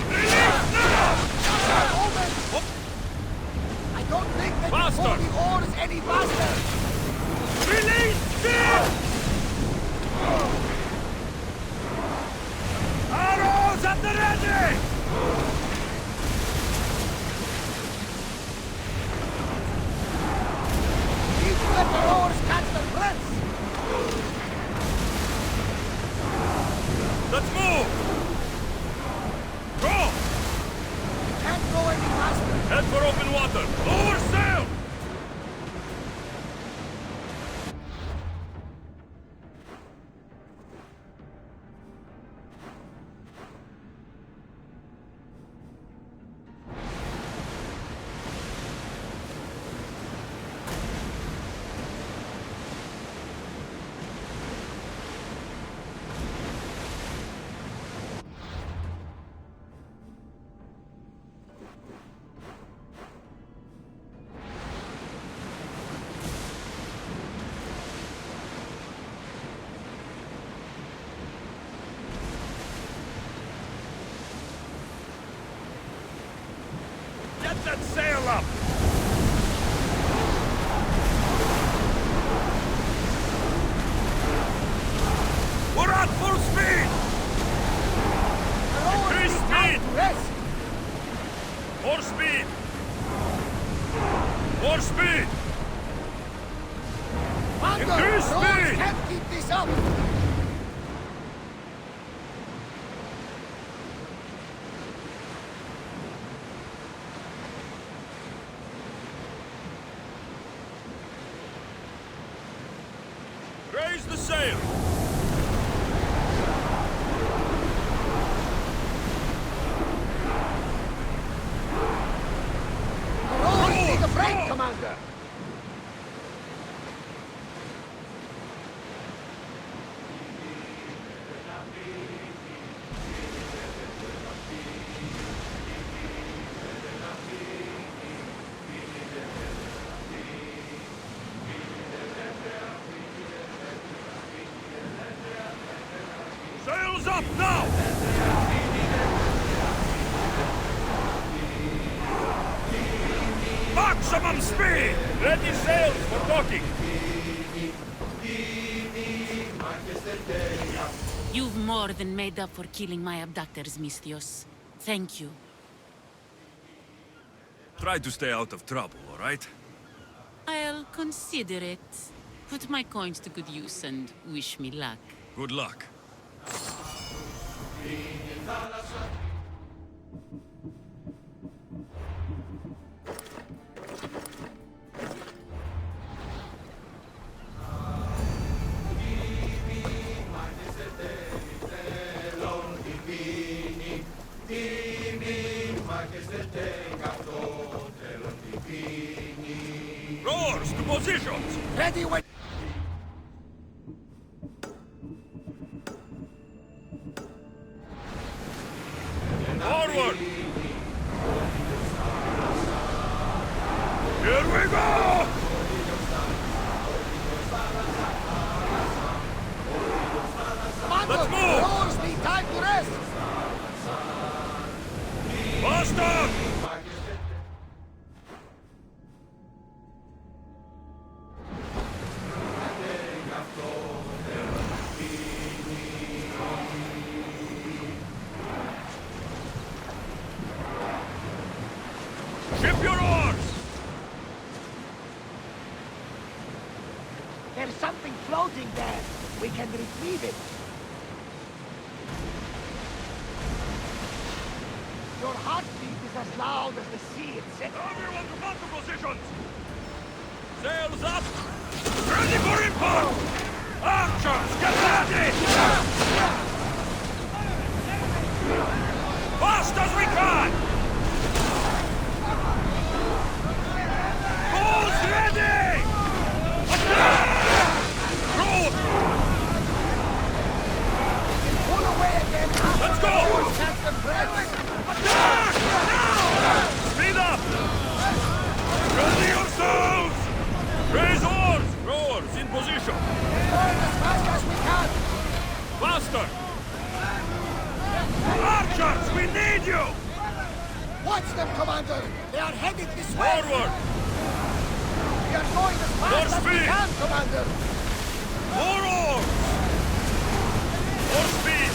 Release now! Omen! I don't think they can Faster! pull the oars any faster! Release them! Arrows at the ready! These clever oars catch the breath! Let's move! Go! Can't go any faster! Head for open water! Lower sail! Get that sail up! We're at full speed! Increase speed! Rest! More speed! More speed! Commander, Increase the oars speed! can't keep this up! Raise the sail! The oars need a break, Commander! Sails up now! Maximum speed! Ready sails for docking! You've more than made up for killing my abductors, Misthios. Thank you. Try to stay out of trouble, all right? I'll consider it. Put my coins to good use and wish me luck. Good luck. Rowers to positions! Ready when... Forward! Here we go! Commander, Let's move! the oars need time to rest! Faster! something there. We can retrieve it. Your heartbeat is as loud as the sea itself. Everyone to mount to positions! Sails up! Ready for impact! Archers, get ready! Fast as we can! Bows ready! Attack! Road! Pull away again. Let's go! Attack! Now! Speed up! Ready yourselves! Raise oars! Rowers in position! Burn as fast as we can! Faster! Archers, we need you! Watch them, Commander! They are headed this way! Forward! We are going as fast as we can, Commander! More oars! More speed!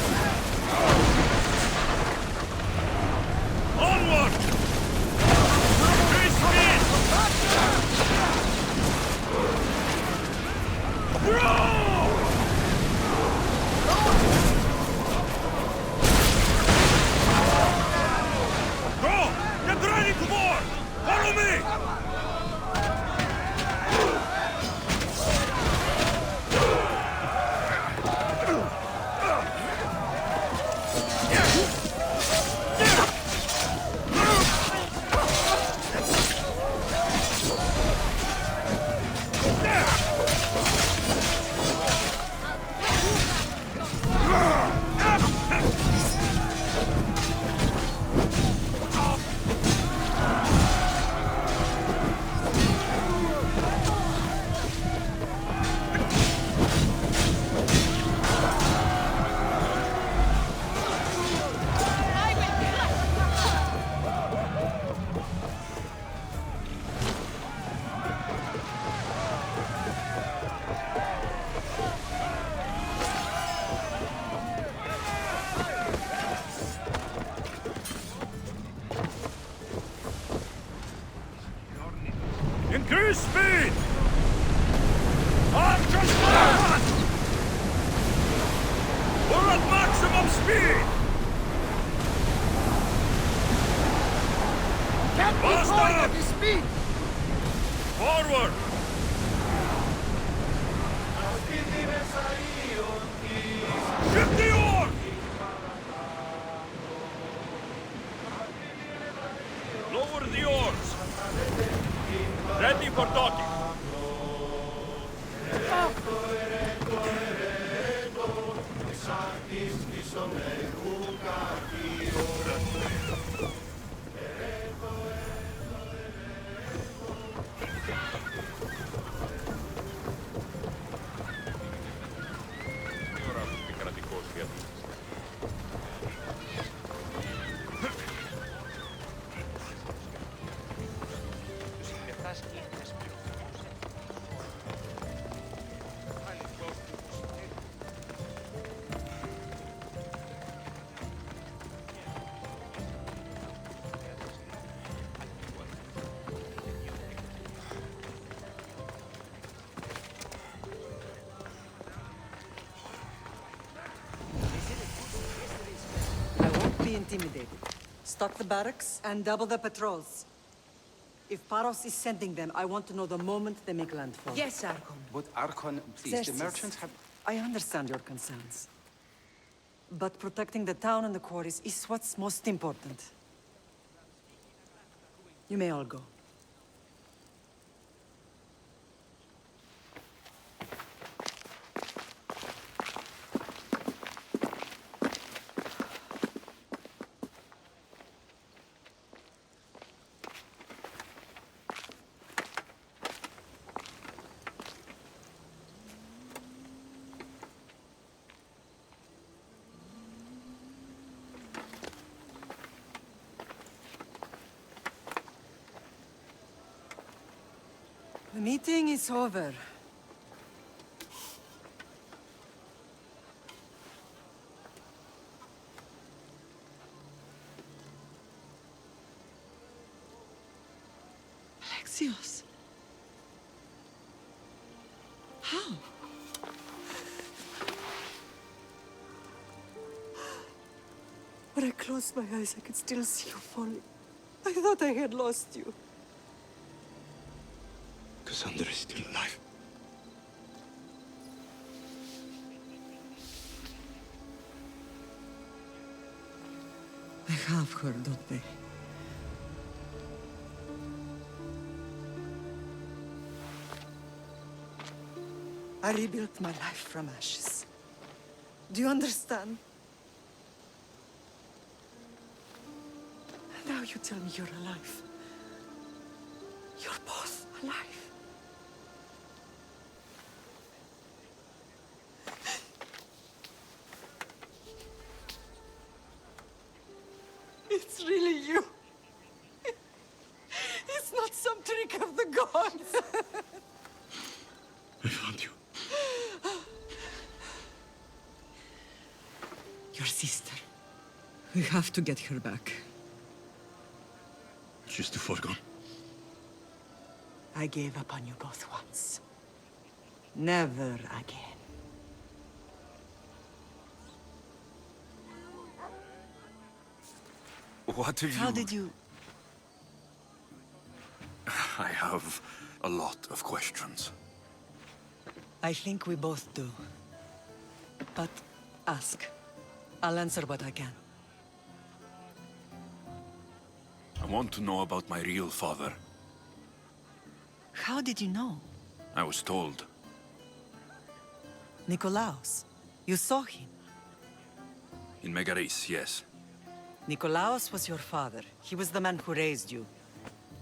Onward! Increase speed! Row! Go! Get ready to board! Follow me! Increase speed! Archers forward! We're at maximum speed! Can't be Faster! going at this speed! Forward! Shift the oars! Lower the oars! Ready for docking! Be intimidated. Stock the barracks and double the patrols. If Paros is sending them, I want to know the moment they make landfall. Yes, Archon. But Archon, please, the Xerxes, merchants have... I understand your concerns. But protecting the town and the quarries is what's most important. You may all go. The meeting is over. Alexios. How? When I closed my eyes, I could still see you falling. I thought I had lost you. Cassandra is still alive. I have her, don't they? I rebuilt my life from ashes. Do you understand? Now you tell me you're alive. You're both alive. It's really you. It's not some trick of the gods. I found you. Your sister. We have to get her back. She's too far gone. I gave up on you both once. Never again. What have you... How did you... I have a lot of questions. I think we both do. But ask. I'll answer what I can. I want to know about my real father. How did you know? I was told. Nikolaos. You saw him. In Megaris, yes. Nikolaos was your father. He was the man who raised you.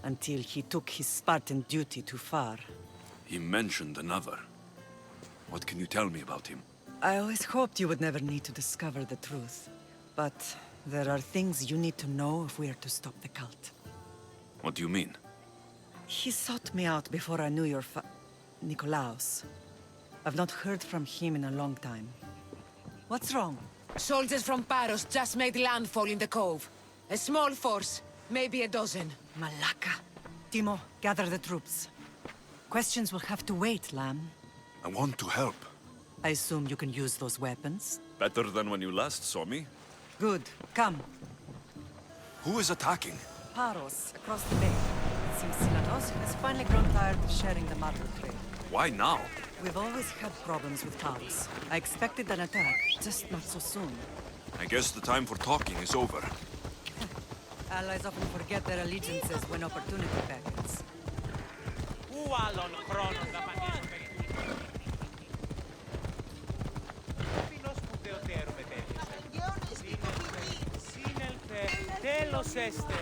Until he took his Spartan duty too far. He mentioned another. What can you tell me about him? I always hoped you would never need to discover the truth. But there are things you need to know if we are to stop the cult. What do you mean? He sought me out before I knew your Nikolaos. I've not heard from him in a long time. What's wrong? Soldiers from Paros just made landfall in the cove. A small force, maybe a dozen. Malaka. Timo, gather the troops. Questions will have to wait, Lamb. I want to help. I assume you can use those weapons? Better than when you last saw me. Good. Come. Who is attacking? Paros, across the bay. It seems Silanos has finally grown tired of sharing the marble trade. Why now? We've always had problems with Paros. I expected an attack, just not so soon. I guess the time for talking is over. Allies often forget their allegiances when opportunity beckons. Τέλος έστε.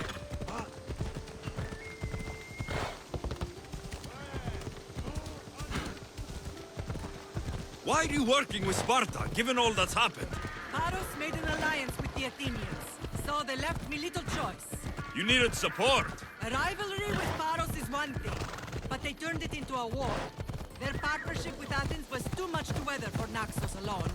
Why are you working with Sparta, given all that's happened? Paros made an alliance with the Athenians, so they left me little choice. You needed support. A rivalry with Paros is one thing, but they turned it into a war. Their partnership with Athens was too much to weather for Naxos alone.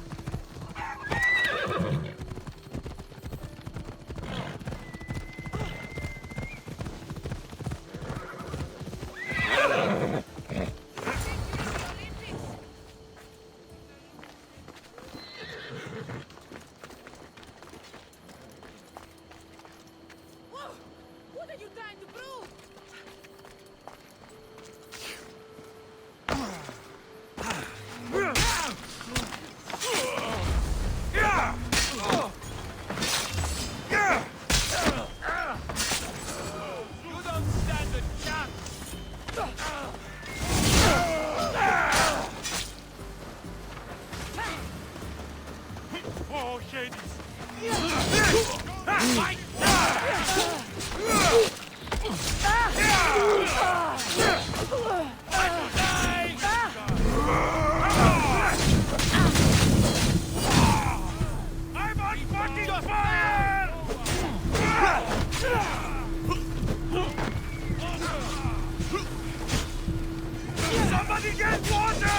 Somebody get water!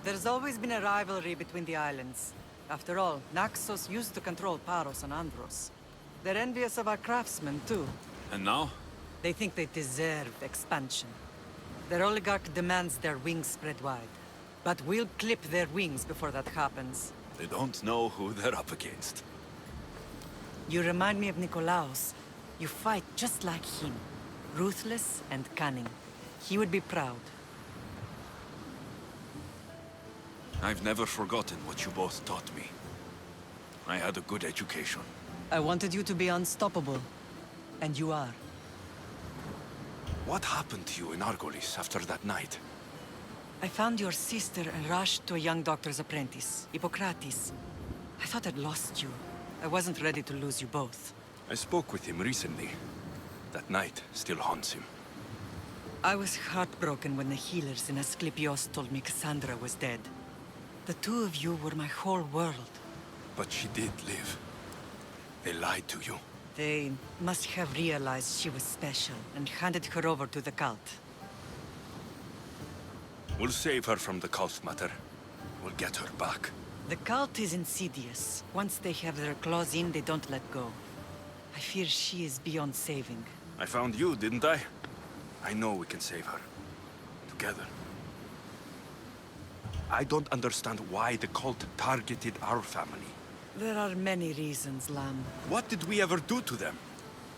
There's always been a rivalry between the islands. After all, Naxos used to control Paros and Andros. They're envious of our craftsmen, too. And now? They think they deserve expansion. Their oligarch demands their wings spread wide. But we'll clip their wings before that happens. They don't know who they're up against. You remind me of Nikolaos. You fight just like him. Ruthless and cunning. He would be proud. I've never forgotten what you both taught me. I had a good education. I wanted you to be unstoppable. And you are. What happened to you in Argolis after that night? I found your sister and rushed to a young doctor's apprentice, Hippocrates. I thought I'd lost you. I wasn't ready to lose you both. I spoke with him recently. That night still haunts him. I was heartbroken when the healers in Asclepios told me Cassandra was dead. The two of you were my whole world. But she did live. They lied to you. They must have realized she was special and handed her over to the cult. We'll save her from the cult matter. We'll get her back. The cult is insidious. Once they have their claws in, they don't let go. I fear she is beyond saving. I found you, didn't I? I know we can save her. Together. I don't understand why the cult targeted our family. There are many reasons, Lam. What did we ever do to them?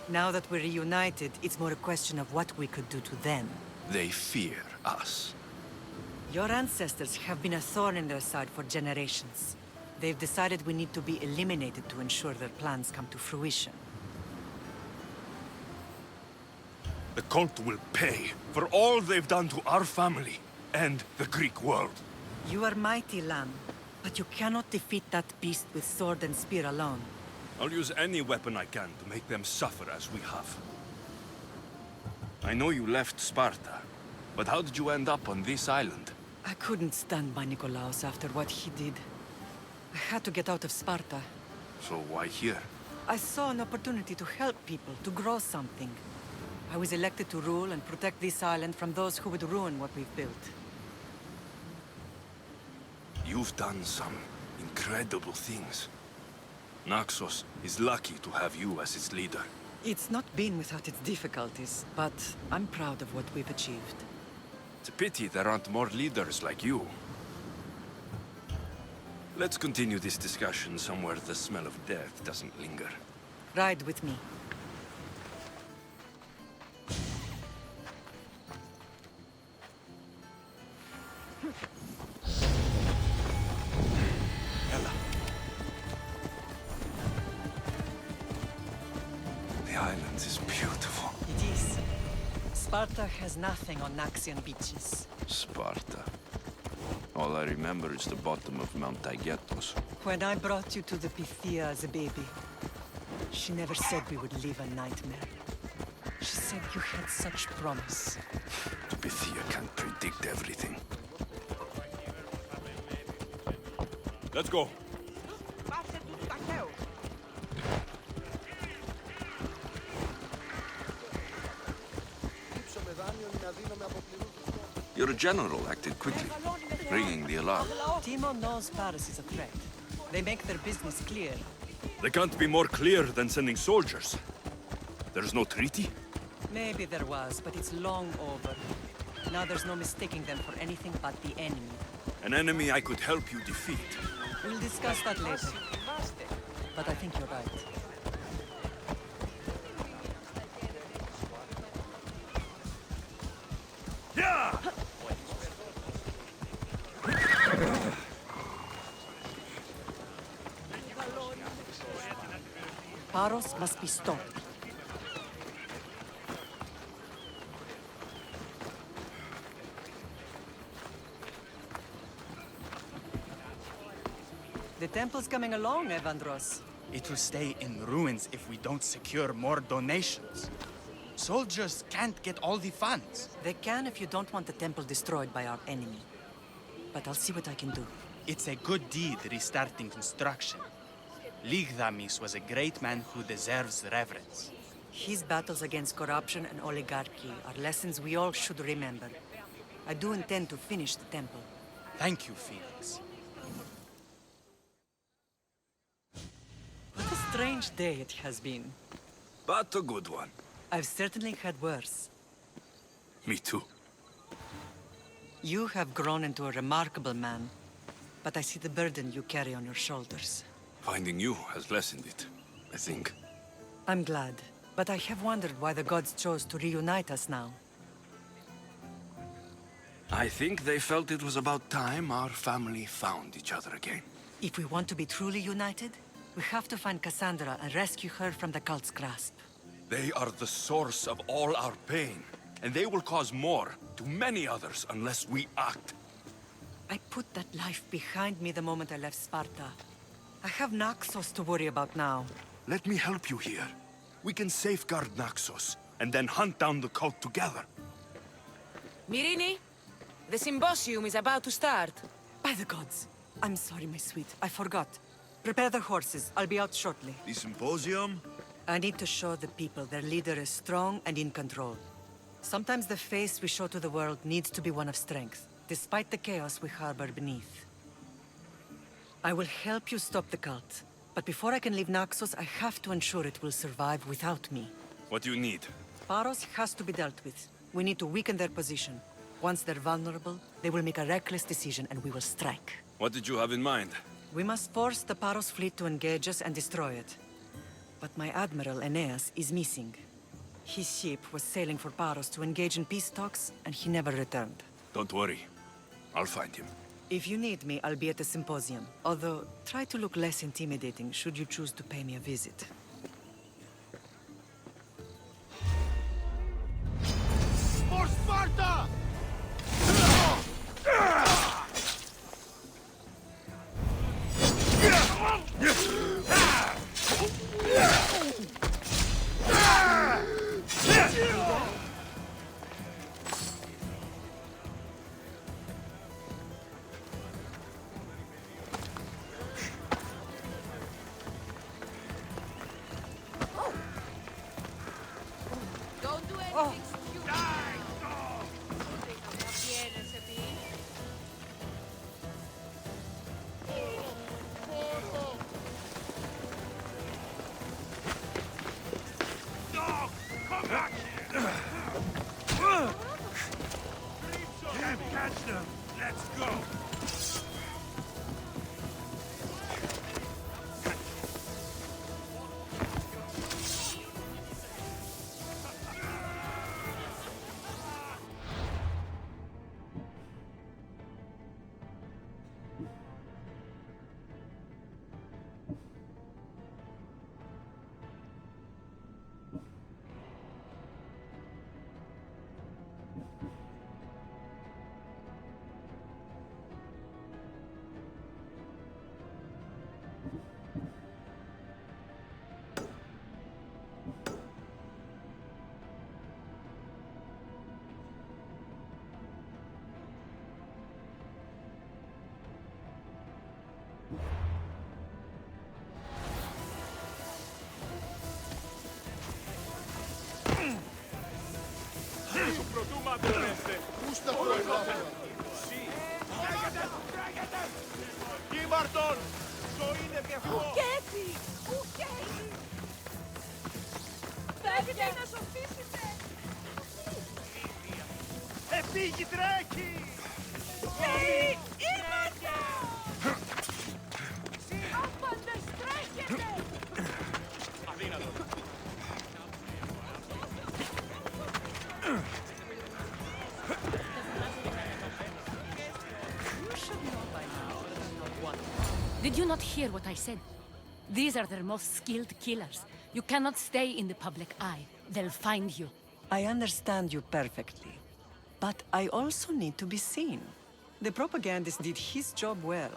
Now that we're reunited, it's more a question of what we could do to them. They fear us. Your ancestors have been a thorn in their side for generations. They've decided we need to be eliminated to ensure their plans come to fruition. The cult will pay for all they've done to our family and the Greek world. You are mighty, Lam, but you cannot defeat that beast with sword and spear alone. I'll use any weapon I can to make them suffer as we have. I know you left Sparta, but how did you end up on this island? I couldn't stand by Nikolaos after what he did. I had to get out of Sparta. So why here? I saw an opportunity to help people, to grow something. I was elected to rule and protect this island from those who would ruin what we've built. You've done some incredible things. Naxos is lucky to have you as its leader. It's not been without its difficulties, but I'm proud of what we've achieved. It's a pity there aren't more leaders like you. Let's continue this discussion somewhere the smell of death doesn't linger. Ride with me. Ella. The island is beautiful. It is. Sparta has nothing on Naxian beaches. Sparta. All I remember is the bottom of Mount Taygetos. When I brought you to the Pythia as a baby, she never said we would live a nightmare. She said you had such promise. The Pythia can't predict everything. Let's go. Your general acted quickly, ringing the alarm. Timo knows Paris is a threat. They make their business clear. They can't be more clear than sending soldiers. There's no treaty? Maybe there was, but it's long over. Now there's no mistaking them for anything but the enemy. An enemy I could help you defeat. We'll discuss that later. But I think you're right. Yeah! Paros must be stopped. The temple's coming along, Evandros. It will stay in ruins if we don't secure more donations. Soldiers can't get all the funds. They can if you don't want the temple destroyed by our enemy. But I'll see what I can do. It's a good deed restarting construction. Ligdamis was a great man who deserves reverence. His battles against corruption and oligarchy are lessons we all should remember. I do intend to finish the temple. Thank you, Felix. What a strange day it has been. But a good one. I've certainly had worse. Me too. You have grown into a remarkable man, but I see the burden you carry on your shoulders. Finding you has lessened it, I think. I'm glad, but I have wondered why the gods chose to reunite us now. I think they felt it was about time our family found each other again. If we want to be truly united, we have to find Cassandra and rescue her from the cult's grasp. They are the source of all our pain, and they will cause more to many others unless we act. I put that life behind me the moment I left Sparta. I have Naxos to worry about now. Let me help you here. We can safeguard Naxos, and then hunt down the cult together. Myrrine, the symposium is about to start. By the gods. I'm sorry, my sweet. I forgot. Prepare the horses. I'll be out shortly. The symposium? I need to show the people their leader is strong and in control. Sometimes the face we show to the world needs to be one of strength, despite the chaos we harbor beneath. I will help you stop the cult, but before I can leave Naxos, I have to ensure it will survive without me. What do you need? Paros has to be dealt with. We need to weaken their position. Once they're vulnerable, they will make a reckless decision and we will strike. What did you have in mind? We must force the Paros fleet to engage us and destroy it. But my admiral, Aeneas, is missing. His ship was sailing for Paros to engage in peace talks, and he never returned. Don't worry. I'll find him. If you need me, I'll be at the symposium. Although, try to look less intimidating should you choose to pay me a visit. For Sparta! Don't do anything stupid. Dog! Come back here! Can't catch them! Let's go! Κίμαρτον! Ζωή είναι διαβιβό! Ουκέτσι! Ουκέτσι! Πρέπει να σωθήσετε! Εφήγη τρέχει! Ουκέτσι! Ήρματε! Άπαντες τρέχετε! Αδύνατο! Did you not hear what I said? These are their most skilled killers. You cannot stay in the public eye. They'll find you. I understand you perfectly. But I also need to be seen. The propagandist did his job well.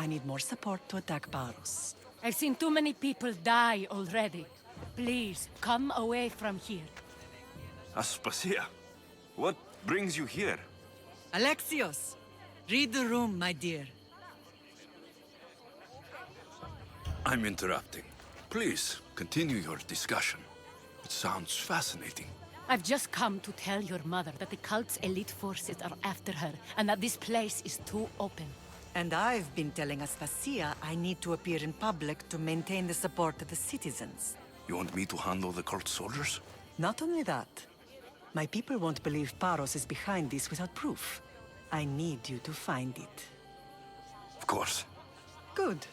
I need more support to attack Paros. I've seen too many people die already. Please, come away from here. Aspasia, what brings you here? Alexios! Read the room, my dear. I'm interrupting. Please, continue your discussion. It sounds fascinating. I've just come to tell your mother that the cult's elite forces are after her, and that this place is too open. And I've been telling Aspasia I need to appear in public to maintain the support of the citizens. You want me to handle the cult soldiers? Not only that, my people won't believe Paros is behind this without proof. I need you to find it. Of course. Good.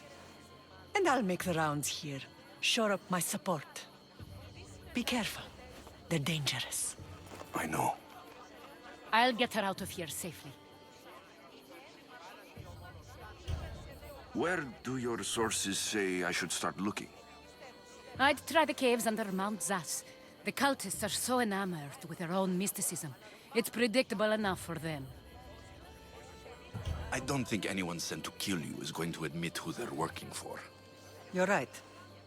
And I'll make the rounds here. Shore up my support. Be careful. They're dangerous. I know. I'll get her out of here safely. Where do your sources say I should start looking? I'd try the caves under Mount Zas. The cultists are so enamored with their own mysticism. It's predictable enough for them. I don't think anyone sent to kill you is going to admit who they're working for. You're right.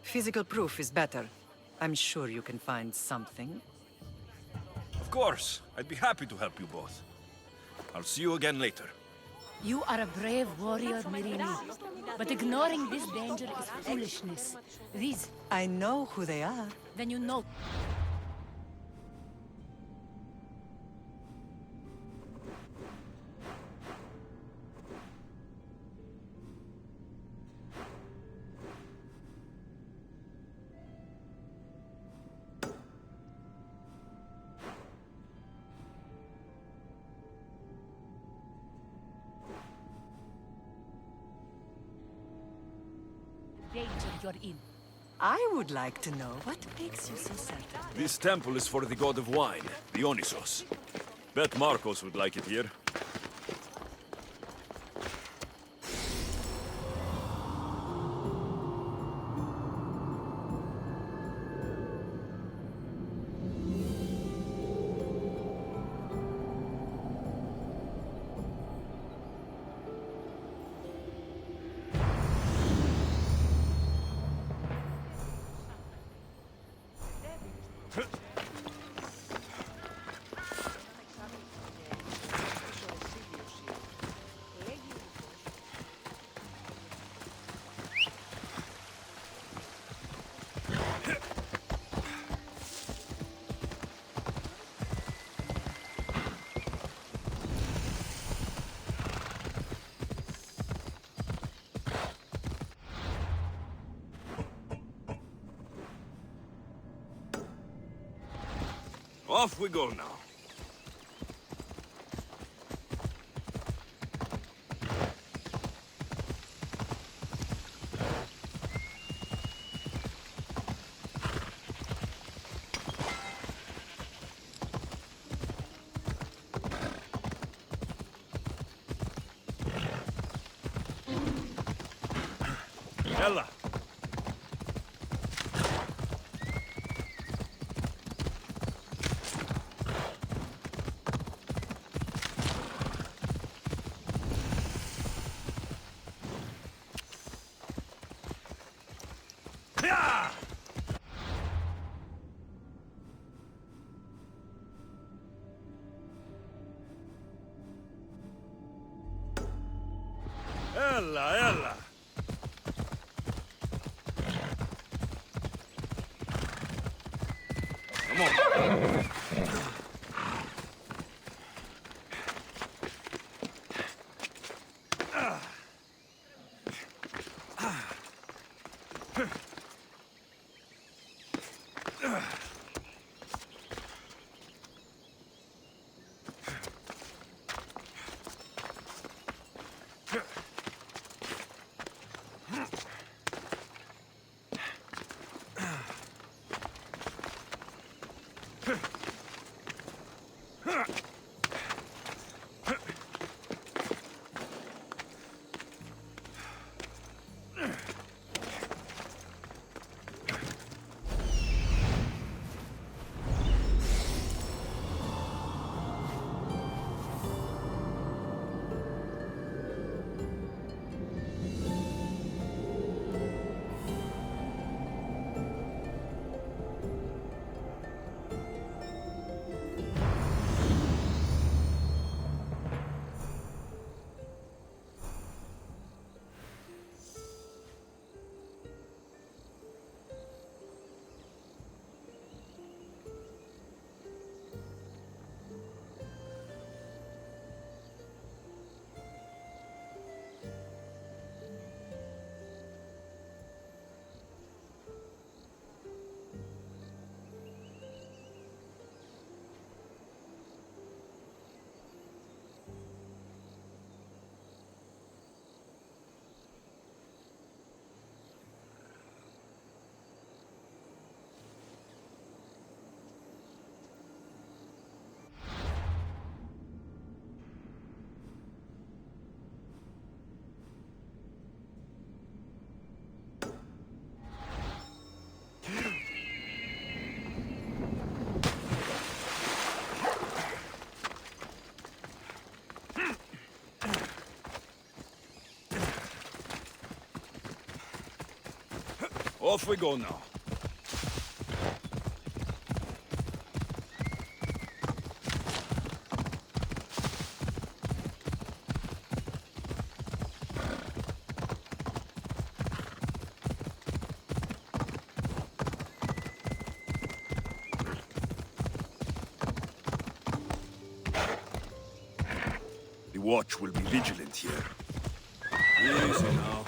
Physical proof is better. I'm sure you can find something. Of course. I'd be happy to help you both. I'll see you again later. You are a brave warrior, Mirini. But ignoring this danger is foolishness. These... I know who they are. Then you know... danger you're in. I would like to know what makes you so certain. This temple is for the god of wine, Dionysos. Bet Marcos would like it here. Off we go now. Ella. Ella. Come on. Off we go now. The watch will be vigilant here. Easy now.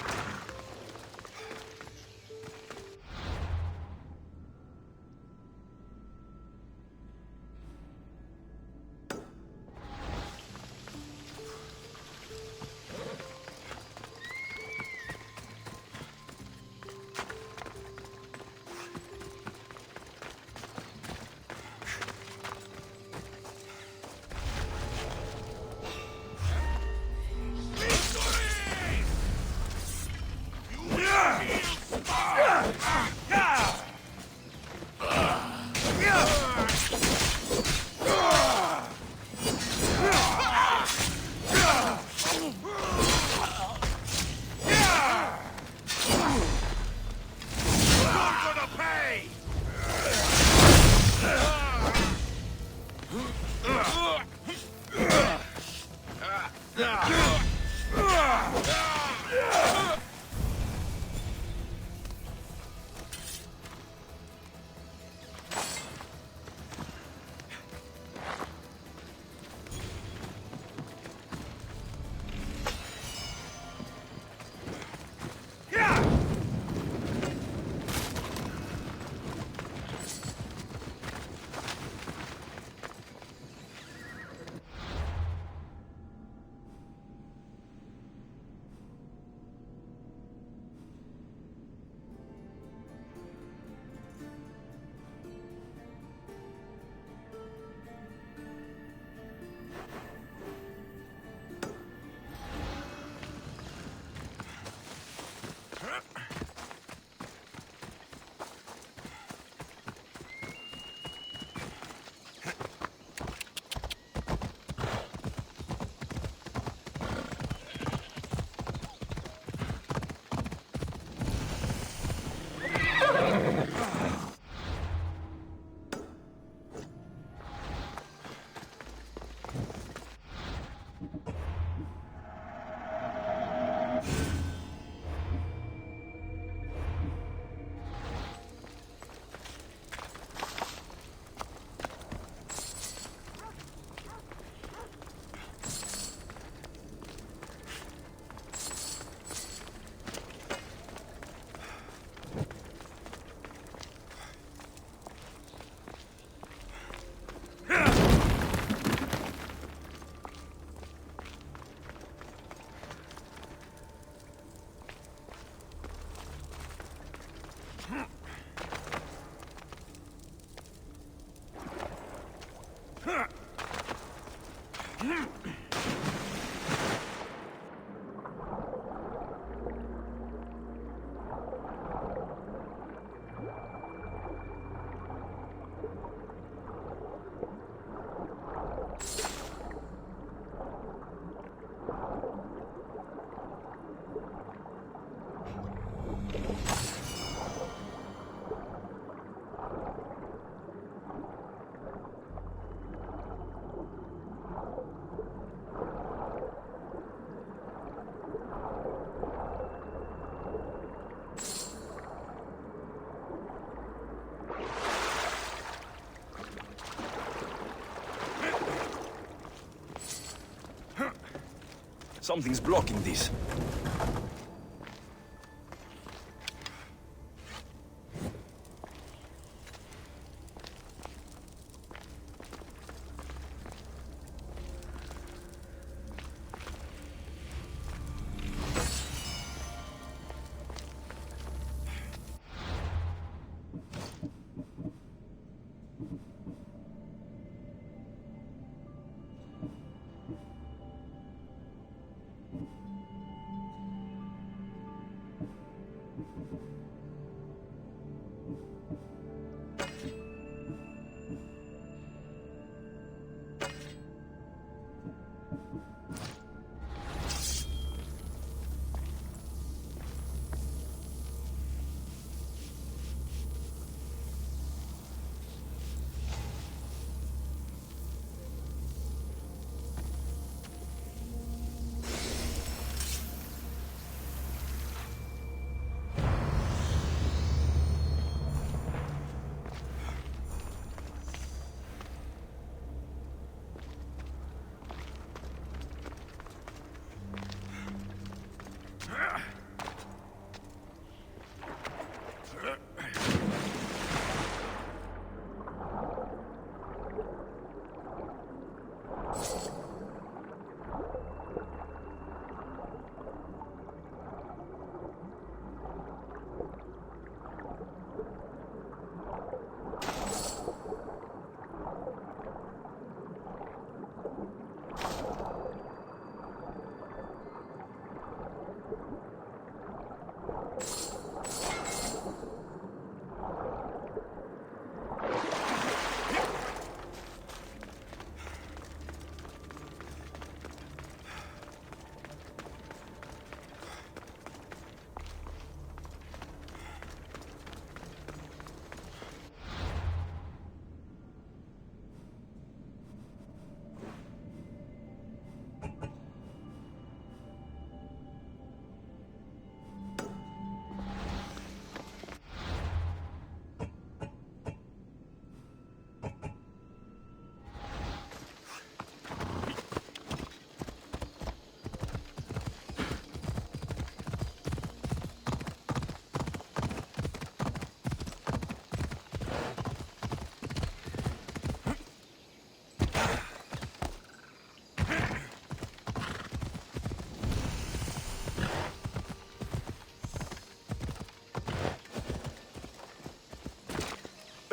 Something's blocking this.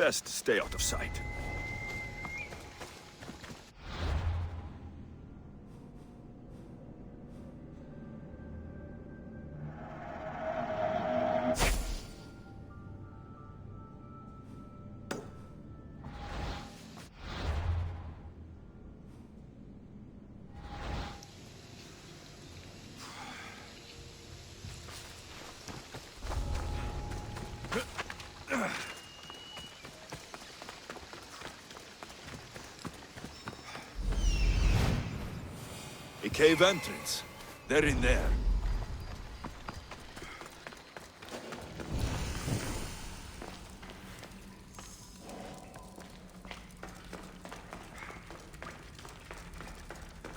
Best stay out of sight. A cave entrance. They're in there.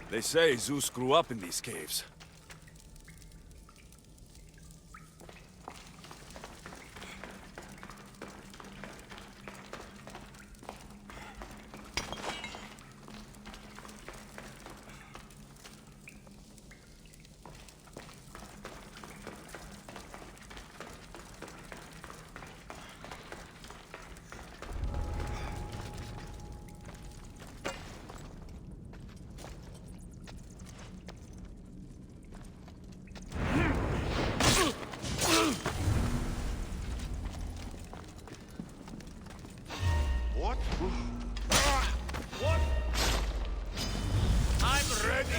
They say Zeus grew up in these caves. What? What? I'm ready.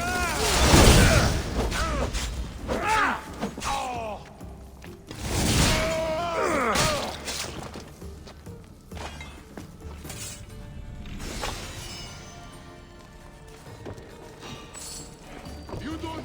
You don't.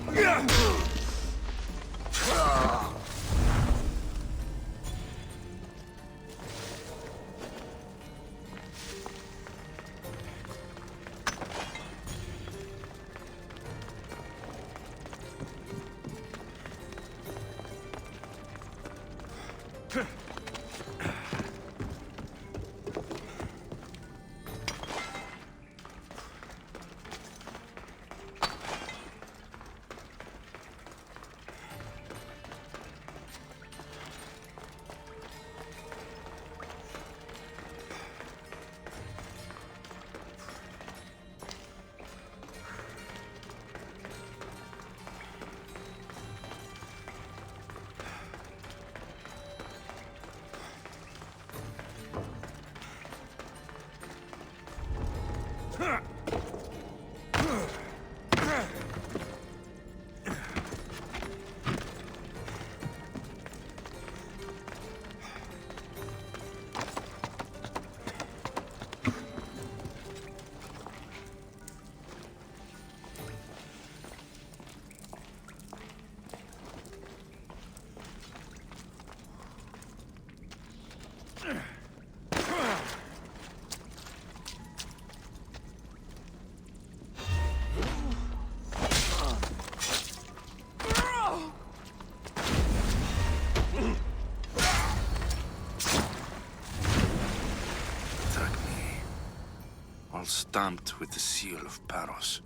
All stamped with the seal of Paros.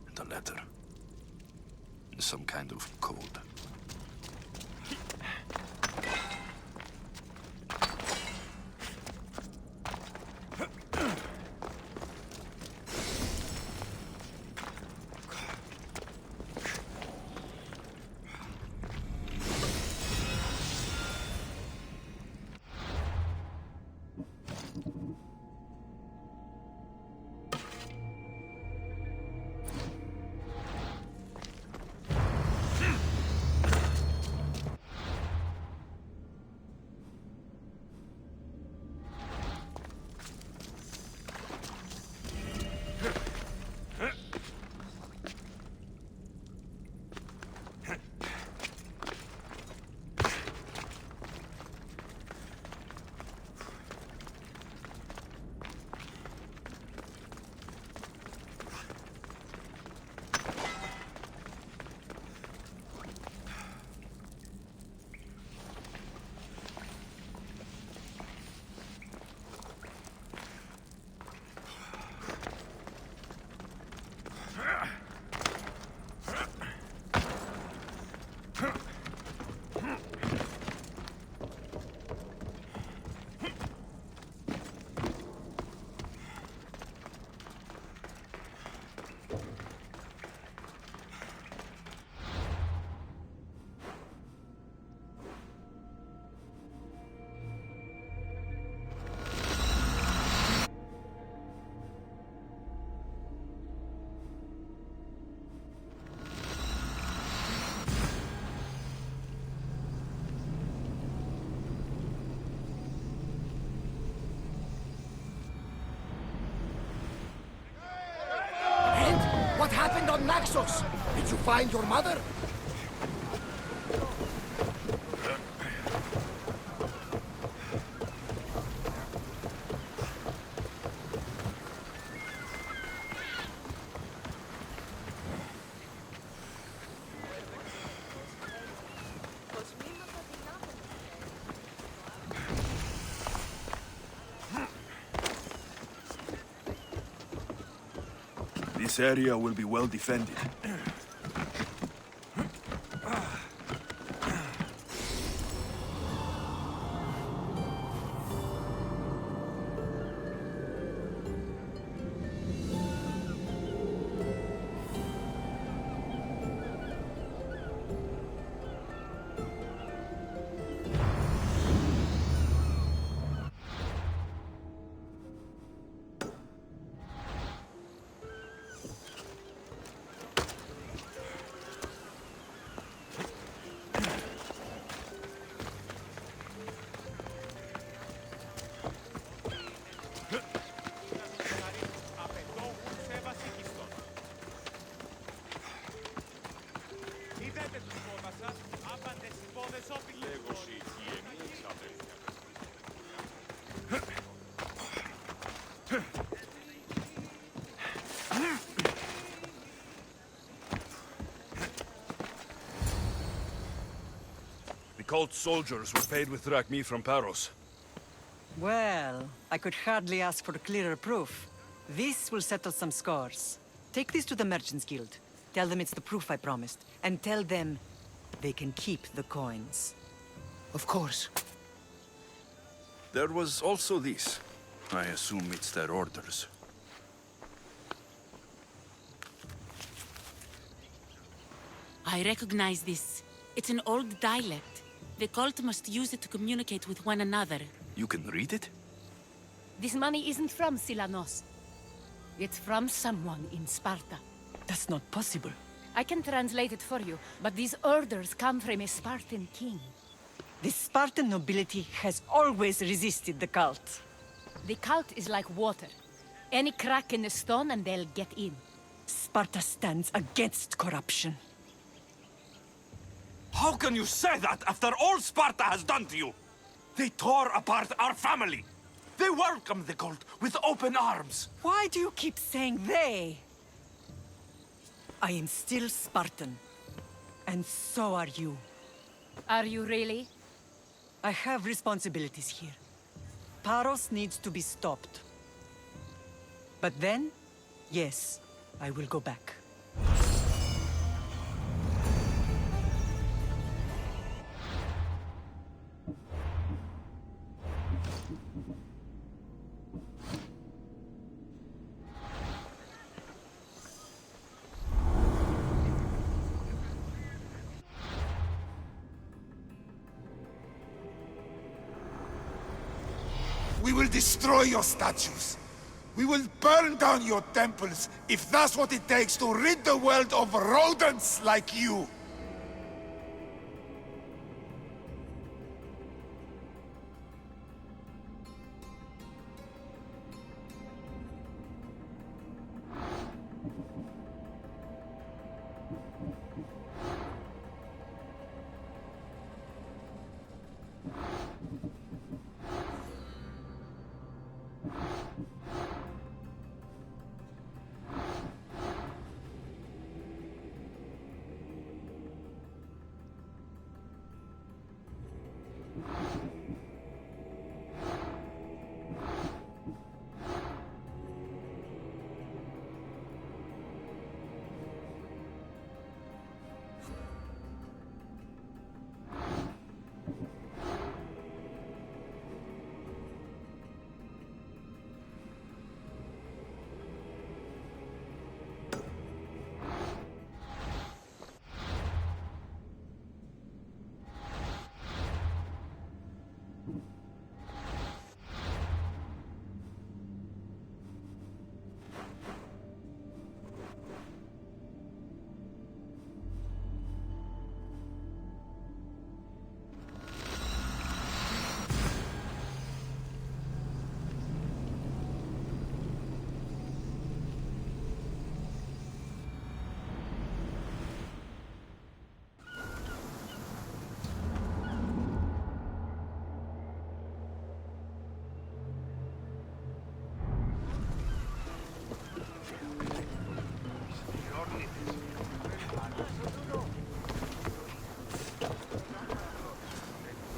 And a letter. Some kind of code. happened on Naxos? Did you find your mother? This area will be well defended. The cult soldiers were paid with drachmi from Paros. Well, I could hardly ask for clearer proof. This will settle some scores. Take this to the Merchants Guild. Tell them it's the proof I promised. And tell them they can keep the coins. Of course. There was also this. I assume it's their orders. I recognize this. It's an old dialect. The cult must use it to communicate with one another. You can read it? This money isn't from Silanos. It's from someone in Sparta. That's not possible. I can translate it for you, but these orders come from a Spartan king. The Spartan nobility has always resisted the cult. The cult is like water. Any crack in the stone and they'll get in. Sparta stands against corruption. How can you say that after all Sparta has done to you? They tore apart our family. They welcomed the cult with open arms. Why do you keep saying they? I am still Spartan. And so are you. Are you really? I have responsibilities here. Paros needs to be stopped. But then, yes, I will go back. We will destroy your statues. We will burn down your temples if that's what it takes to rid the world of rodents like you.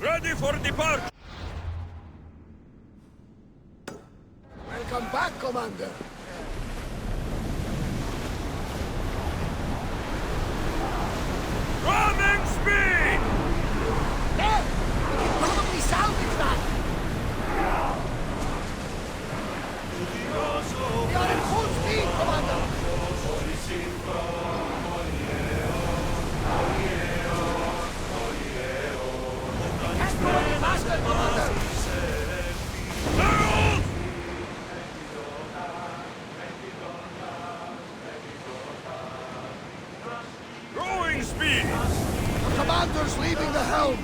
Ready for departure! Welcome back, Commander. Ramming speed! There! We can probably salvage that! We are at full speed, Commander! Can't go any faster, Commander! Growing speed! The commander's leaving the helm!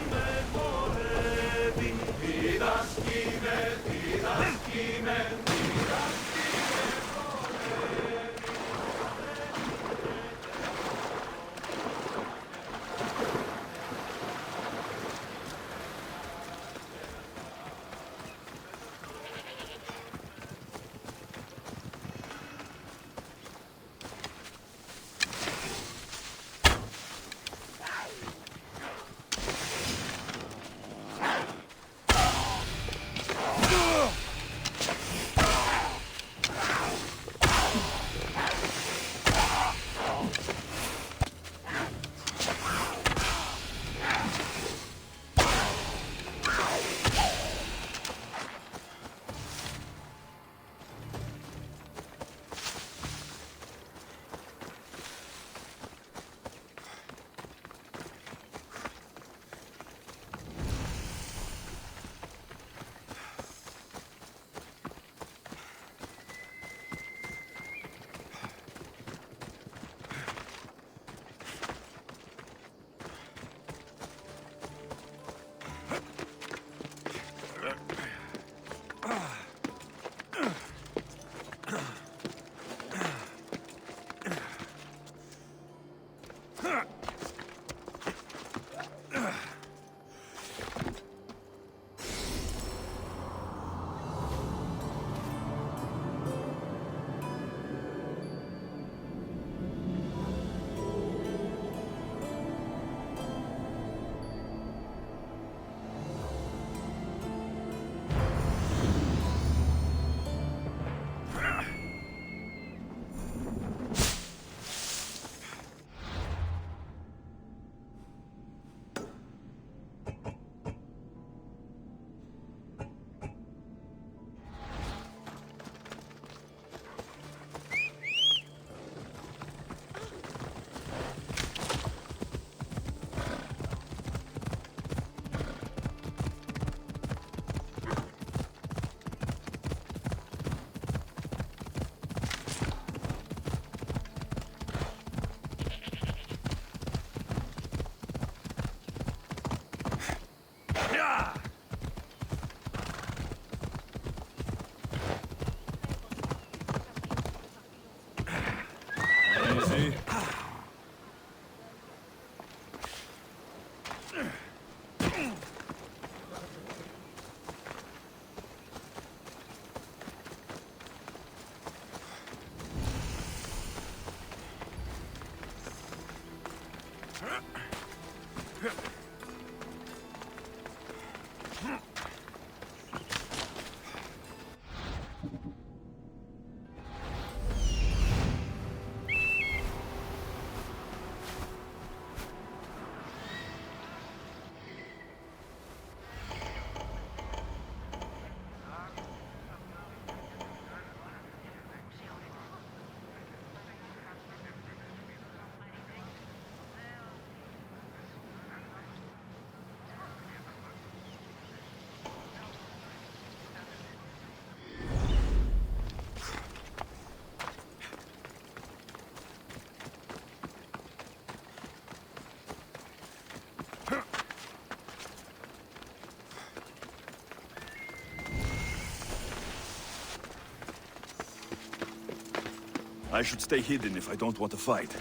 I should stay hidden if I don't want to fight.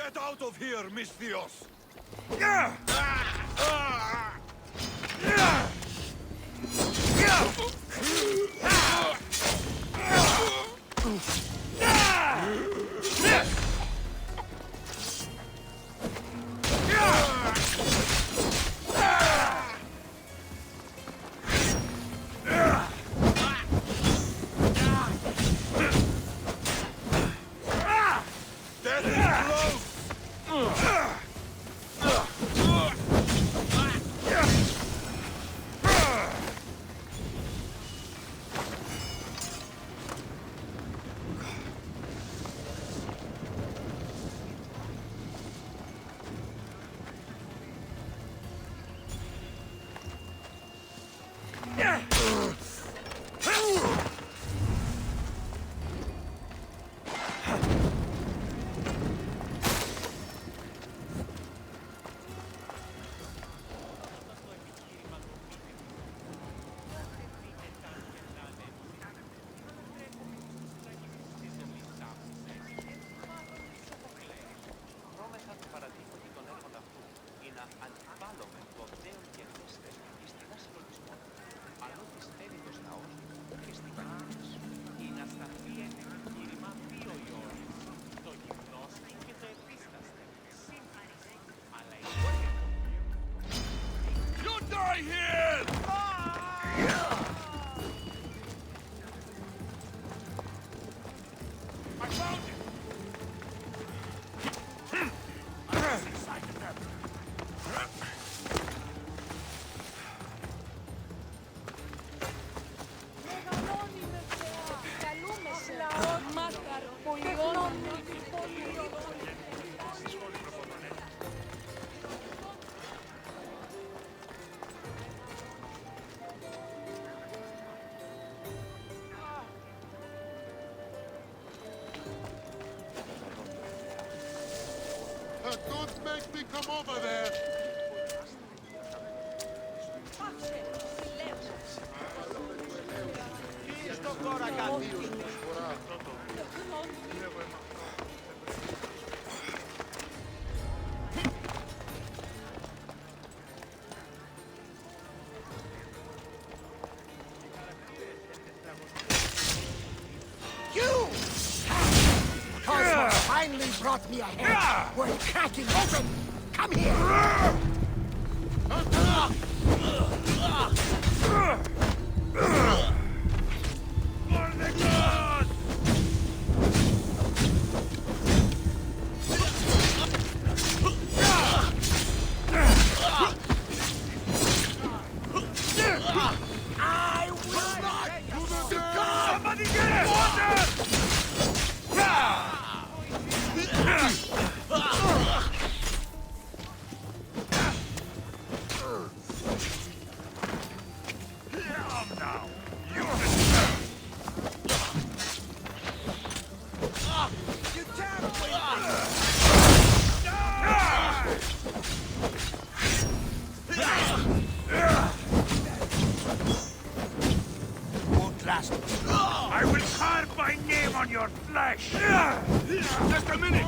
Get out of here, Misthios! Don't make me come over there! You! Cosmos finally brought me ahead. We're cracking open. Come here. I will not. Somebody get it! I will carve my name on your flesh! Just a minute!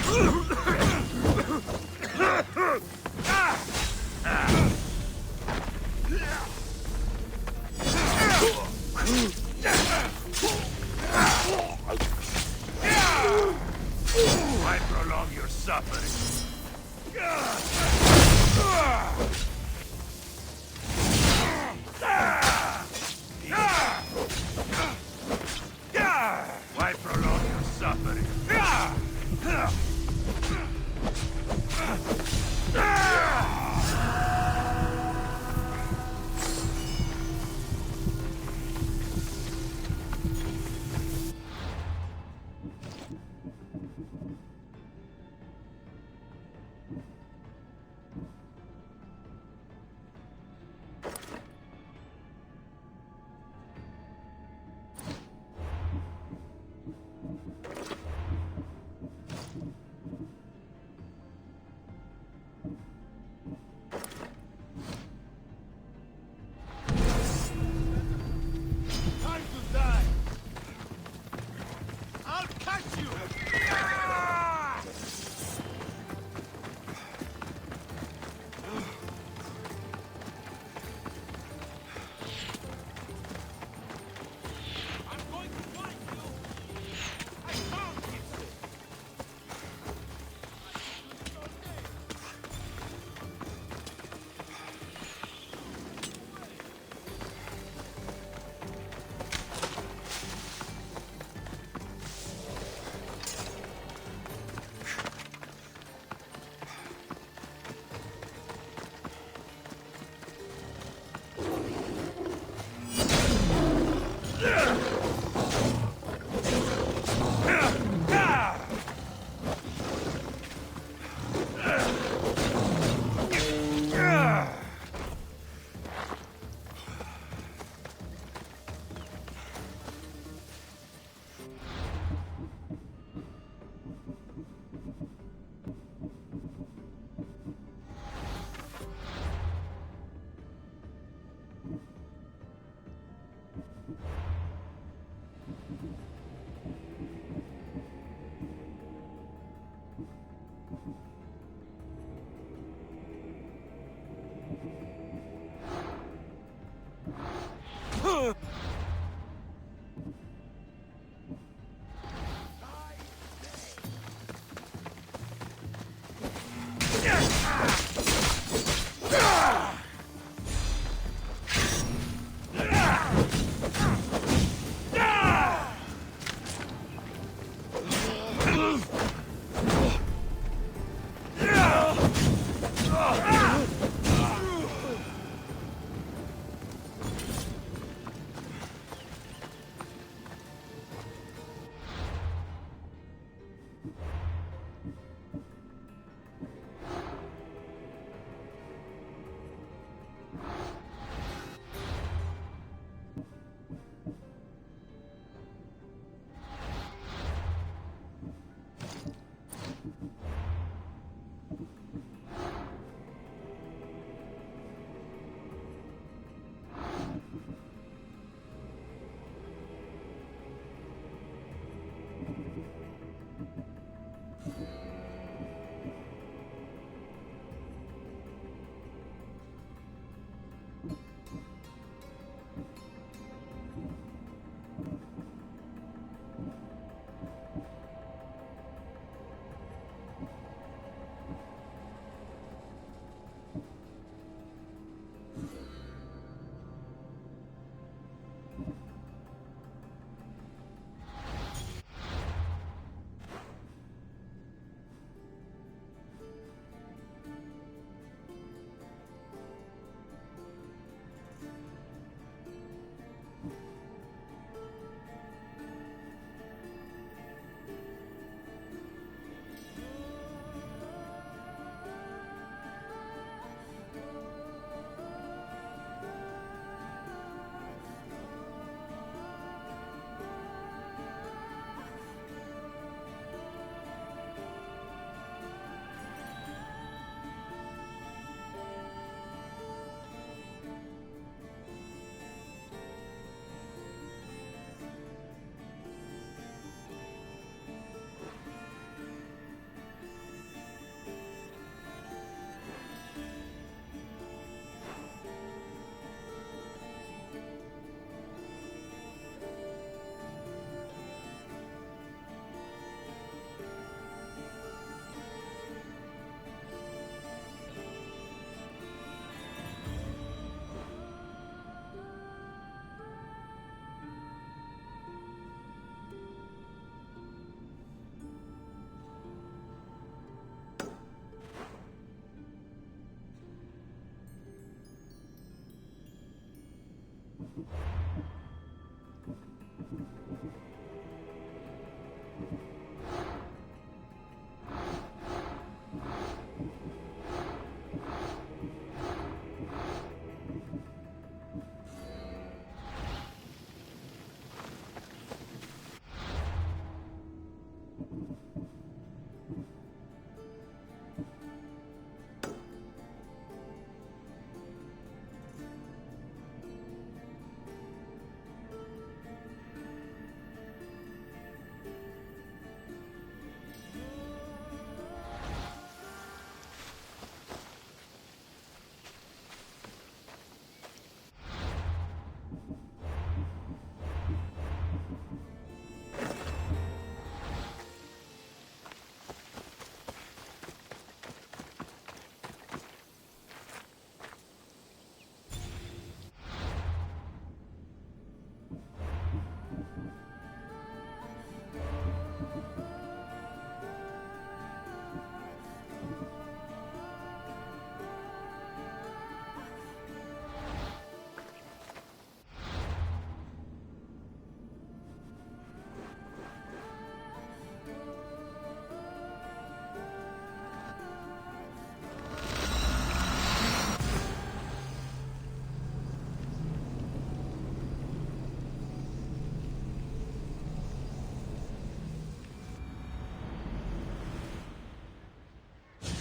Why prolong your suffering? Why prolong your suffering?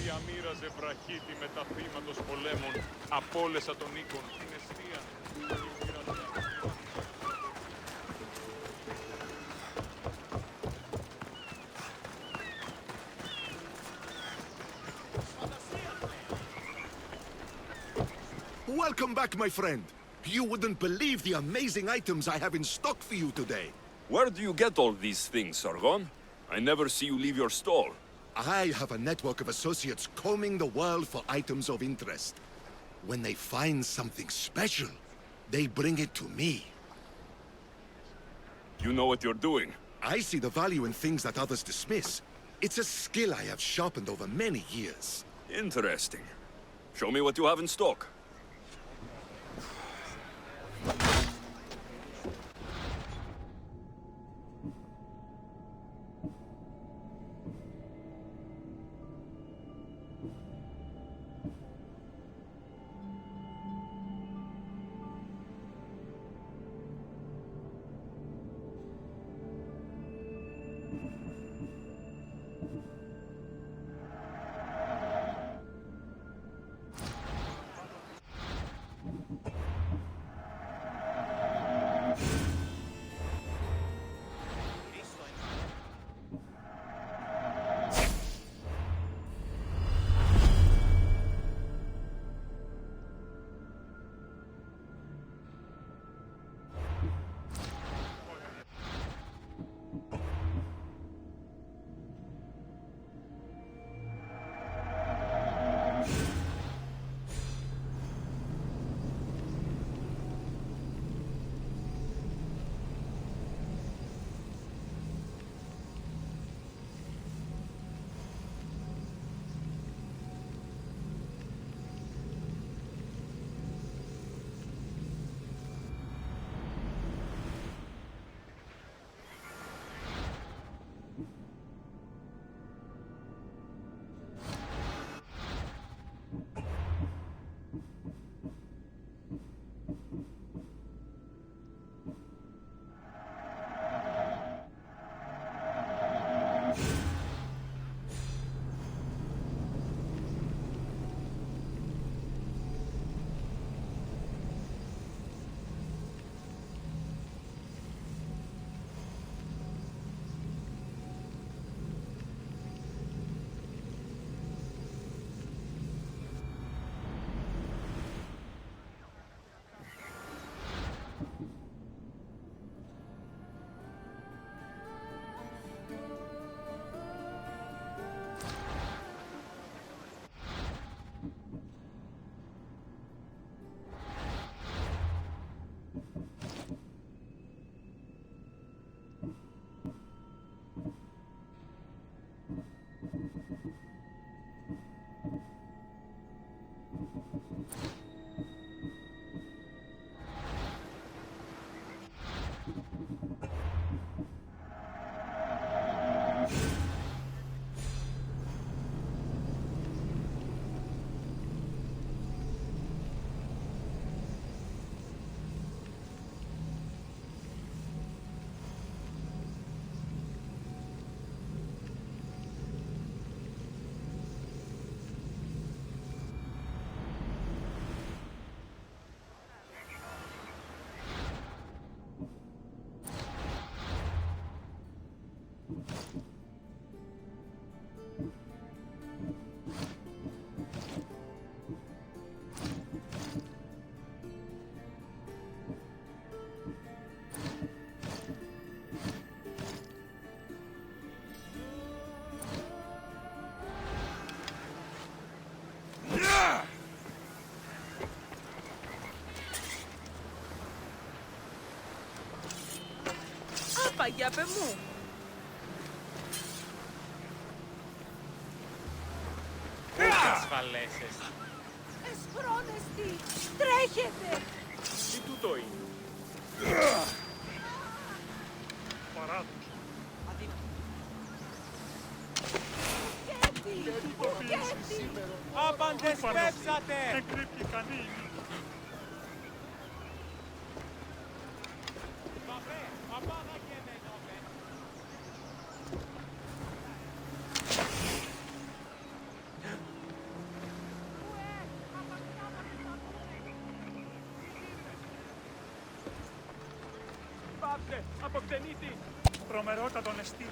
Διαμοίραζε βραχίτη με τα θύματος πολέμων απ' όλες των οίκων την αιστεία. Welcome back, my friend. You wouldn't believe the amazing items I have in stock for you today. Where do you get all these things, Sargon? I never see you leave your stall. I have a network of associates combing the world for items of interest. When they find something special, they bring it to me. You know what you're doing. I see the value in things that others dismiss. It's a skill I have sharpened over many years. Interesting. Show me what you have in stock. Παγιάπε μου. Ασφαλέσες. Εσχρόνεστη! Τρέχετε! Τι τούτο είναι. Παράδοξο. Άπαντες πέψατε! Εκρύπτει κανείς. Πάψε, αποκτενίτη. Τρομερότατον εστί.